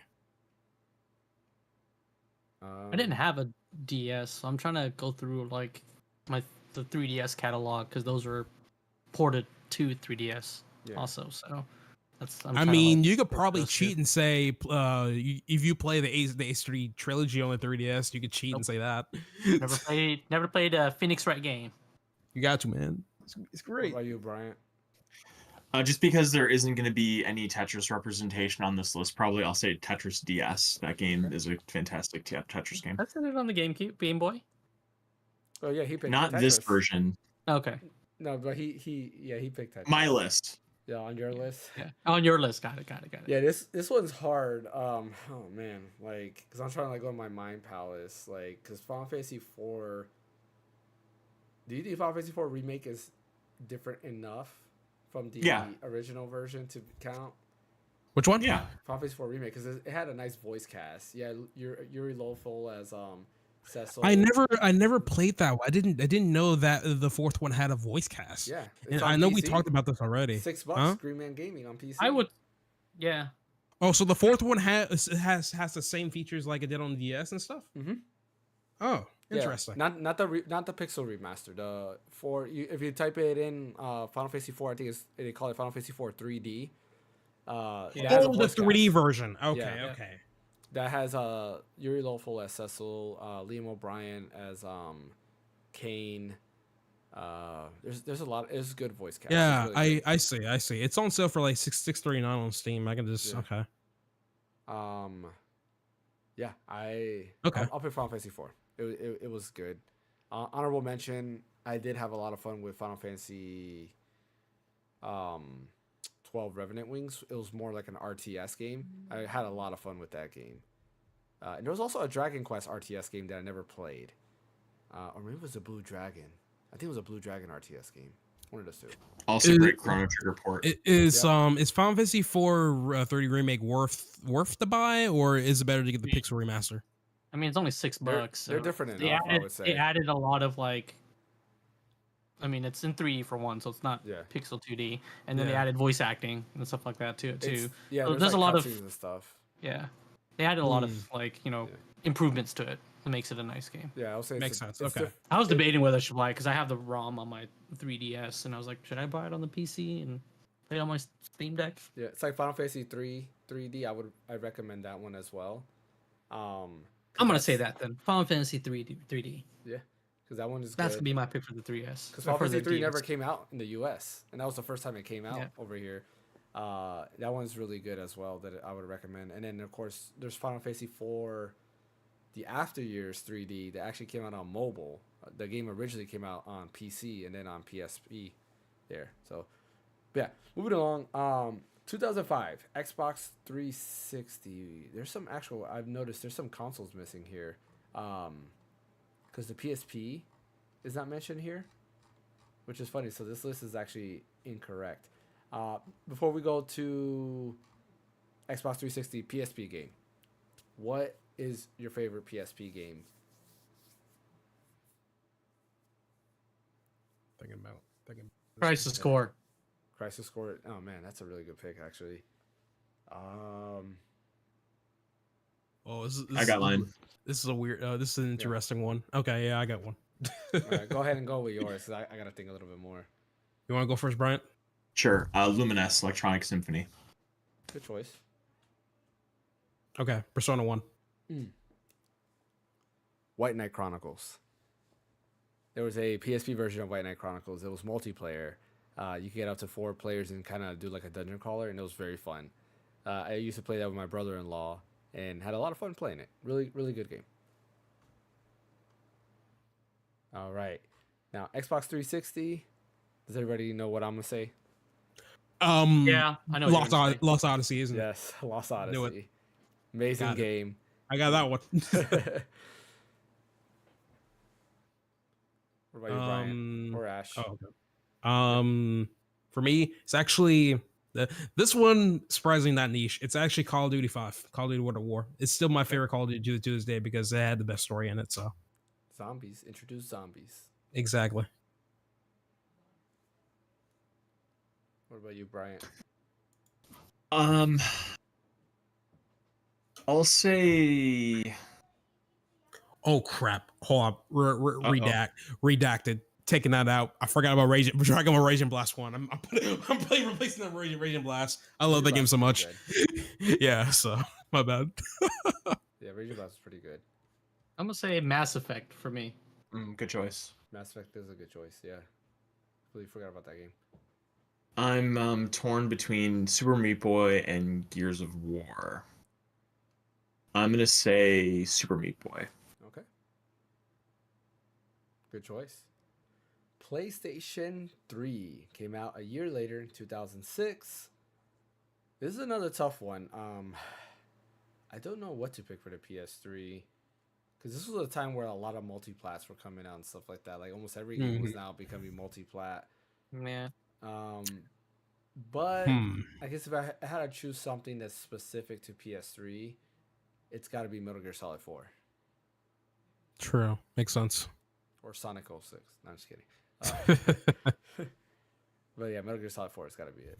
I didn't have a DS, so I'm trying to go through like the 3DS catalog because those were ported to 3DS Yeah. also. So that's. I mean, you could those probably two. cheat and say, if you play the Ace Attorney trilogy on the 3DS, you could cheat and say that. never played a Phoenix Wright game. You got to, man. It's What great. about you, Bryant? Just because there isn't going to be any Tetris representation on this list, probably I'll say Tetris DS. That game is a fantastic Tetris game. I said it on the GameCube, Game Boy. Oh yeah, he picked Not this Tetris. version. Okay, No, but he picked Tetris. My list. Yeah, on your list. yeah, on your list. Got it. Yeah, this one's hard. Oh man, like, cause I'm trying to like go to my mind palace, like, cause Final Fantasy IV. Do you think Final Fantasy IV remake is different enough from the Yeah. original version to count? Which one? Yeah. Final Fantasy IV remake, cause it had a nice voice cast. Yeah, Yuri Lothal as Cecil. I never played that one. I didn't know that the fourth one had a voice cast. Yeah, And it's I on know we PC. talked about this already. $6, Huh? Green Man Gaming on PC. I would. Yeah. Oh, so the fourth one has the same features like it did on the DS and stuff. Mhm. Oh, Yeah, interesting. Not the pixel remaster. The if you type it in Final Fantasy IV, I think they call it Final Fantasy IV 3D. Yeah. it has a Oh, the voice 3D cast. version. Okay, Yeah. okay. That has Yuri Lothal as Cecil, Liam O'Brien as Kane. There's a lot. It's good voice cast. Yeah, It's really I see. It's on sale for like $6.39 on Steam. I can just Yeah. okay. good. Yeah, Okay. I'll pick Final Fantasy IV. It was good. Honorable mention, I did have a lot of fun with Final Fantasy 12 Revenant Wings. It was more like an RTS game. I had a lot of fun with that game. And there was also a Dragon Quest RTS game that I never played. Or maybe it was a Blue Dragon. I think it was a Blue Dragon RTS game. One of those two. Also great Chrono Trigger port. Is Final Fantasy 4 3D remake worth to buy, or is it better to get the Pixel remaster? I mean, it's only $6. They're different enough, I would say. They added a lot of like. I mean, it's in 3D for one, so it's not pixel 2D, and then they added voice acting and stuff like that too. Yeah, so there's like a lot of and stuff. Yeah, they added a lot of like improvements to it. That makes it a nice game. Yeah, I'll say makes sense. Okay. I was debating whether I should buy it because I have the ROM on my 3DS, and I was like, should I buy it on the PC and play it on my Steam Deck? Yeah, it's like Final Fantasy 3D. I recommend that one as well. I'm gonna say that then. Final Fantasy 3D. Yeah, because that one is. That's gonna be my pick for the 3DS. Because Final Fantasy 3 never came out in the US, and that was the first time it came out over here. That one's really good as well. That I would recommend. And then of course there's Final Fantasy 4. The After Years 3D that actually came out on mobile. The game originally came out on PC and then on PSP there. So, yeah, moving along. 2005, Xbox 360. There's some I've noticed there's some consoles missing here. Because the PSP is not mentioned here, which is funny. So this list is actually incorrect. Before we go to Xbox 360 PSP game, what is your favorite PSP game? Thinking. Crisis Core. Crisis Core. Oh man, that's a really good pick actually. I got mine. This is a weird. This is an interesting one. Okay, yeah, I got one. All right, go ahead and go with yours. 'Cause I gotta think a little bit more. You want to go first, Bryant? Sure. Luminous Electronic Symphony. Good choice. Okay, Persona 1. White Knight Chronicles. There was a PSP version of White Knight Chronicles. It was multiplayer. You could get up to 4 players and kind of do like a dungeon crawler, and it was very fun. I used to play that with my brother-in-law and had a lot of fun playing it. Really, really good game. All right. Now, Xbox 360. Does everybody know what I'm going to say? Yeah, I know. Lost Odyssey, isn't it? Yes, Lost Odyssey. Knew it. Amazing game. I got that one. What about you, Brian? Or Ash? Oh, okay. For me, it's actually this one surprisingly not niche. It's actually Call of Duty 5, Call of Duty World at War. It's still my favorite Call of Duty to this day because it had the best story in it. So zombies, introduce zombies. Exactly. What about you, Brian? I'll say. Oh crap! Hold on. Redacted. Taking that out. I forgot about Dragon Ball Raging Blast 1. I'm replacing that Raging Blast. I love that game so much. Yeah, so my bad. Yeah, Raging Blast is pretty good. I'm gonna say Mass Effect for me. Good choice. Mass Effect is a good choice. Yeah, completely forgot about that game. I'm torn between Super Meat Boy and Gears of War. I'm gonna say Super Meat Boy. Okay. Good choice. PlayStation 3 came out a year later in 2006. This is another tough one. I don't know what to pick for the PS3 because this was a time where a lot of multi-plats were coming out and stuff like that. Like almost every game was now becoming multi-plat. Yeah. But I guess if I had to choose something that's specific to PS3, it's got to be Metal Gear Solid 4. True. Makes sense. Or Sonic 06. No, I'm just kidding. But yeah, Metal Gear Solid 4 has got to be it.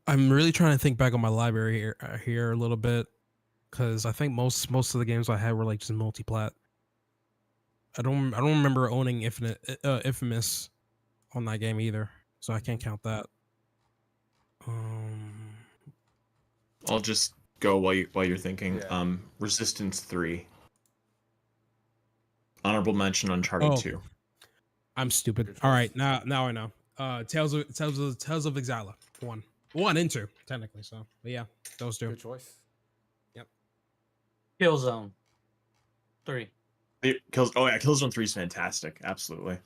I'm really trying to think back on my library here a little bit because I think most of the games I had were like just multi-plat. I don't remember owning Infamous on that game either, so I can't count that. I'll just go while you're thinking. Yeah. Resistance 3. Honorable mention Uncharted 2. I'm stupid. All right, now I know. Tales of Exile 1 and 2 technically. So, but yeah, those two. Good choice. Yep. Killzone 3. Killzone 3 is fantastic. Absolutely.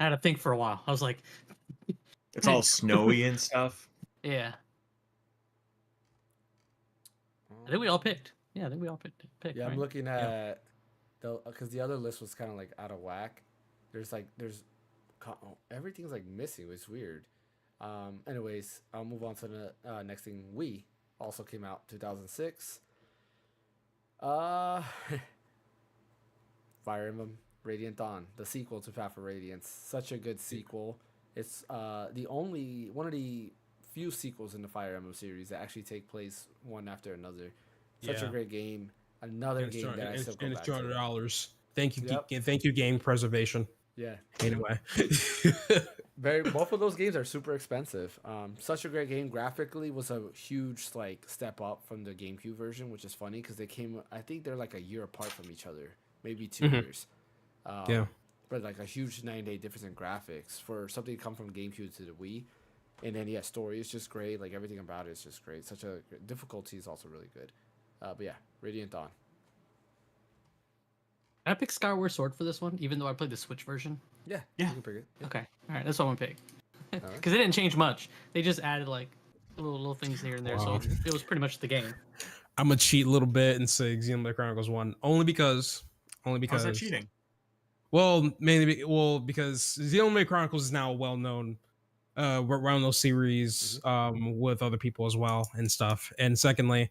I had to think for a while. I was like, It's all snowy and stuff. yeah. I think we all picked. Yeah, I think we all picked. Yeah, right? I'm looking at because the other list was kind of like out of whack. There's everything's like missing. It's weird. Anyways, I'll move on to the next thing. Wii also came out 2006. Fire Emblem Radiant Dawn, the sequel to Path of Radiance. Such a good sequel. It's one of the few sequels in the Fire Emblem series that actually take place one after another. Such a great game. Another game that I still go back to. $200. Thank you, thank you, game preservation. Yeah. Anyway, both of those games are super expensive. Such a great game. Graphically was a huge like step up from the GameCube version, which is funny because they came. I think they're like a year apart from each other, maybe 2 years. But like a huge 9-day difference in graphics for something to come from GameCube to the Wii. And then story is just great. Like everything about it is just great. Difficulty is also really good. But yeah, Radiant Dawn. Can I pick Skyward Sword for this one, even though I played the Switch version? Yeah. Yeah. You can pick it. Yeah. Okay. All right, that's what I'm gonna pick. Because Right. they didn't change much. They just added like little things here and there, Wow. so it was pretty much the game. I'm gonna cheat a little bit and say Xenoblade Chronicles 1 only because How's that cheating? Well, because Xenoblade Chronicles is now a well-known series with other people as well and stuff. And secondly,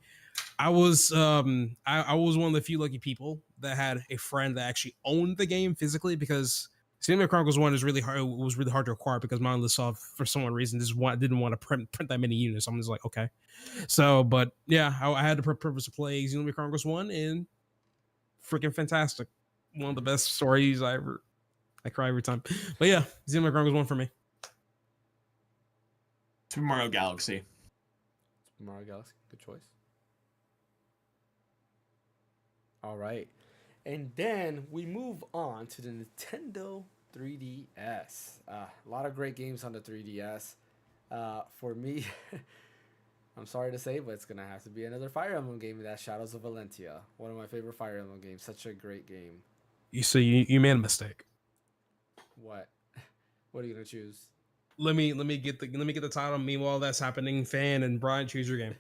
I was one of the few lucky people that had a friend that actually owned the game physically, because Xenoblade Chronicles 1 is really hard. It was really hard to acquire because Monolith for some reason didn't want to print that many units. I'm just like, okay. So, but yeah, I had the purpose to play Xenoblade Chronicles 1 and freaking fantastic. One of the best stories I cry every time. But yeah, Xenoblade Chronicles 1 for me. Super Mario Galaxy. Super Mario Galaxy, good choice. All right. And then we move on to the Nintendo 3DS. A lot of great games on the 3DS. For me, I'm sorry to say, but it's going to have to be another Fire Emblem game, and that's Shadows of Valentia. One of my favorite Fire Emblem games. Such a great game. You made a mistake. What? What are you going to choose? Let me get the title. Meanwhile, that's happening. Fan and Brian, choose your game.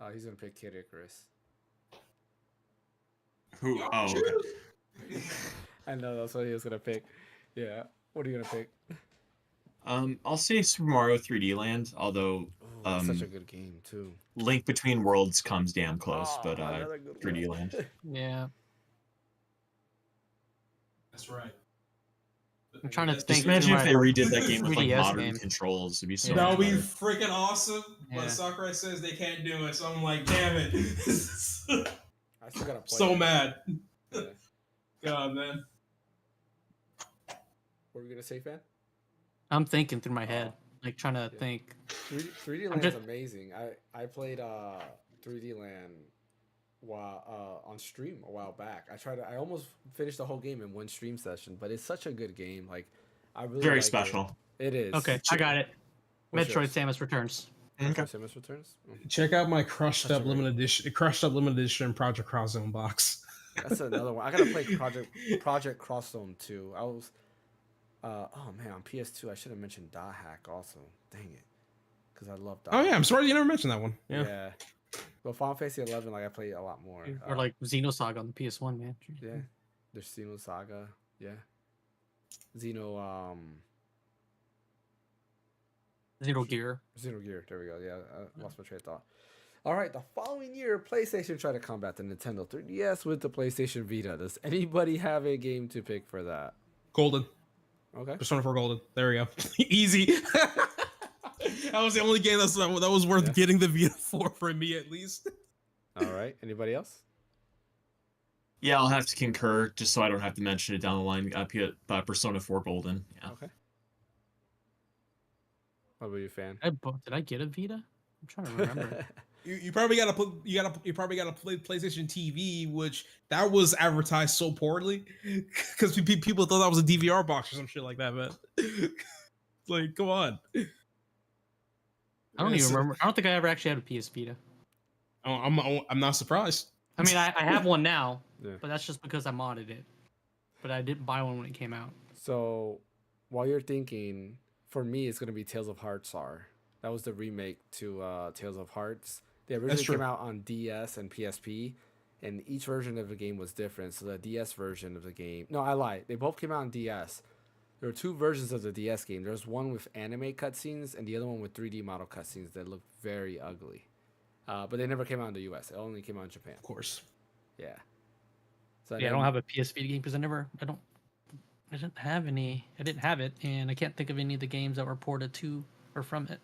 Oh, he's going to pick Kid Icarus. Who? Oh, okay. I know that's what he was gonna pick. Yeah. What are you gonna pick? I'll say Super Mario 3D Land, although such a good game too. Link Between Worlds comes damn close, but another good 3D one. Land. Yeah. That's right. I'm trying to think. Just imagine if they redid that game with like 3DS modern game. controls. It'd be so. That would much be better. freaking awesome. Yeah. But Sakurai says they can't do it, so I'm like, damn it. I still gotta play. So it. mad. Yeah. God, man. What were we gonna say, fan? I'm thinking through my head, like trying to think. 3D Land is amazing. I played 3D Land on stream a while back. I almost finished the whole game in one stream session, but it's such a good game. Like I really Very like special. It is. Okay, I got it. What's Metroid: yours? Samus Returns. Okay. Samus Returns. Check out my crushed Such up a great- limited edition Project Cross Zone box. That's another one. I gotta play Project Cross Zone 2. I was oh man, on PS2 I should have mentioned Da Hack also. Dang it. Because I love Da Oh yeah, Hack. I'm sorry you never mentioned that one. Yeah. But Final Fantasy 11, like I played a lot more. Or like Xenosaga on the PS1, man. Yeah. There's Xeno Saga. Yeah. Xeno Xenogear. Gear. There we go. Yeah, I lost my train of thought. All right, the following year, PlayStation tried to combat the Nintendo 3DS with the PlayStation Vita. Does anybody have a game to pick for that? Golden. Okay. Persona 4 Golden. There we go. Easy. That was the only game that was worth getting the Vita for me at least. All right. Anybody else? Yeah, I'll have to concur, just so I don't have to mention it down the line. Persona 4 Golden. Yeah. Okay. What about you, fan? Did I get a Vita? I'm trying to remember. You probably gotta play PlayStation TV, which that was advertised so poorly because people thought that was a DVR box or some shit like that, man. Like, come on. I don't even remember. I don't think I ever actually had a PS Vita. I'm not surprised. I mean, I have one now, Yeah. but that's just because I modded it. But I didn't buy one when it came out. So while you're thinking, for me, it's gonna be Tales of Hearts R. That was the remake to Tales of Hearts. They originally came out on DS and PSP, and each version of the game was different. So the DS version of the game, no, I lied. They both came out on DS. There were two versions of the DS game. There's one with anime cutscenes and the other one with 3D model cutscenes that look very ugly. But they never came out in the US. It only came out in Japan. Of course. Yeah. So I don't have a PS Vita game because I didn't have any. I didn't have it, and I can't think of any of the games that were ported to or from it.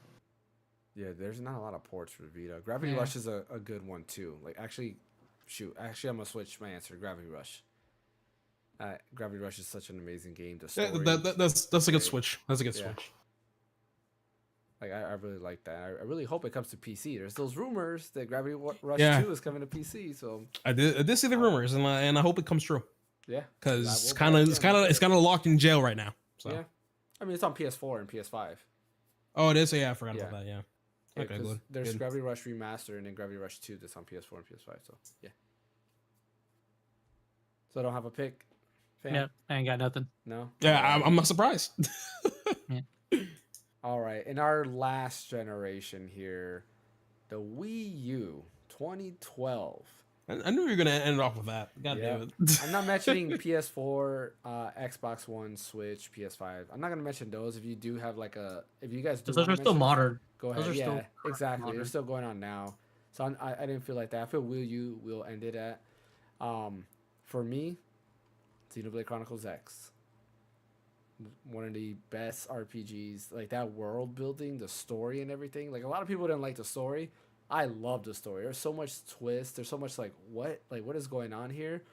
Yeah, there's not a lot of ports for Vita. Gravity Rush is a good one too. Like actually, I'm gonna switch my answer. Gravity Rush. Gravity Rush is such an amazing game. The story, that's a good switch. That's a good switch. Like I really like that. I really hope it comes to PC. There's those rumors that Gravity Rush 2 is coming to PC. So I did see the rumors, and I hope it comes true. Yeah, because it's kind of locked in jail right now. So. Yeah, I mean it's on PS4 and PS5. Oh, it is. Yeah, I forgot about that. Yeah. Okay, good. There's Gravity Rush Remaster and then Gravity Rush 2 that's on PS4 and PS5. So yeah. So I don't have a pick. Fan? Yeah, I ain't got nothing. No. Yeah, I'm not surprised. All right, in our last generation here, the Wii U 2012. I knew you were gonna end off with that. God damn it! I'm not mentioning PS4, Xbox One, Switch, PS5. I'm not gonna mention those. If you do have if you guys do, those are still modern. Go ahead. Those are still exactly. modern. They're still going on now. So I didn't feel like that. I feel Wii U will end it at. For me, Xenoblade Chronicles X. One of the best RPGs, like that world building, the story and everything. Like a lot of people didn't like the story. I love the story. There's so much twist. There's so much what is going on here?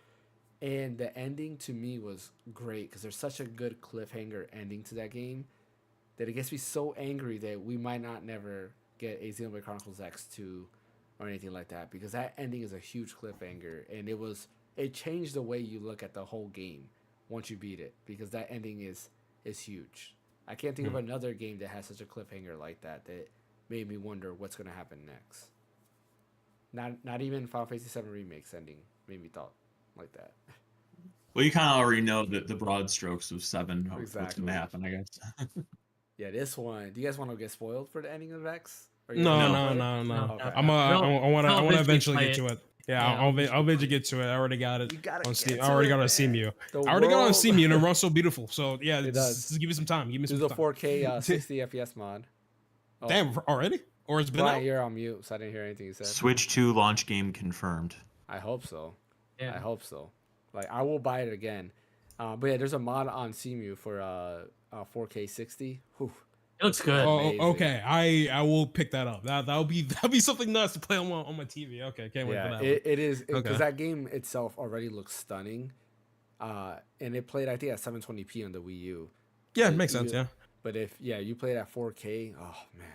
And the ending to me was great because there's such a good cliffhanger ending to that game that it gets me so angry that we might not never get a Xenoblade Chronicles X 2 or anything like that because that ending is a huge cliffhanger and it changed the way you look at the whole game once you beat it because that ending is huge. I can't think of another game that has such a cliffhanger like that made me wonder what's going to happen next. Not even Final Fantasy VII Remake's ending made me thought like that. Well, you kind of already know the broad strokes of 7. What's going to happen, I guess. Yeah, this one. Do you guys want to get spoiled for the ending of X? No. Okay. I want to eventually get to it. Yeah, I'll eventually get to it. I already got it. On Steam. I already got it on Steam. I already got it on Steam, and it runs so beautiful. So yeah, it does. Just give me some time. Give me some time. Do the 4K 60 FPS mod. Oh. Damn, already? Or it's been out? You're on mute, so I didn't hear anything you said. Switch 2 launch game confirmed. I hope so. Yeah. I hope so. Like I will buy it again. But yeah, there's a mod on Cemu for 4K 60. Whew. It looks good. Oh, okay. I will pick that up. That'll be something nice to play on my TV. Okay, can't wait for that. It is because that game itself already looks stunning. And it played I think at 720p on the Wii U. Yeah, it makes sense. Yeah. But if you play it at 4K, oh man,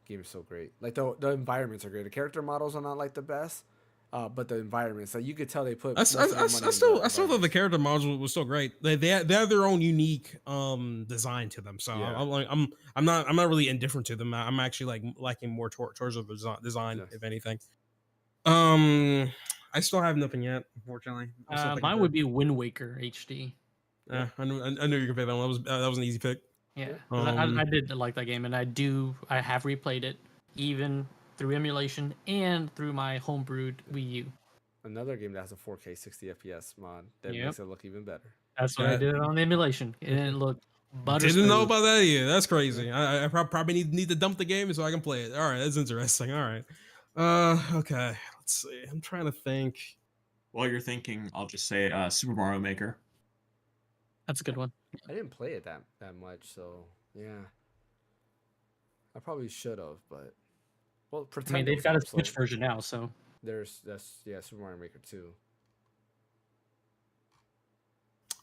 game is so great. Like the environments are great. The character models are not like the best. But the environments, like you could tell they put. I still thought the character models was still great. They have their own unique design to them. So I'm not really indifferent to them. I'm actually liking more towards the design, if anything. I still have nothing yet, unfortunately. Mine would be Wind Waker HD. Yeah, I knew you could pick that one. That was an easy pick. Yeah, I did like that game, and I have replayed it even through emulation and through my homebrewed Wii U. Another game that has a 4K 60 FPS mod that makes it look even better. That's why I did it on emulation. It didn't look butter. Didn't know about that either. That's crazy. I probably need to dump the game so I can play it. All right, that's interesting. All right. Okay. Let's see. I'm trying to think. While you're thinking, I'll just say Super Mario Maker. That's a good one. I didn't play it that much, so yeah. I probably should have, but they've got a Switch version now, so there's Super Mario Maker 2.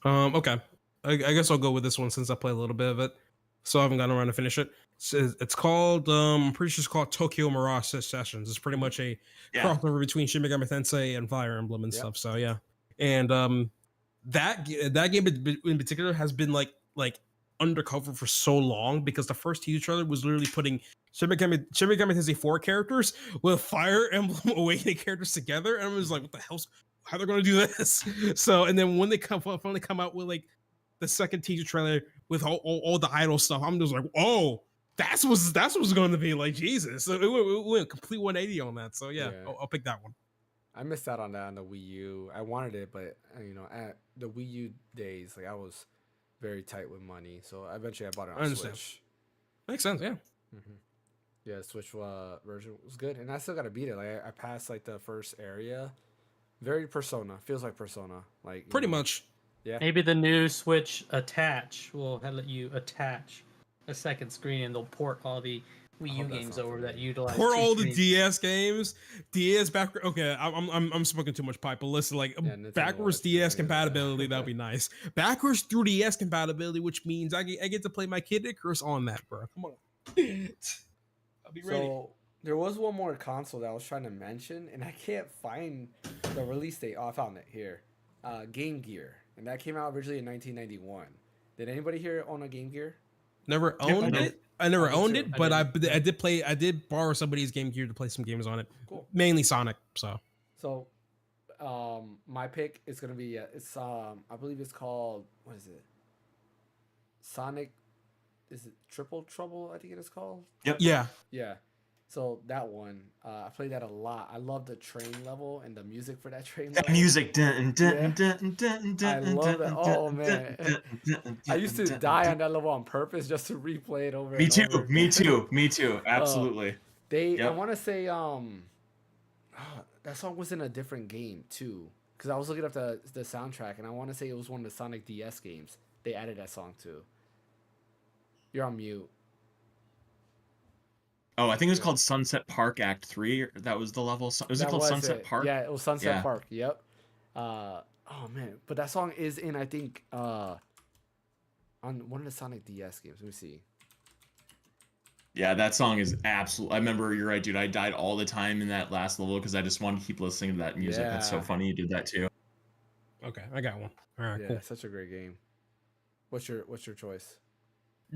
Okay. I guess I'll go with this one since I played a little bit of it. So I haven't gotten around to finish it. It's called I'm pretty sure it's called Tokyo Mirage Sessions. It's pretty much a crossover between Shin Megami Tensei and Fire Emblem and stuff. So yeah. And that game in particular has been like undercover for so long because the first teaser trailer was literally putting Shin Megami Tensei 4 characters with Fire Emblem Awakening characters together, and I was like, what the hell's how they're gonna do this? So, and then when they finally come out with like the second teaser trailer with all the idol stuff, I'm just like, oh, that's what's going to be like. Jesus, so it went complete 180 on that. So yeah. I'll pick that one. I missed out on that on the Wii U. I wanted it, but at the Wii U days, like I was very tight with money, so eventually I bought it on Switch. Makes sense, yeah. Mm-hmm. Yeah, the Switch version was good, and I still gotta beat it. Like I passed like the first area. Very Persona. Feels like Persona. Like pretty much. Yeah. Maybe the new Switch attach will let you attach a second screen, and they'll port all the Wii U games over that utilize. Port all the DS games, DS back. Okay, I'm smoking too much pipe. But listen, like backwards DS compatibility, that'd be nice. Backwards through DS compatibility, which means I get to play my Kid Icarus on that, bro. Come on. I'll be ready. So there was one more console that I was trying to mention, and I can't find the release date. Oh, I found it here. Game Gear, and that came out originally in 1991. Did anybody here own a Game Gear? Never owned it. I never owned it, but I did play. I did borrow somebody's Game Gear to play some games on it. Cool. Mainly Sonic. So, my pick is gonna be I believe it's called, what is it? Sonic. Is it Triple Trouble? I think it is called. Yep. Yeah. Yeah. So that one, I played that a lot. I love the train level and the music for that train level. That music. I love it. Oh man, I used to die on that level on purpose just to replay it over. Me too. Me too. Me too. Absolutely. I want to say that song was in a different game too, because I was looking up the soundtrack, and I want to say it was one of the Sonic DS games. They added that song too. You're on mute. Oh, I think it was called Sunset Park Act 3. That was the level. Was it called Sunset Park? Yeah, it was Sunset Park. Yep. Oh man, but that song is in, I think, on one of the Sonic DS games. Let me see. Yeah, that song is absolute. I remember, you're right, dude. I died all the time in that last level because I just wanted to keep listening to that music. That's so funny you did that too. Okay, I got one. All right, yeah, cool. Such a great game. What's your choice?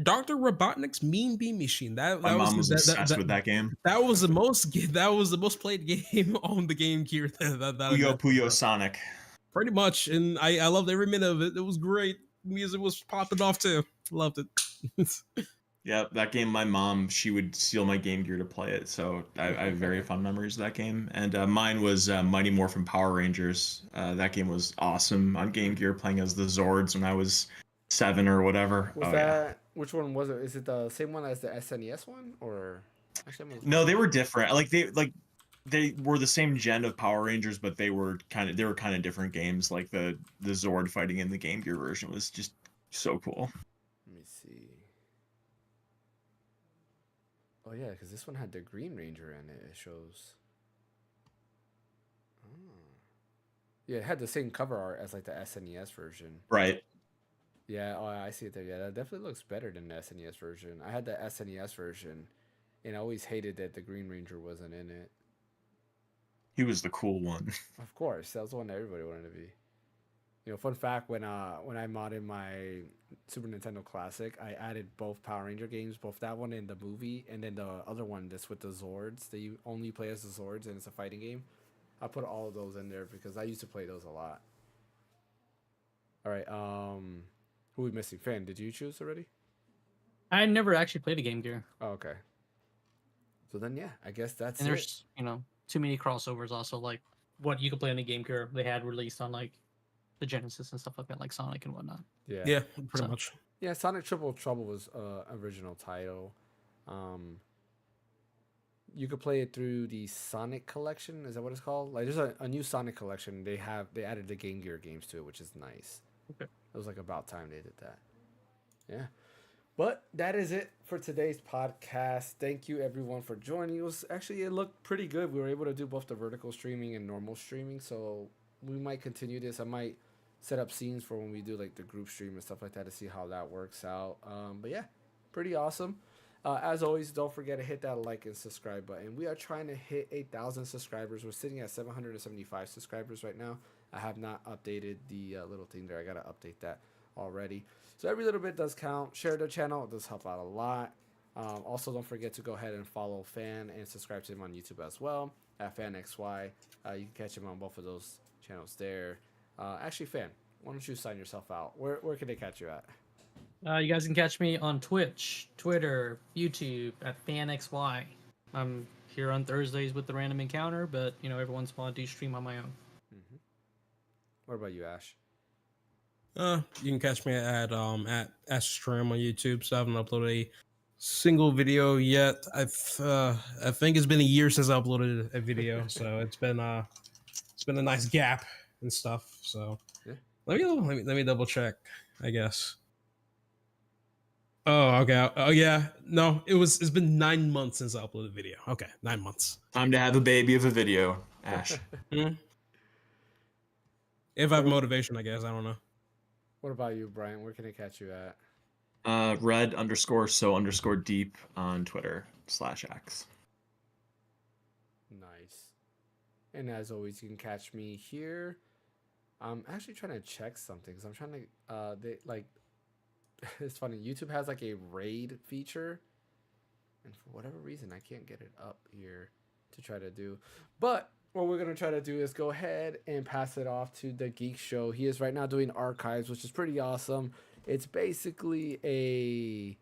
Dr. Robotnik's Mean Bean Machine. My mom was obsessed with that game. That was the most played game on the Game Gear. Puyo Sonic. Pretty much, and I loved every minute of it. It was great. Music was popping off too. Loved it. Yeah, that game. My mom, she would steal my Game Gear to play it. So I have very fond memories of that game. And mine was Mighty Morphin Power Rangers. That game was awesome on Game Gear, playing as the Zords when I was 7 or whatever. Which one was it? Is it the same one as the SNES one, or? No, they were different. They were the same gen of Power Rangers, but they were kind of different games. Like the Zord fighting in the Game Gear version was just so cool. Let me see. Oh yeah, because this one had the Green Ranger in it. It shows. Oh. Yeah, it had the same cover art as like the SNES version. Right. Yeah, I see it there. Yeah, that definitely looks better than the SNES version. I had the SNES version, and I always hated that the Green Ranger wasn't in it. He was the cool one. Of course, that was the one that everybody wanted to be. You know, fun fact: when I modded my Super Nintendo Classic, I added both Power Ranger games, both that one and the movie, and then the other one that's with the Zords that you only play as the Zords, and it's a fighting game. I put all of those in there because I used to play those a lot. All right, who are we missing? Fan, did you choose already? I never actually played a Game Gear. Oh, okay. So then, yeah, I guess that's and there's, too many crossovers also, like what you could play on the Game Gear they had released on like the Genesis and stuff like that, like Sonic and whatnot. Yeah, pretty much. Yeah, Sonic Triple Trouble was original title. You could play it through the Sonic Collection. Is that what it's called? Like, there's a new Sonic Collection. They added the Game Gear games to it, which is nice. Okay. It was like about time they did that. Yeah. But that is it for today's podcast. Thank you everyone for joining. It looked pretty good. We were able to do both the vertical streaming and normal streaming, so we might continue this. I might set up scenes for when we do like the group stream and stuff like that to see how that works out. But yeah, pretty awesome. As always, don't forget to hit that like and subscribe button. We are trying to hit 8,000 subscribers. We're sitting at 775 subscribers right now. I have not updated the little thing there. I got to update that already. So every little bit does count. Share the channel. It does help out a lot. Also, don't forget to go ahead and follow Fan and subscribe to him on YouTube as well at FanXY. You can catch him on both of those channels there. Actually, Fan, why don't you sign yourself out? Where can they catch you at? You guys can catch me on Twitch, Twitter, YouTube at FanXY. I'm here on Thursdays with the Random Encounter, but every once in a while I do stream on my own. Mm-hmm. What about you, Ash? You can catch me at Astram on YouTube. So I haven't uploaded a single video yet. I think it's been a year since I uploaded a video, so it's been a nice gap and stuff. So yeah. let me double check, I guess. Oh, okay. Oh, yeah. No, it's been 9 months since I uploaded a video. Okay, 9 months. Time to have a baby of a video, Ash. If I have motivation, I guess. I don't know. What about you, Brian? Where can they catch you at? red_so_deep on Twitter /X. Nice. And as always, you can catch me here. I'm actually trying to check something. So I'm trying to it's funny. YouTube has like a raid feature, and for whatever reason, I can't get it up here to try to do. But what we're gonna try to do is go ahead and pass it off to the Geek Show. He is right now doing archives, which is pretty awesome. It's basically a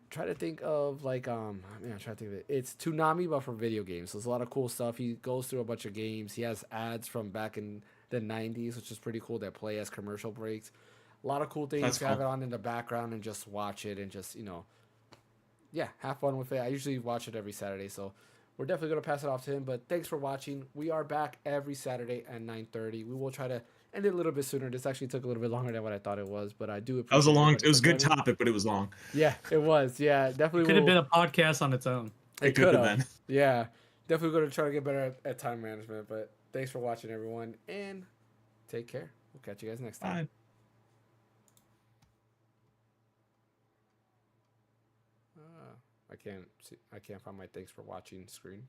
try to think of like I'm trying to think of it. It's Toonami but for video games. So there's a lot of cool stuff. He goes through a bunch of games. He has ads from back in the 90s, which is pretty cool, that play as commercial breaks. A lot of cool things. That's to have it on in the background and just watch it and just have fun with it. I usually watch it every Saturday, so we're definitely going to pass it off to him. But thanks for watching. We are back every Saturday at 9:30. We will try to end it a little bit sooner. This actually took a little bit longer than what I thought it was, but I do appreciate It was a good topic, but it was long. Yeah, it was. Yeah, definitely. It could have been a podcast on its own. It could have been. Yeah, definitely going to try to get better at time management. But thanks for watching, everyone, and take care. We'll catch you guys next time. Bye. I can't find my thanks for watching screen.